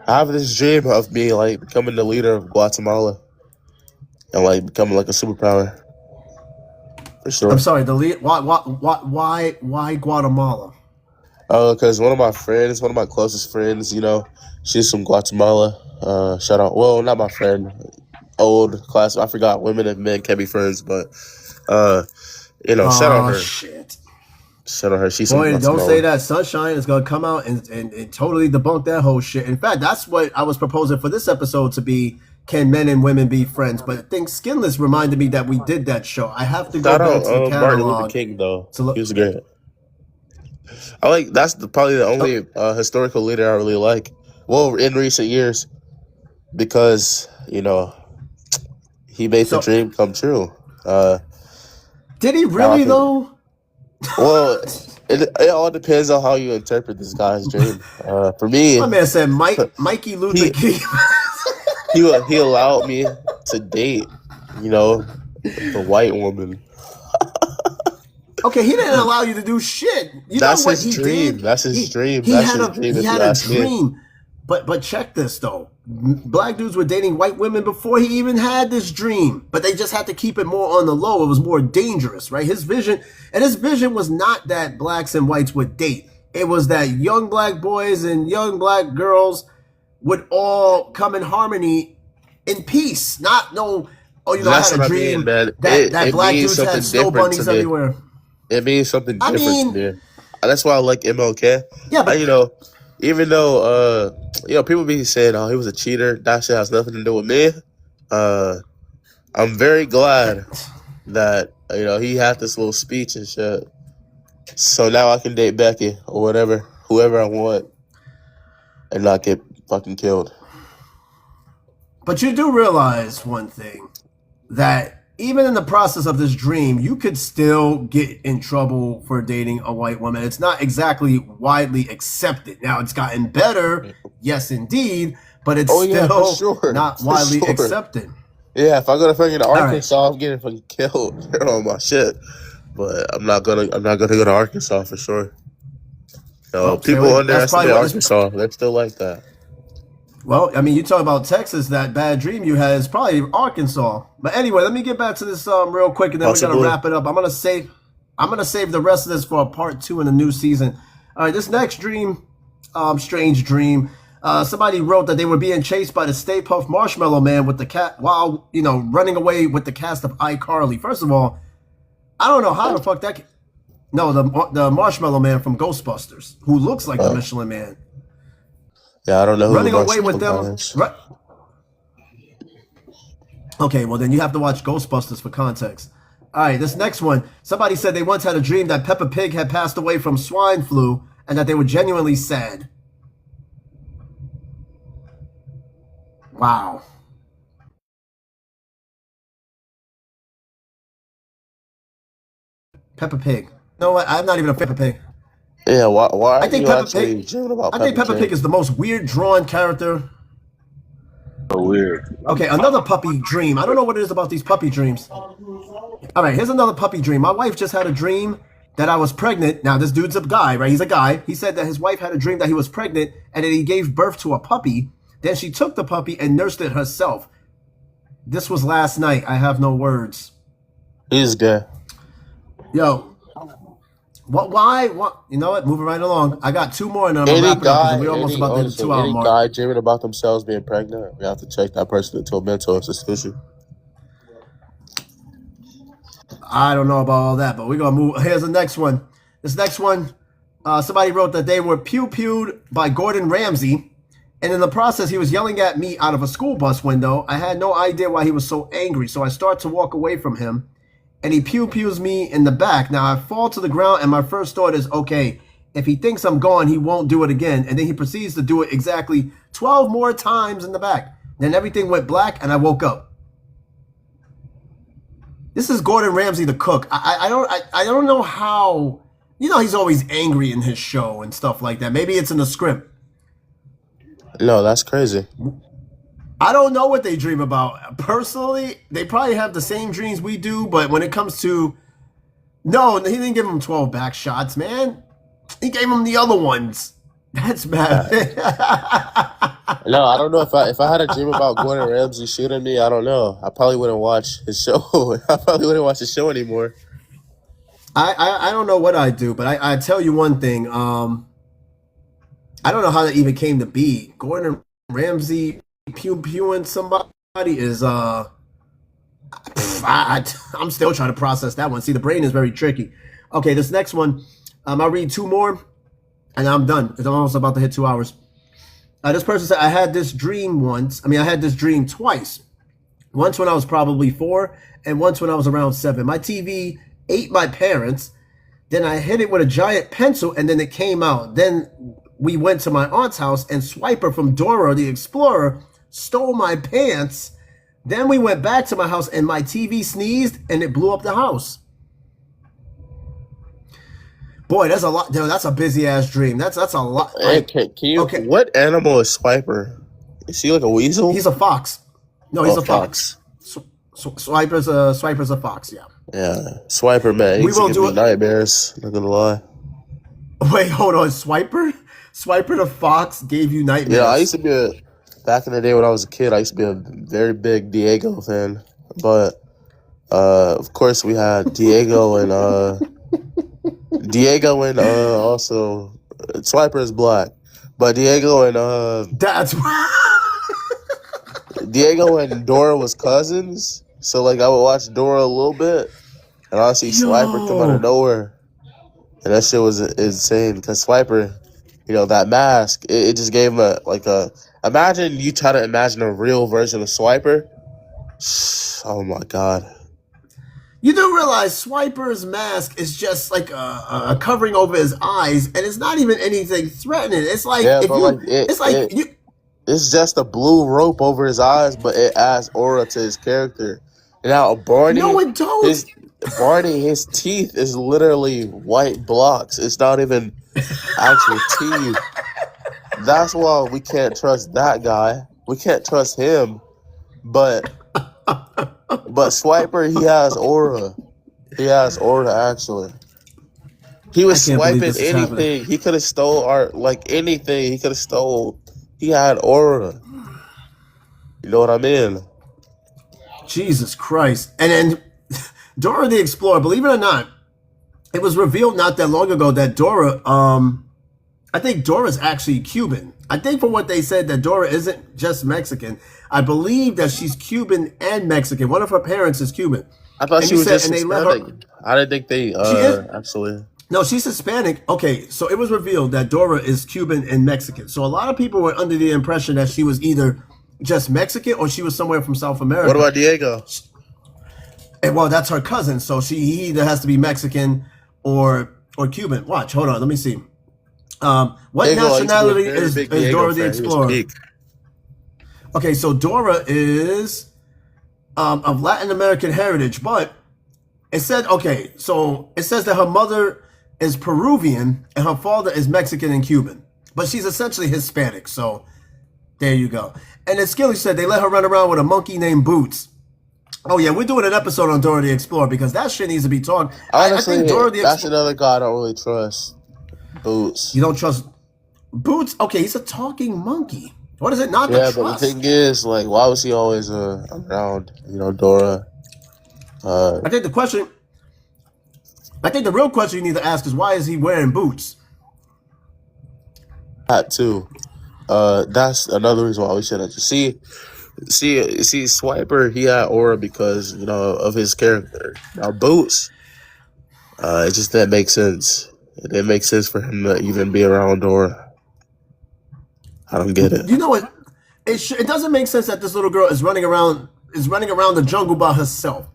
I have this dream of me like becoming the leader of Guatemala and like becoming like a superpower. For sure. I'm sorry. The lead. Why Guatemala? Oh, because one of my closest friends, you know, she's from Guatemala. Shout out. Well, not my friend. Old class. I forgot. Women and men can be friends, but you know, shout out Oh her. shit! Shout out her. She's from Boy, don't Guatemala. say that. Sunshine is gonna come out and totally debunk that whole shit. In fact, that's what I was proposing for this episode to be. Can men and women be friends? But I think Skinless reminded me that we did that show. I have to go Shout back out to the Martin Luther catalog King though. to look. He was great. I like probably the only historical leader I really like. Well, in recent years, because you know he made the So, dream come true. did he Now I really can. though? Well, it all depends on how you interpret this guy's dream. For me, My man said Mikey Luther he King. he allowed me to date, you know, the white woman. Okay, he didn't allow you to do shit. You know That's what his he dream. did? That's his dream. He That's had his a dream. he If you had a ask me, dream. But check this though. Black dudes were dating white women before he even had this dream. But they just had to keep it more on the low. It was more dangerous, right? His vision was not that blacks and whites would date. It was that young black boys and young black girls would all come in harmony in peace. Not no, oh, you know, I that's had what a I mean, dream man. that It black means dudes had something snow different to bunnies me. everywhere. It means something I different to mean, me. That's why I like MLK. yeah, but You know, even though you know, people be saying, "Oh, he was a cheater," that shit has nothing to do with me. I'm very glad that you know he had this little speech and shit. So now I can date Becky or whatever, whoever I want, and not get fucking killed. But you do realize one thing, that even in the process of this dream, you could still get in trouble for dating a white woman. It's not exactly widely accepted. Now, it's gotten better, yes, indeed, but it's Oh yeah, for still sure, not for widely sure. accepted. Yeah, if I go to fucking All right. Arkansas, I'm getting fucking killed. They're on my shit. But I'm not gonna go to Arkansas for sure. Well, stay People away. That's underestimate probably what this. Arkansas. They're still like that. Well, I mean, you talk about Texas, that bad dream you had is probably Arkansas. But anyway, let me get back to this real quick, and then we're gonna Possibly. wrap it up. I'm gonna save the rest of this for a part 2 in the new season. All right, this next dream, strange dream. Somebody wrote that they were being chased by the Stay Puft Marshmallow Man with the cat while running away with the cast of iCarly. First of all, I don't know how the fuck that. No, the Marshmallow Man from Ghostbusters, who looks like the Michelin Man. Yeah, I don't know who Running the away with them. Marshmallow is. Okay, well then you have to watch Ghostbusters for context. All right, this next one. Somebody said they once had a dream that Peppa Pig had passed away from swine flu and that they were genuinely sad. Wow. Peppa Pig. No, what? I'm not even a Peppa Pig. Yeah, why I are think you Peppa actually Pig. dreaming about I think Peppa Pig? Pig is the most weird drawn character. So weird. Okay, another puppy dream. I don't know what it is about these puppy dreams. All right, here's another puppy dream. My wife just had a dream that I was pregnant. Now, this dude's a guy, right? He's a guy. He said that his wife had a dream that he was pregnant and that he gave birth to a puppy. Then she took the puppy and nursed it herself. This was last night. I have no words. He's gay. Yo, why? What? You know what? Moving right along. I got 2 more and then I'm going to Any wrap it up guy, because we're almost about to the honestly, 2 hour any mark. guy dreaming about themselves being pregnant, we have to check that person into a mental institution. I don't know about all that, but we're going to move. Here's the next one. This next one, somebody wrote that they were pew-pewed by Gordon Ramsay, and in the process, he was yelling at me out of a school bus window. I had no idea why he was so angry, so I start to walk away from him, and he pew-pews me in the back. Now, I fall to the ground, and my first thought is, okay, if he thinks I'm gone, he won't do it again, and then he proceeds to do it exactly 12 more times in the back. Then everything went black, and I woke up. This is Gordon Ramsay, the cook. I don't know how. He's always angry in his show and stuff like that. Maybe it's in the script. No, that's crazy. I don't know what they dream about. Personally, they probably have the same dreams we do, but when it comes to no, he didn't give him 12 back shots, man. He gave him the other ones. That's bad. No, I don't know if I had a dream about Gordon Ramsay shooting me. I don't know. I probably wouldn't watch his show. I probably wouldn't watch his show anymore. I don't know what I do, but I tell you one thing. I don't know how that even came to be. Gordon Ramsay pewing somebody is I'm still trying to process that one. See, the brain is very tricky. Okay, this next one, I'll read two more, and I'm done. It's almost about to hit 2 hours. This person said, I had this dream once. I had this dream twice. Once when I was probably 4, and once when I was around 7. My TV ate my parents. Then I hit it with a giant pencil, and then it came out. Then we went to my aunt's house, and Swiper from Dora the Explorer stole my pants. Then we went back to my house, and my TV sneezed, and it blew up the house. Boy, that's a lot. Dude, that's a busy ass dream. That's a lot. Hey, can you? Okay. What animal is Swiper? Is he like a weasel? He's a fox. No, he's a fox. Swiper's a fox. Yeah. Yeah, Swiper, man. We will He's do giving me it. nightmares. Not gonna lie. Wait, hold on. Swiper the fox gave you nightmares. Yeah, I used to be back in the day when I was a kid. I used to be a very big Diego fan, but of course we had Diego and also Swiper is black, but Diego and That's Diego and Dora was cousins. So like I would watch Dora a little bit, and I'll see Swiper come out of nowhere, and that shit was insane. Because Swiper, that mask, it just gave him a. Imagine you try to imagine a real version of Swiper. Oh my god. You do realize Swiper's mask is just like a covering over his eyes, and it's not even anything threatening. It's like it's just a blue rope over his eyes, but it adds aura to his character. And now Barney, no, it don't. his teeth is literally white blocks. It's not even actual teeth. That's why we can't trust that guy. We can't trust him. But Swiper, he has aura. He has aura, actually. He was swiping anything. He could have stole art, anything. He could have stole. He had aura. You know what I mean? Jesus Christ. And then Dora the Explorer, believe it or not, it was revealed not that long ago that Dora, I think Dora's actually Cuban. I think from what they said that Dora isn't just Mexican. I believe that she's Cuban and Mexican. One of her parents is Cuban. I thought she was just Hispanic. I didn't think they actually. No, she's Hispanic. Okay, so it was revealed that Dora is Cuban and Mexican. So a lot of people were under the impression that she was either just Mexican or she was somewhere from South America. What about Diego? And, well, that's her cousin, so he either has to be Mexican or Cuban. Watch, hold on, let me see. What Diego, nationality is Dora the Explorer? Okay, so Dora is of Latin American heritage, but it said, okay, so it says that her mother is Peruvian and her father is Mexican and Cuban, but she's essentially Hispanic, so there you go. And then Skilly said they let her run around with a monkey named Boots. Oh yeah, we're doing an episode on Dora the Explorer because that shit needs to be talked. Honestly, I think Dora the that's another guy I don't really trust. Boots. You don't trust Boots? Okay, he's a talking monkey. What is it not to trust? Yeah, but the thing is, why was he always around, Dora? I think the real question you need to ask is why is he wearing boots? That too. That's another reason why we shouldn't. See, Swiper, he had aura because of his character. Now Boots, it just didn't make sense. It didn't make sense for him to even be around Dora. I don't get it. You know what? It doesn't make sense that this little girl is running around the jungle by herself.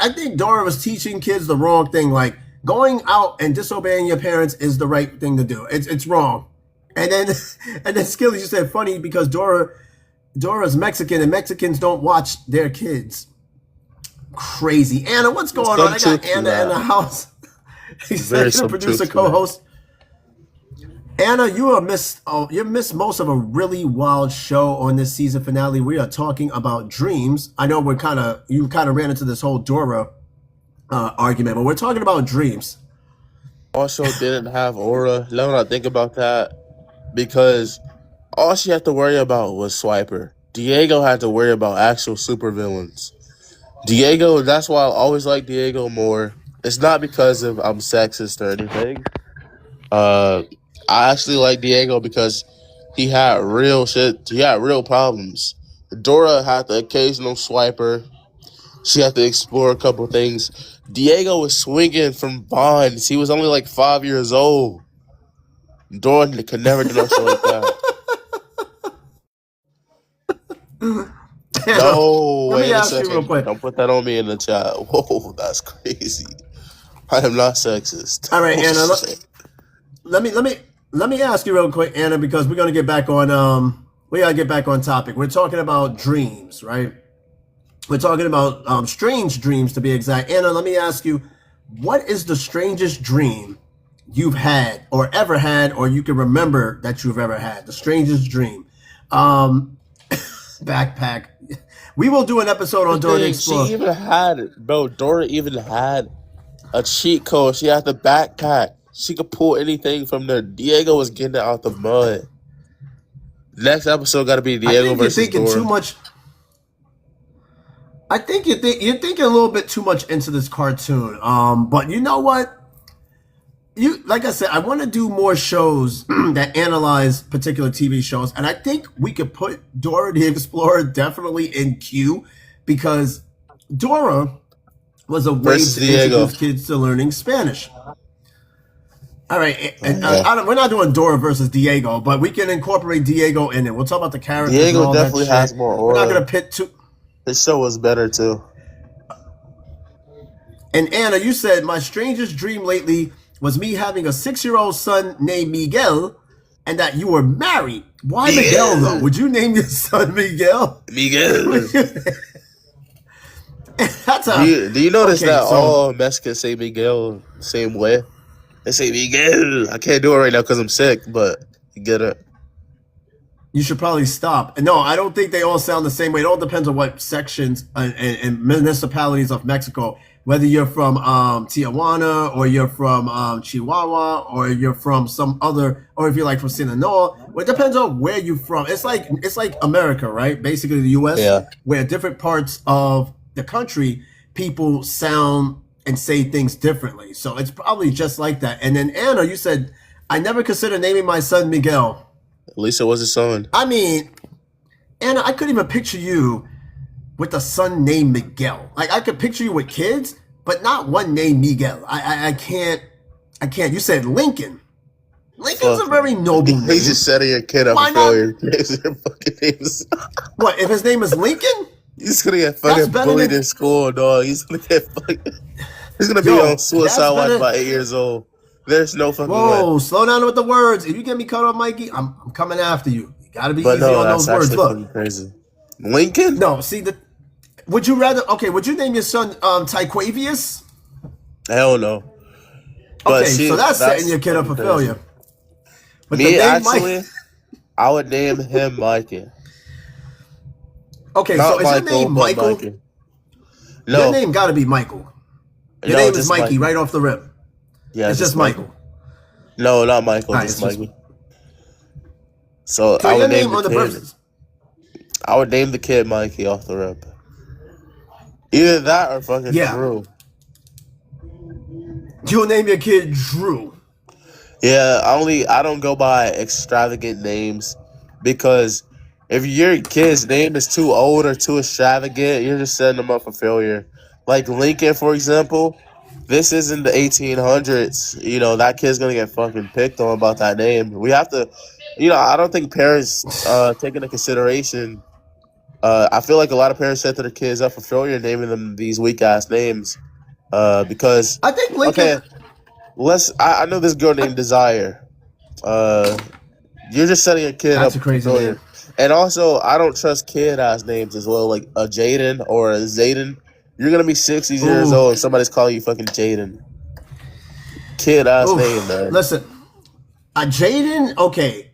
I think Dora was teaching kids the wrong thing. Like going out and disobeying your parents is the right thing to do. It's wrong. And then Skilly, you said funny because Dora's Mexican and Mexicans don't watch their kids. Crazy. Anna, what's going on? I got Anna in the house. He said the producer co-host. Anna, you missed most of a really wild show on this season finale. We are talking about dreams. I know you kind of ran into this whole Dora argument, but we're talking about dreams. Also didn't have aura. Now that I think about that, because all she had to worry about was Swiper. Diego had to worry about actual supervillains. Diego, that's why I always like Diego more. It's not because of I'm sexist or anything. I actually like Diego because he had real shit. He had real problems. Dora had the occasional Swiper. She had to explore a couple things. Diego was swinging from bonds. He was only like 5 years old. Dora could never do no shit like that. No, Let me wait a ask you real second. quick. Don't put that on me in the chat. Whoa, that's crazy. I am not sexist. All right, Oh, Anna. shit. Let me ask you real quick, Anna, because we're gonna get back on we gotta get back on topic. We're talking about dreams, right? We're talking about strange dreams to be exact. Anna, let me ask you, what is the strangest dream you've had or ever had, or you can remember that you've ever had? The strangest dream. Backpack. We will do an episode on Dora the Explorer. She even had it, bro. Dora even had a cheat code. She had the backpack. She could pull anything from there. Diego was getting it out the mud. Next episode got to be I Diego think you're versus thinking Dora. too much. I think you're thinking a little bit too much into this cartoon. But you know what? Like I said, I want to do more shows that analyze particular TV shows, and I think we could put Dora the Explorer definitely in queue because Dora was a way Versus to Diego. introduce kids to learning Spanish. All right, and Okay. we're not doing Dora versus Diego, but we can incorporate Diego in it. We'll talk about the characters and Diego all that definitely shit. has more We're not aura. gonna pit two. His show was better too. And Anna, you said my strangest dream lately was me having a 6-year-old son named Miguel, and that you were married. Why Miguel though? Would you name your son Miguel? Miguel. That's a Do you notice Okay, that so- all Mexicans say Miguel the same way? They say Miguel. I can't do it right now because I'm sick, but you get it. You should probably stop. No, I don't think they all sound the same way. It all depends on what sections and municipalities of Mexico. Whether you're from Tijuana or you're from Chihuahua or you're from some other, or if you're like from Sinaloa. Well, it depends on where you're from. It's like America, right? Basically, the U.S. Yeah. Where different parts of the country people sound and say things differently. So it's probably just like that. And then Anna, you said I never considered naming my son Miguel. At least it was his son. I mean, Anna, I couldn't even picture you with a son named Miguel. Like I could picture you with kids, but not one named Miguel. I can't. You said Lincoln. Lincoln's a Fuck. very noble name. He's just setting your kid up Why for not? failure. Their fucking names. What if his name is Lincoln? He's gonna get That's fucking better bullied than- in school, dog. He's gonna get fucking. He's gonna be Yo, on suicide that's watch better- by 8 years old. There's no fucking way. Whoa, slow down with the words. If you get me cut off, Mikey, I'm coming after you. You gotta be But easy no, on that's those words. actually Look, fucking crazy. Lincoln? no, see would you rather? Okay, would you name your son Tyquavius? Hell no. But Okay, see, so that's setting your kid up for fucking crazy. failure. But Me the name actually, I would name him Mikey. Okay, Not so is your name but Michael? Mikey. Your No, name got to be Michael. Your no, name is just Mikey right off the rip. Yeah, It's just Michael. No, not Michael, Alright, just it's just- Mikey. So So I your would name name on the the birth. kid. I would name the kid Mikey off the rip. Either that or fucking Yeah. Drew. You'll name your kid Drew. Yeah, I don't go by extravagant names because if your kid's name is too old or too extravagant, you're just setting them up for failure. Like Lincoln, for example, this isn't the 1800s. You know, that kid's gonna get fucking picked on about that name. We have to, I don't think parents take into consideration. I feel like a lot of parents set their kids up for failure naming them these weak ass names because I think Lincoln. okay, I know this girl named Desire. You're just setting a kid That's up a crazy for failure. name. And also, I don't trust kid ass names as well, like a Jaden or a Zayden. You're gonna be 60 years Ooh. old and somebody's calling you fucking Jaden. Kid ass Oof. name, man. Listen, Jaden, okay.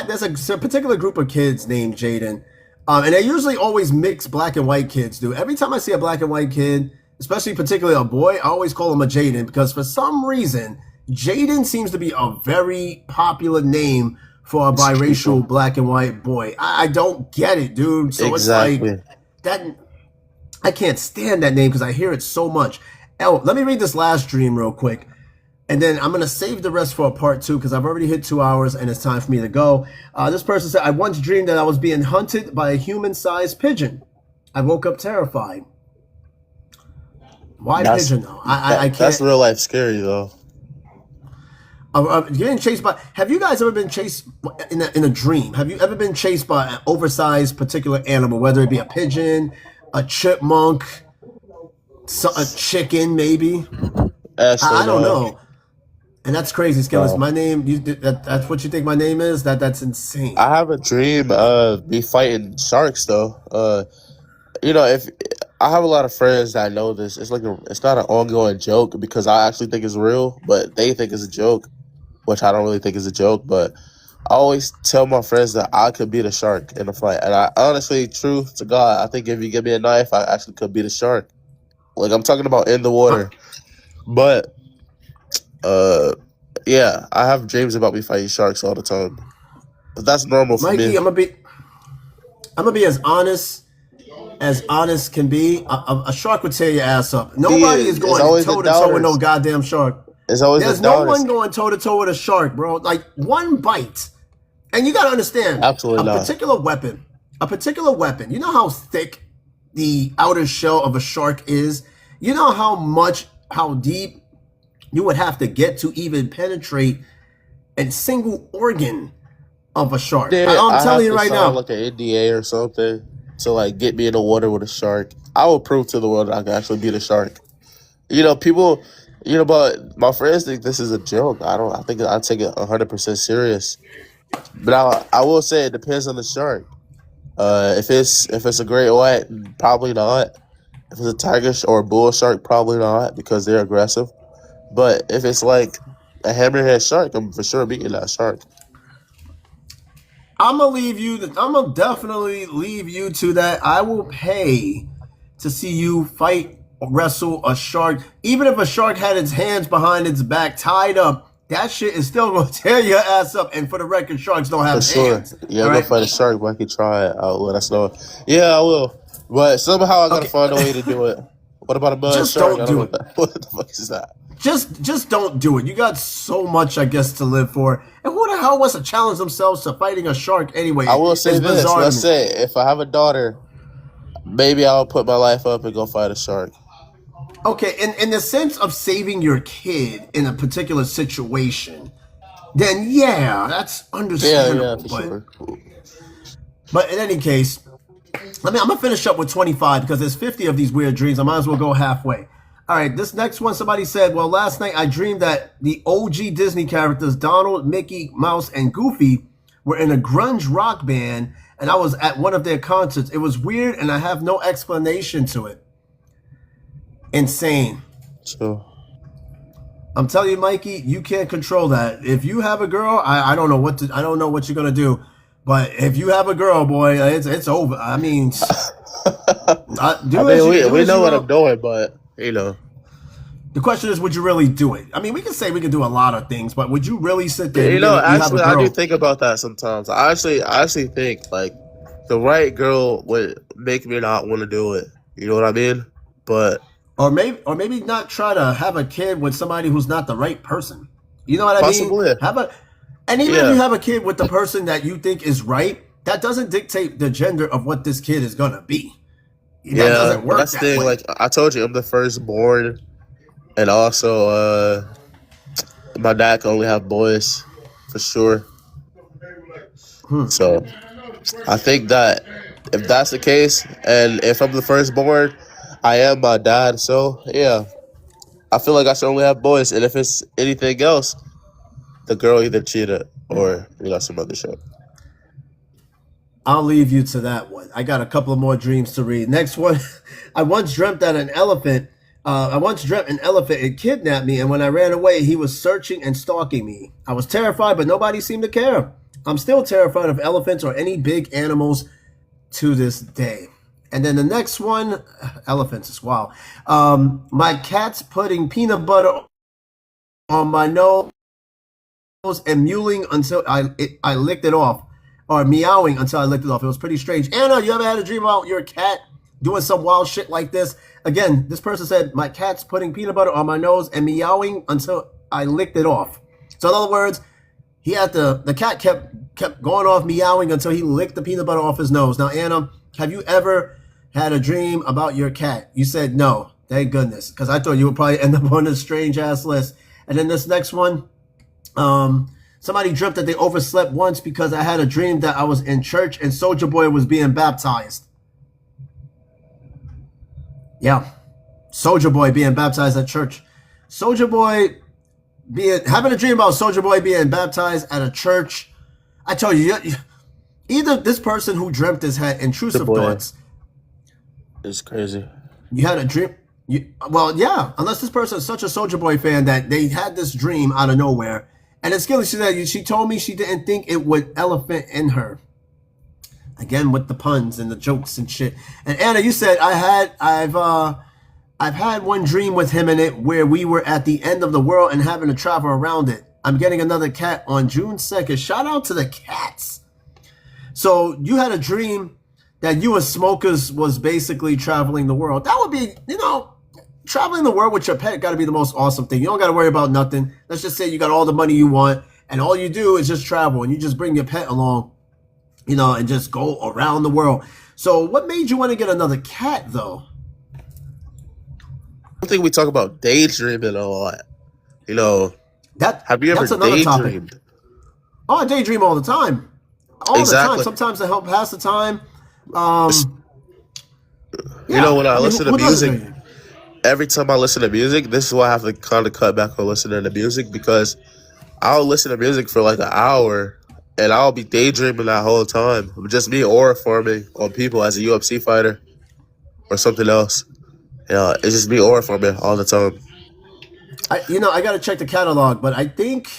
There's a particular group of kids named Jaden, and they usually always mix black and white kids. Do every time I see a black and white kid, especially particularly a boy, I always call him a Jaden because for some reason Jaden seems to be a very popular name for a biracial black and white boy. I don't get it, dude. So Exactly. it's like that. I can't stand that name because I hear it so much. Oh, let me read this last dream real quick. And then I'm going to save the rest for a part 2 because I've already hit 2 hours and it's time for me to go. This person said, I once dreamed that I was being hunted by a human-sized pigeon. I woke up terrified. Why That's pigeon though? I that's can't. real life scary though. Getting chased by. Have you guys ever been chased in a dream? Have you ever been chased by an oversized particular animal, whether it be a pigeon, a chipmunk, a chicken, maybe? Actually, I don't no. know. And that's crazy, Skillers. No. My name, that's what you think my name is? That's insane. I have a dream of me fighting sharks though. If I have a lot of friends that know this, it's not an ongoing joke because I actually think it's real, but they think it's a joke, which I don't really think is a joke. But I always tell my friends that I could beat a shark in a fight, and I honestly, truth to God, I think if you give me a knife, I actually could beat a shark. Like I'm talking about in the water, but yeah, I have dreams about me fighting sharks all the time, but that's normal for Mikey, me. I'm gonna be as honest can be. A shark would tear your ass up. Nobody is It's going always toe the to toe with no doubters. goddamn shark. It's always the There's no doubters. one going toe to toe with a shark, bro. Like one bite, and you gotta understand Absolutely a not. particular weapon. A particular weapon. You know how thick the outer shell of a shark is. You know how deep you would have to get to even penetrate a single organ of a shark. Did I'm I have telling you to right sign now. like an NDA or something to like get me in the water with a shark? I will prove to the world that I can actually beat a shark. People, but my friends think this is a joke. I don't. I think I take it 100% serious. But I will say it depends on the shark. If it's a great white, probably not. If it's a tiger or a bull shark, probably not because they're aggressive. But if it's like a hammerhead shark, I'm for sure beating that shark. I'm gonna definitely leave you to that. I will pay to see you fight or wrestle a shark. Even if a shark had its hands behind its back tied up, that shit is still gonna tear your ass up. And for the record, sharks don't For have sure. hands. Yeah, All I'm gonna right. fight a shark, but I can try it. I'll let us know. Yeah, I will. But somehow I gotta Okay. find a way to do it. What about a mud Just shark? don't I don't do know it. what the fuck is that? Just don't do it. You got so much, I guess, to live for. And who the hell wants to challenge themselves to fighting a shark anyway? I will say It's this. bizarre to Let's me. say if I have a daughter, maybe I'll put my life up and go fight a shark. Okay, in the sense of saving your kid in a particular situation, then yeah, that's Yeah, understandable. for sure. But in any case, I'm gonna finish up with 25 because there's 50 of these weird dreams. I might as well go halfway. All right, this next one, somebody said, well, last night I dreamed that the OG Disney characters, Donald, Mickey Mouse, and Goofy, were in a grunge rock band, and I was at one of their concerts. It was weird, and I have no explanation to it. Insane. So I'm telling you, Mikey, you can't control that. If you have a girl, I don't know what you're gonna do. But if you have a girl, boy, it's over. I mean, I do mean, as you we do. know what I'm doing, but you know, The question is, would you really do it? I mean, we can say we can do a lot of things, but would you really sit there? you And know. you have a Actually, I girl? do think about that sometimes. I actually think like the right girl would make me not want to do it. You know what I mean? But Or maybe not try to have a kid with somebody who's not the right person. You know what I mean? possibly, And even if yeah. you have a kid with the person that you think is right, that doesn't dictate the gender of what this kid is gonna be. That Yeah, doesn't but work that's the that thing. way. Like I told you, I'm the firstborn, and also my dad can only have boys for sure. So I think that if that's the case, and if I'm the firstborn, I am my dad. So yeah, I feel like I should only have boys. And if it's anything else, the girl either cheated or some other shit. I'll leave you to that one. I got a couple of more dreams to read. Next one, I once dreamt that an elephant I once dreamt an elephant had kidnapped me, and when I ran away, he was searching and stalking me. I was terrified, but nobody seemed to care. I'm still terrified of elephants or any big animals to this day. And then the next one, elephants as well. My cat's putting peanut butter on my nose and mewing until I licked it off, or meowing until I licked it off. It was pretty strange. Anna, you ever had a dream about your cat doing some wild shit like this? Again, this person said, my cat's putting peanut butter on my nose and meowing until I licked it off. So in other words, he had the cat kept going off meowing until he licked the peanut butter off his nose. Now, Anna, have you ever had a dream about your cat? You said no. Thank goodness, because I thought you would probably end up on a strange ass list. And then this next one, somebody dreamt that they overslept once because I had a dream that I was in church and Soulja Boy was being baptized. Yeah, Soulja Boy being baptized at church. Soulja Boy having a dream about Soulja Boy being baptized at a church. I told you, either this person who dreamt this had intrusive thoughts. It's crazy. You had a dream. Well, yeah, unless this person is such a Soulja Boy fan that they had this dream out of nowhere. And it's Skilly, she told me she didn't think it would elephant in her. Again, with the puns and the jokes and shit. And Anna, you said I've had one dream with him in it where we were at the end of the world and having to travel around it. I'm getting another cat on June 2nd. Shout out to the cats. So you had a dream that you and Smokers was basically traveling the world. That would be, traveling the world with your pet got to be the most awesome thing. You don't got to worry about nothing. Let's just say you got all the money you want and all you do is just travel and you just bring your pet along, and just go around the world. So what made you want to get another cat, though? I think we talk about daydreaming a lot. Have you ever daydreamed? Oh, I daydream all the time. All the time. Sometimes to help pass the time. When I listen to music, every time I listen to music, this is why I have to kind of cut back on listening to music, because I'll listen to music for like an hour and I'll be daydreaming that whole time. Just me aura forming on people as a UFC fighter or something else. It's just me aura forming all the time. I got to check the catalog, but I think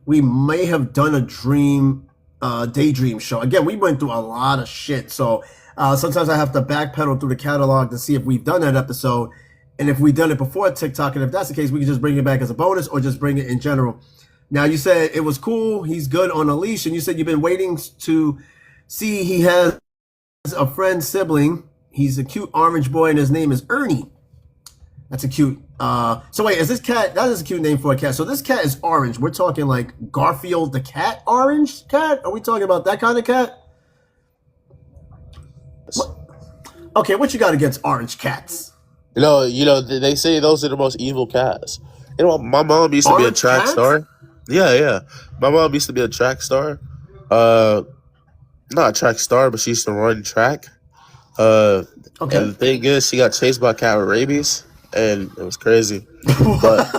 we may have done a daydream show. Again, we went through a lot of shit, so sometimes I have to backpedal through the catalog to see if we've done that episode, and if we've done it before TikTok, and if that's the case, we can just bring it back as a bonus or just bring it in general. Now, you said it was cool, he's good on a leash, and you said you've been waiting to see he has a friend sibling. He's a cute orange boy, and his name is Ernie. That's a cute... So wait, is this cat... That is a cute name for a cat. So this cat is orange. We're talking like Garfield the cat orange cat? Are we talking about that kind of cat? Okay, what you got against orange cats? They say those are the most evil cats. My mom used to be a track star. Yeah. My mom used to be a track star. Not a track star, but she used to run track. Okay. And the thing is, she got chased by a cat with rabies, and it was crazy. But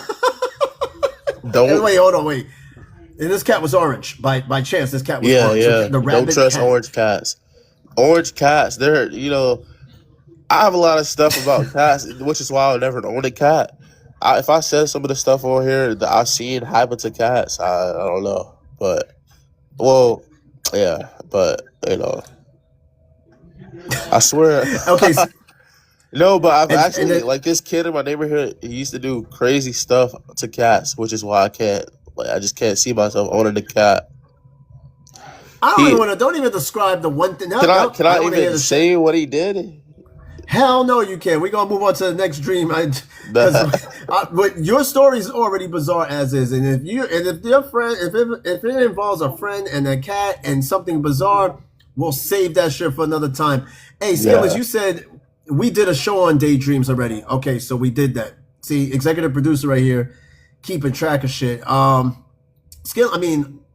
wait, hold on. And this cat was orange. By chance, this cat was orange. Yeah. Don't trust orange cats. Orange cats, they're, I have a lot of stuff about cats, which is why I'll never own a cat. If I said some of the stuff on here that I've seen happen to cats, I don't know. But, I swear. Okay. No, but I've actually, like this kid in my neighborhood, he used to do crazy stuff to cats, which is why I just can't see myself owning a cat. Don't even describe the one thing. Can I even say what he did? Hell no, you can't. We're gonna move on to the next dream. But your story is already bizarre as is, and if your friend, if it involves a friend and a cat and something bizarre, we'll save that shit for another time. Hey, Skillers, you said we did a show on daydreams already. Okay, so we did that. See, executive producer right here, keeping track of shit.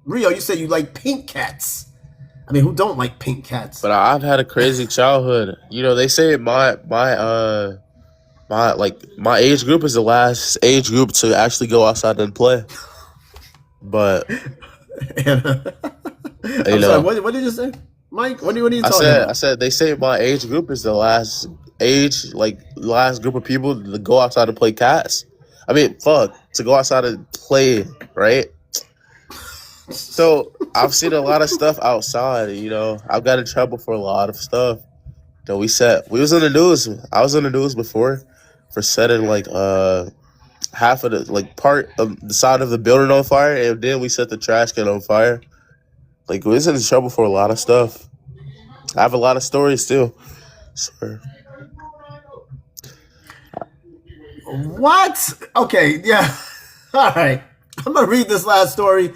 Rio, you said you like pink cats. I mean, who don't like pink cats? But I've had a crazy childhood. They say my age group is the last age group to actually go outside and play. But sorry, what did you say, Mike? What are you talking about? I said they say my age group is the last age, like last group of people to go outside to play cats. I mean, to go outside and play, right? So I've seen a lot of stuff outside. You know, I've got in trouble for a lot of stuff that we set. We was in the news. I was in the news before for setting like half of the part of the side of the building on fire, and then we set the trash can on fire. Like, we was in trouble for a lot of stuff. I have a lot of stories too. Swear. What? Okay, yeah. All right. I'm gonna read this last story.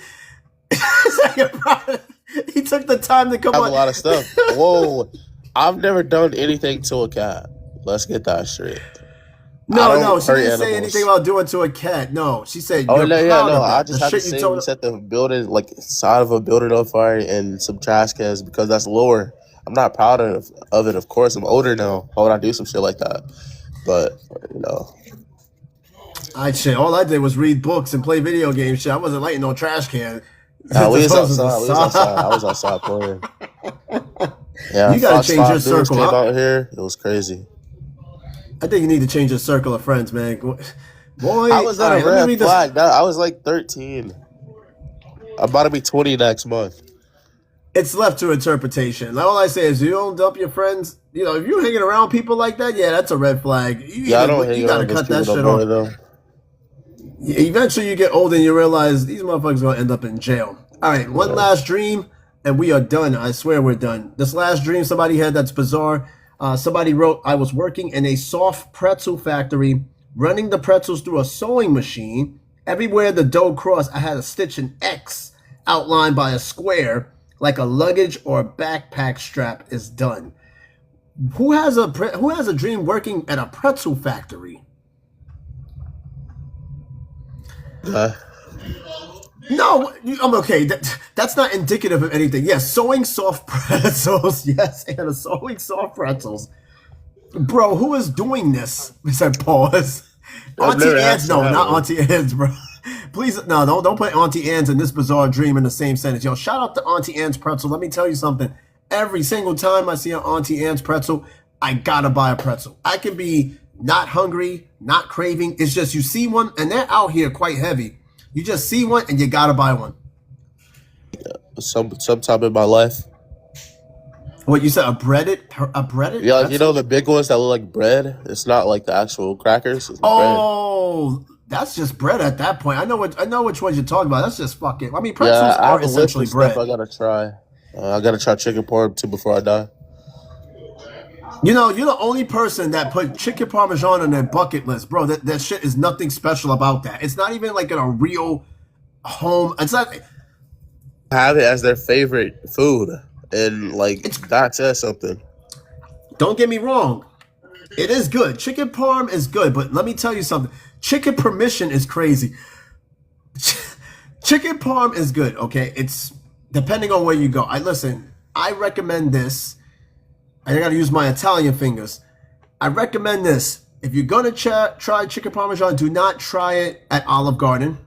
He took the time to come I have on. a lot of stuff. Whoa. I've never done anything to a cat. Let's get that straight. No, she didn't animals. say anything about doing to a cat. No, she said, Oh, you're no, yeah, proud no. of that. I just The have to shit you say told we set the building, like, side of a building on fire and some trash cans because that's lower. I'm not proud of it, of course. I'm older now. Why would I do some shit like that? But, you know. All I did was read books and play video games. Shit, I wasn't lighting no trash can. Nah, we was outside. I was outside playing. Yeah, You gotta Fox change 5 your News circle. came out here. It was crazy. I think you need to change your circle of friends, man. Boy, I was all at right, a let me red read this. flag. I was like 13. I'm about to be 20 next month. It's left to interpretation. All I say is, you don't dump your friends. You know, if you're hanging around people like that, yeah, that's a red flag. Yeah, I don't hang You gotta around those cut that people shit no more, off. though. Eventually, you get older and you realize these motherfuckers gonna end up in jail. All right, one last dream, and we are done. I swear we're done. This last dream somebody had that's bizarre. Somebody wrote, I was working in a soft pretzel factory, running the pretzels through a sewing machine. Everywhere the dough crossed, I had to stitch an X outlined by a square, like a luggage or backpack strap is done. Who has a dream working at a pretzel factory? No, I'm okay. That's not indicative of anything. Yes, sewing soft pretzels. Yes, and sewing soft pretzels. Bro, who is doing this? He said pause. Auntie never Anne's, asked no, that not one. Auntie Anne's, bro. Please, no, don't put Auntie Anne's and this bizarre dream in the same sentence. Yo, shout out to Auntie Anne's pretzel. Let me tell you something. Every single time I see an Auntie Anne's pretzel, I gotta buy a pretzel. I can be not hungry, not craving. It's just you see one, and they're out here quite heavy. You just see one, and you gotta buy one. Sometime in my life. What you said? A breaded? Yeah, like, pretzel? you know the big ones that look like bread? It's not like the actual crackers. It's bread. Oh, that's just bread at that point. I know which ones you're talking about. That's just fucking. I mean, pretzels Yeah, I are have a list essentially of bread. stuff I gotta try. I gotta try chicken parm too before I die. You know, you're the only person that put chicken parmesan on their bucket list, bro. That shit is nothing special about that. It's not even like in a real home. It's not. Have it as their favorite food, and like that says something. Don't get me wrong. It is good. Chicken parm is good, but let me tell you something. Chicken permission is crazy. Chicken parm is good, okay? It's depending on where you go. I recommend this. I gotta use my Italian fingers. I recommend this. If you're gonna try chicken parmesan, do not try it at Olive Garden.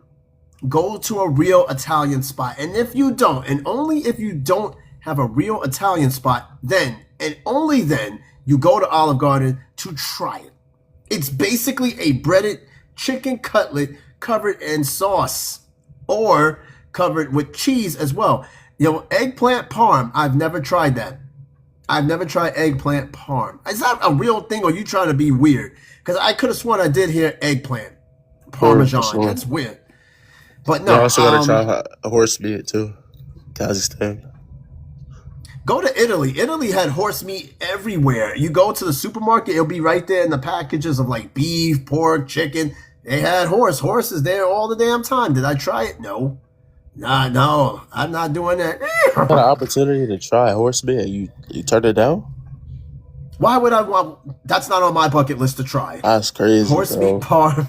Go to a real Italian spot. And if you don't, and only if you don't have a real Italian spot, then, and only then, you go to Olive Garden to try it. It's basically a breaded chicken cutlet covered in sauce or covered with cheese as well. You know, eggplant parm, I've never tried that. I've never tried eggplant parm. Is that a real thing or are you trying to be weird? Because I could have sworn I did hear eggplant parmesan. Sure. That's weird. But I no, also gotta try a horse meat too. Kazakhstan. go to Italy. Italy had horse meat everywhere. You go to the supermarket, it'll be right there in the packages of like beef, pork, chicken. They had horse. Horse is there all the damn time. Did I try it? No. No, I'm not doing that. Got an opportunity to try horse meat. You turned it down? Why would I want? That's not on my bucket list to try. That's crazy. Horse bro. meat parm.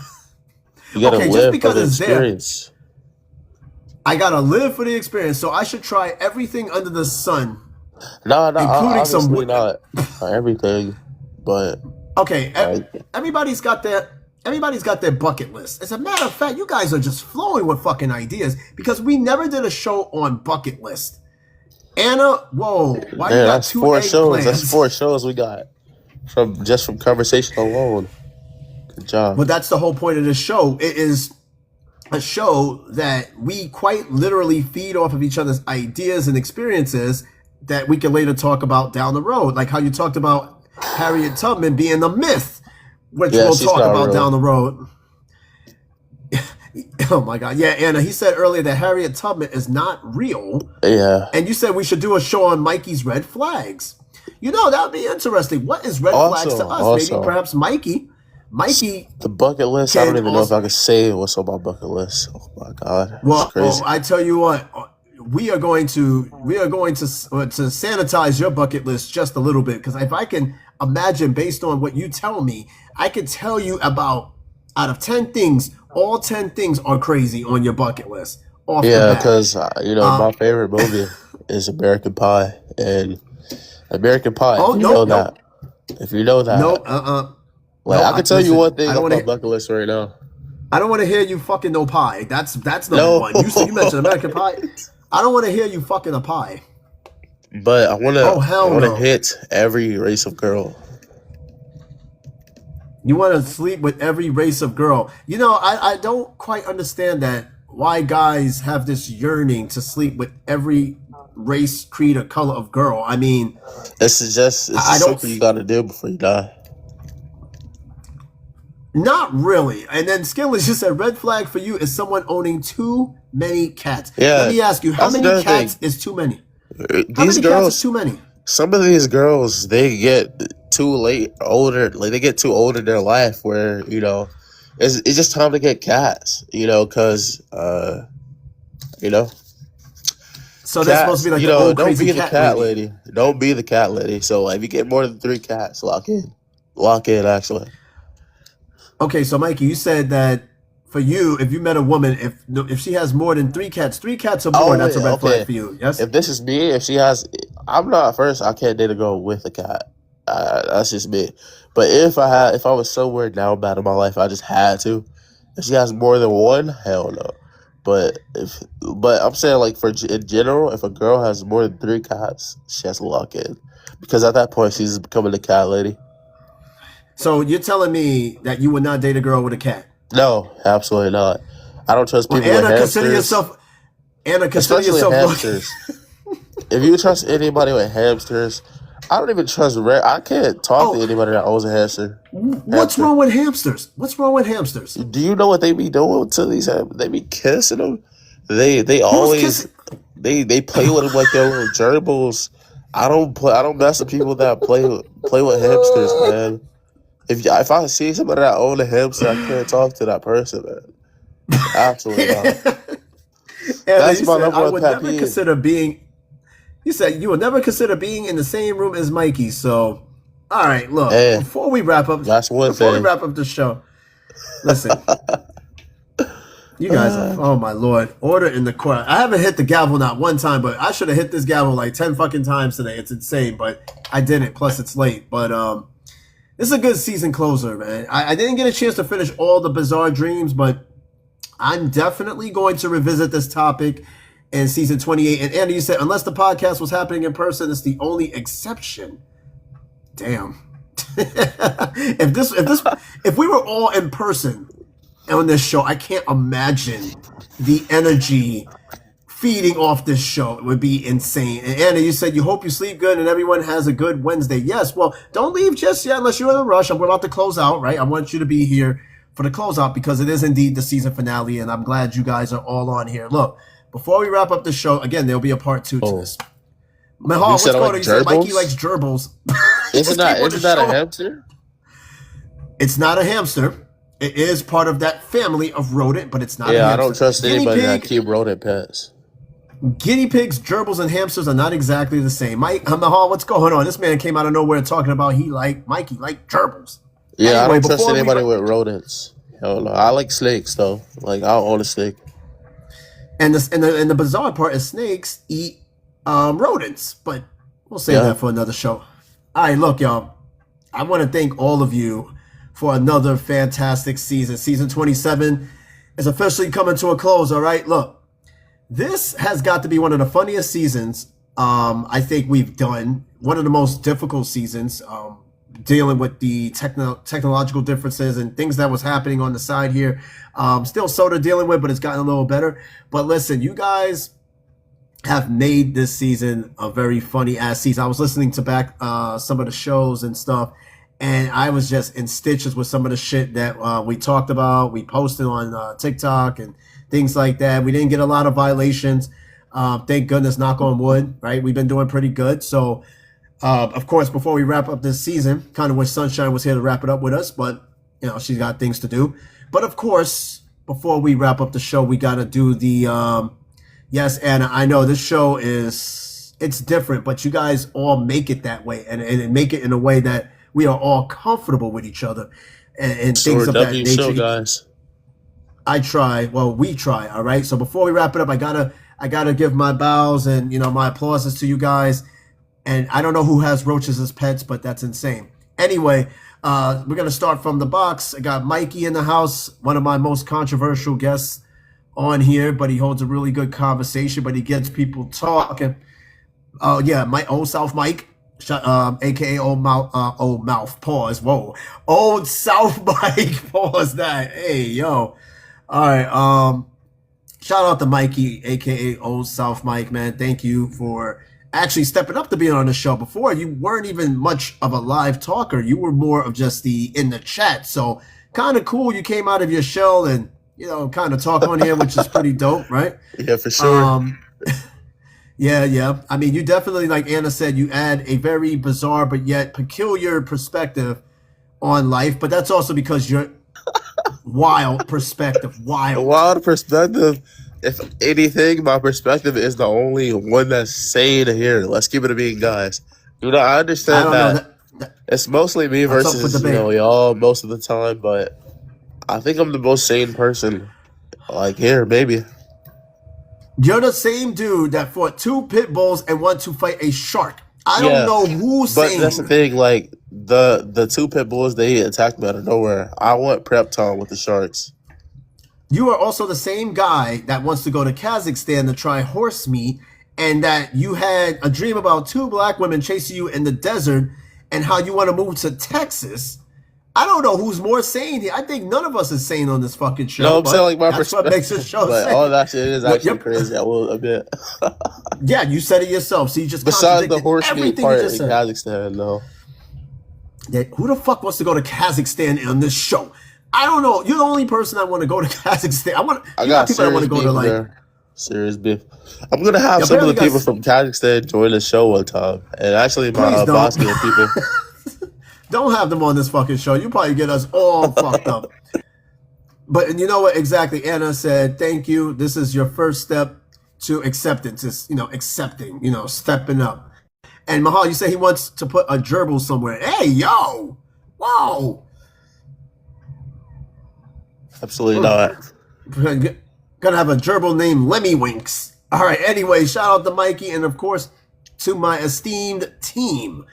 You gotta Okay, just live because for the it's there. experience. I gotta live for the experience, so I should try everything under the sun. No, Including obviously some wood- not everything, but Okay, Right. everybody's got their bucket list. As a matter of fact, you guys are just flowing with fucking ideas because we never did a show on bucket list. Anna, whoa, why you got that's two four shows. eggplants? That's 4 shows we got. from conversation alone. Good job. But that's the whole point of this show. It is a show that we quite literally feed off of each other's ideas and experiences that we can later talk about down the road. Like how you talked about Harriet Tubman being a myth, which we'll she's talk not about real. down the road. Oh my God. Yeah, Anna, he said earlier that Harriet Tubman is not real. Yeah. And you said we should do a show on Mikey's red flags. You know, that would be interesting. What is red flags to us? Also. Maybe perhaps Mikey. The bucket list, I don't can even know if also- I can say what's on my bucket list. Oh my God. Well, It's crazy. I tell you what, we are going to sanitize your bucket list just a little bit, because if I can imagine based on what you tell me, I could tell you about out of 10 things, all 10 things are crazy on your bucket list. Off the Yeah, bat. because my favorite movie is American Pie, and American Pie. Oh, if you no, know no. that, if you know that, No, like no, I can tell you listen, one thing I off don't my wanna- bucket list right now. I don't want to hear you fucking no pie. That's number No. one. You mentioned American Pie. I don't want to hear you fucking a pie. But I wanna, Oh, hell I wanna no. hit every race of girl. You want to sleep with every race of girl. You know, I don't quite understand that, why guys have this yearning to sleep with every race, creed, or color of girl. I mean, It's just I don't- something you gotta do before you die. not really. And then Skinless just said, red flag for you is someone owning too many cats. Yeah, Let me ask you, how that's many another cats thing. is too many? How These many cats is girls, too many? some of these girls, they get too older. Like they get too old in their life, where it's just time to get cats. Because So that's supposed to be like the old don't crazy be the cat, cat lady. lady. Don't be the cat lady. So if you get more than 3 cats, lock in. Actually. Okay, so Mikey, you said that for you, if you met a woman, if she has more than 3 cats or more, that's a red flag for you. Yes. If this is me, if she has, I'm not first. I can't date a girl with a cat. That's just me. But if I was somewhere down bad in my life, I just had to. If she has more than 1, hell no. But I'm saying, like, in general, if a girl has more than 3 cats, she has to lock in, because at that point she's becoming a cat lady. So you're telling me that you would not date a girl with a cat? No, absolutely not. I don't trust Well, people with Anna, consider hamsters, especially yourself hamsters. If you trust anybody with hamsters, I don't even trust. I can't talk to anybody that owns a hamster. What's wrong with hamsters? What's wrong with hamsters? Do you know what they be doing to these? They be kissing them. They always kissing? they play with them like they're little gerbils. I don't mess with people that play with hamsters, man. If I see somebody that owns a hamster, I can't talk to that person, man. Absolutely not. That's my number I one would pet never peeve. consider being. You said you would never consider being in the same room as Mikey. So, all right, look. Hey, before we wrap up the show, listen. You guys, oh my lord, order in the court. I haven't hit the gavel not one time, but I should have hit this gavel like 10 fucking times today. It's insane, but I didn't. Plus, it's late. But this is a good season closer, man. I didn't get a chance to finish all the Bizarre Dreams, but I'm definitely going to revisit this topic in season 28. And Andy, you said unless the podcast was happening in person, it's the only exception. Damn. if we were all in person on this show, I can't imagine the energy feeding off this show. It would be insane. And Anna, you said you hope you sleep good and everyone has a good Wednesday. Yes, well, don't leave just yet unless you're in a rush. We're about to close out, right? I want you to be here for the closeout because it is indeed the season finale, and I'm glad you guys are all on here. Look, before we wrap up the show, again, there'll be a part 2 to this. Mahal, what's said I going on? like You said Mikey gerbils? likes gerbils. Isn't that a hamster? It's not a hamster. It is part of that family of rodent, but it's not a Yeah, hamster. I don't trust Guinea anybody that pig, keep rodent pets. Guinea pigs, gerbils, and hamsters are not exactly the same. Mahal, what's going on? This man came out of nowhere talking about Mikey liked gerbils. Yeah, Anyway, I don't trust before we anybody wra- with rodents. Hell no. I like snakes though. Like I'll own a snake. And the bizarre part is snakes eat rodents, but we'll save that for another show. All right, look, y'all. I want to thank all of you for another fantastic season. Season 27 is officially coming to a close. All right, look. This has got to be one of the funniest seasons I think we've done. One of the most difficult seasons. dealing with the technological differences and things that was happening on the side here. Still Soda dealing with, but it's gotten a little better. But listen, you guys have made this season a very funny ass season. I was listening to back some of the shows and stuff, and I was just in stitches with some of the shit that we talked about. We posted on TikTok and things like that. We didn't get a lot of violations. Thank goodness, knock on wood, right? We've been doing pretty good. So, of course, before we wrap up this season, kind of wish Sunshine was here to wrap it up with us, but, you know, she's got things to do. But, of course, before we wrap up the show, we got to do the, yes, Anna, I know this show it's different, but you guys all make it that way and make it in a way that we are all comfortable with each other and things of that nature. Show, guys. I try. Well, we try. All right. So before we wrap it up, I gotta give my bows and my applauses to you guys. And I don't know who has roaches as pets, but that's insane. Anyway, we're gonna start from the box. I got Mikey in the house, one of my most controversial guests on here, but he holds a really good conversation. But he gets people talking. Oh yeah, my Old South Mike. AKA Old Mouth, pause, whoa, Old South Mike, pause that, hey, yo, all right, shout out to Mikey, AKA Old South Mike, man, thank you for actually stepping up to being on the show. Before, you weren't even much of a live talker, you were more of just in the chat, so kind of cool, you came out of your shell and, kind of talk on here, which is pretty dope, right? Yeah, for sure. Yeah. I mean, you definitely, like Anna said, you add a very bizarre but yet peculiar perspective on life. But that's also because you're wild perspective. Wild perspective. If anything, my perspective is the only one that's sane here. Let's keep it a being, guys. I understand that it's mostly me versus y'all most of the time, but I think I'm the most sane person. Like here, maybe. You're the same dude that fought 2 pit bulls and went to fight a shark. I don't know who's saying. But that's the thing, like the 2 pit bulls, they attacked me out of nowhere. I want prep time with the sharks. You are also the same guy that wants to go to Kazakhstan to try horse meat, and that you had a dream about 2 black women chasing you in the desert, and how you want to move to Texas. I don't know who's more sane here. I think none of us is sane on this fucking show. No, I'm saying like my that's perspective. What makes this show but sane. all that shit is actually crazy. I will admit. Yeah, you said it yourself. So you just besides the horse meat part in said. Kazakhstan, though. Yeah, who the fuck wants to go to Kazakhstan on this show? I don't know. You're the only person I want to go to Kazakhstan. I got people that want to go to like there. Serious beef. I'm gonna have some of the people from Kazakhstan join the show one time, and actually my Bosnian people. Don't have them on this fucking show. You probably get us all fucked up. But you know what? Exactly. Anna said, thank you. This is your first step to acceptance. It's, accepting, stepping up. And Mahal, you say he wants to put a gerbil somewhere. Hey, yo. Whoa. Absolutely not. Gonna have a gerbil named Lemmy Winks. All right. Anyway, shout out to Mikey. And of course, to my esteemed team.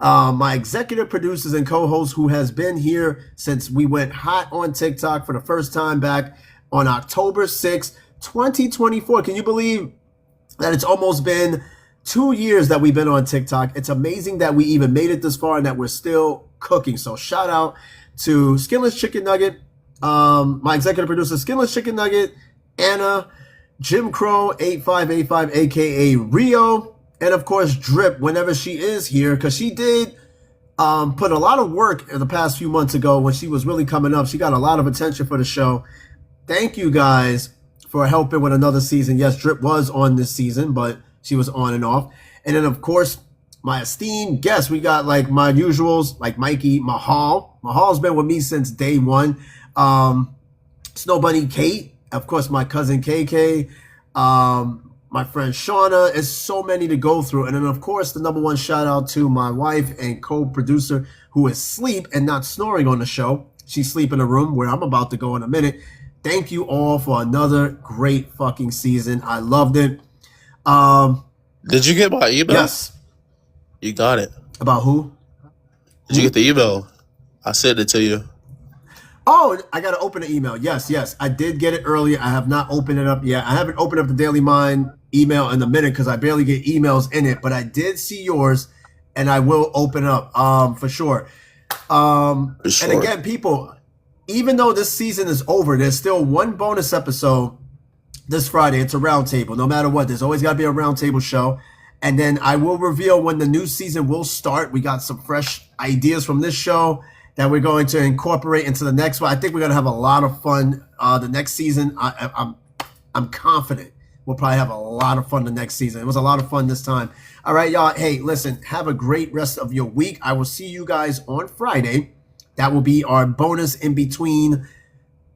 My executive producers and co-host who has been here since we went hot on TikTok for the first time back on October 6th, 2024. Can you believe that it's almost been 2 years that we've been on TikTok? It's amazing that we even made it this far and that we're still cooking. So shout out to Skinless Chicken Nugget, my executive producer, Skinless Chicken Nugget, Anna, Jim Crow 8585, aka Rio, and of course Drip whenever she is here, because she did put a lot of work in the past few months ago when she was really coming up. She got a lot of attention for the show. Thank you guys for helping with another season. Yes, Drip was on this season, but she was on and off. And then of course my esteemed guests, we got like my usuals, like Mikey, Mahal. Mahal's been with me since day one. Snow Bunny Kate, of course my cousin KK, my friend Shauna. Is so many to go through. And then of course the number one shout out to my wife and co-producer who is asleep and not snoring on the show. She's asleep in a room where I'm about to go in a minute. Thank you all for another great fucking season. I loved it. Did you get my email? Yes. You got it. About who? Did you get the email? I sent it to you. Oh, I got to open the email. Yes. I did get it earlier. I have not opened it up yet. I haven't opened up the Daily Mind email in a minute because I barely get emails in it, but I did see yours and I will open up for sure. For And sure. again, people, even though this season is over, there's still one bonus episode this Friday. It's a roundtable. No matter what, there's always got to be a roundtable show. And then I will reveal when the new season will start. We got some fresh ideas from this show that we're going to incorporate into the next one. I think we're going to have a lot of fun the next season. I'm confident we'll probably have a lot of fun the next season. It was a lot of fun this time. All right, y'all. Hey, listen, have a great rest of your week. I will see you guys on Friday. That will be our bonus in between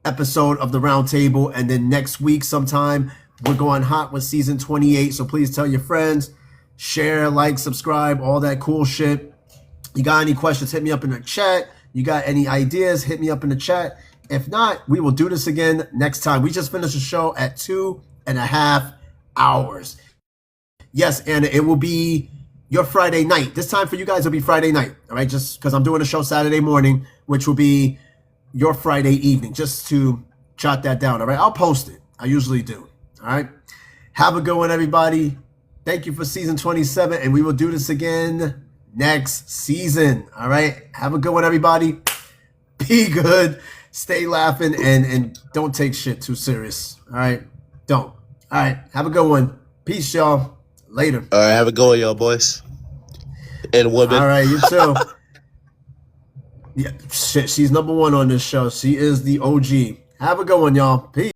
episode of the roundtable. And then next week sometime, we're going hot with season 28. So please tell your friends, share, like, subscribe, all that cool shit. You got any questions, hit me up in the chat. You got any ideas, hit me up in the chat. If not, we will do this again next time. We just finished the show at 2.5 hours. Yes, and it will be your Friday night. This time for you guys, it'll be Friday night. All right, just because I'm doing a show Saturday morning, which will be your Friday evening, just to jot that down. All right, I'll post it. I usually do. All right, have a good one, everybody. Thank you for season 27, and we will do this again next season. All right, have a good one, everybody. Be good. Stay laughing and don't take shit too serious. All right, don't. All right, have a good one. Peace, y'all. Later. All right, have a go, y'all boys and women. All right, you too. Yeah, shit, she's number one on this show. She is the OG. Have a good one, y'all. Peace.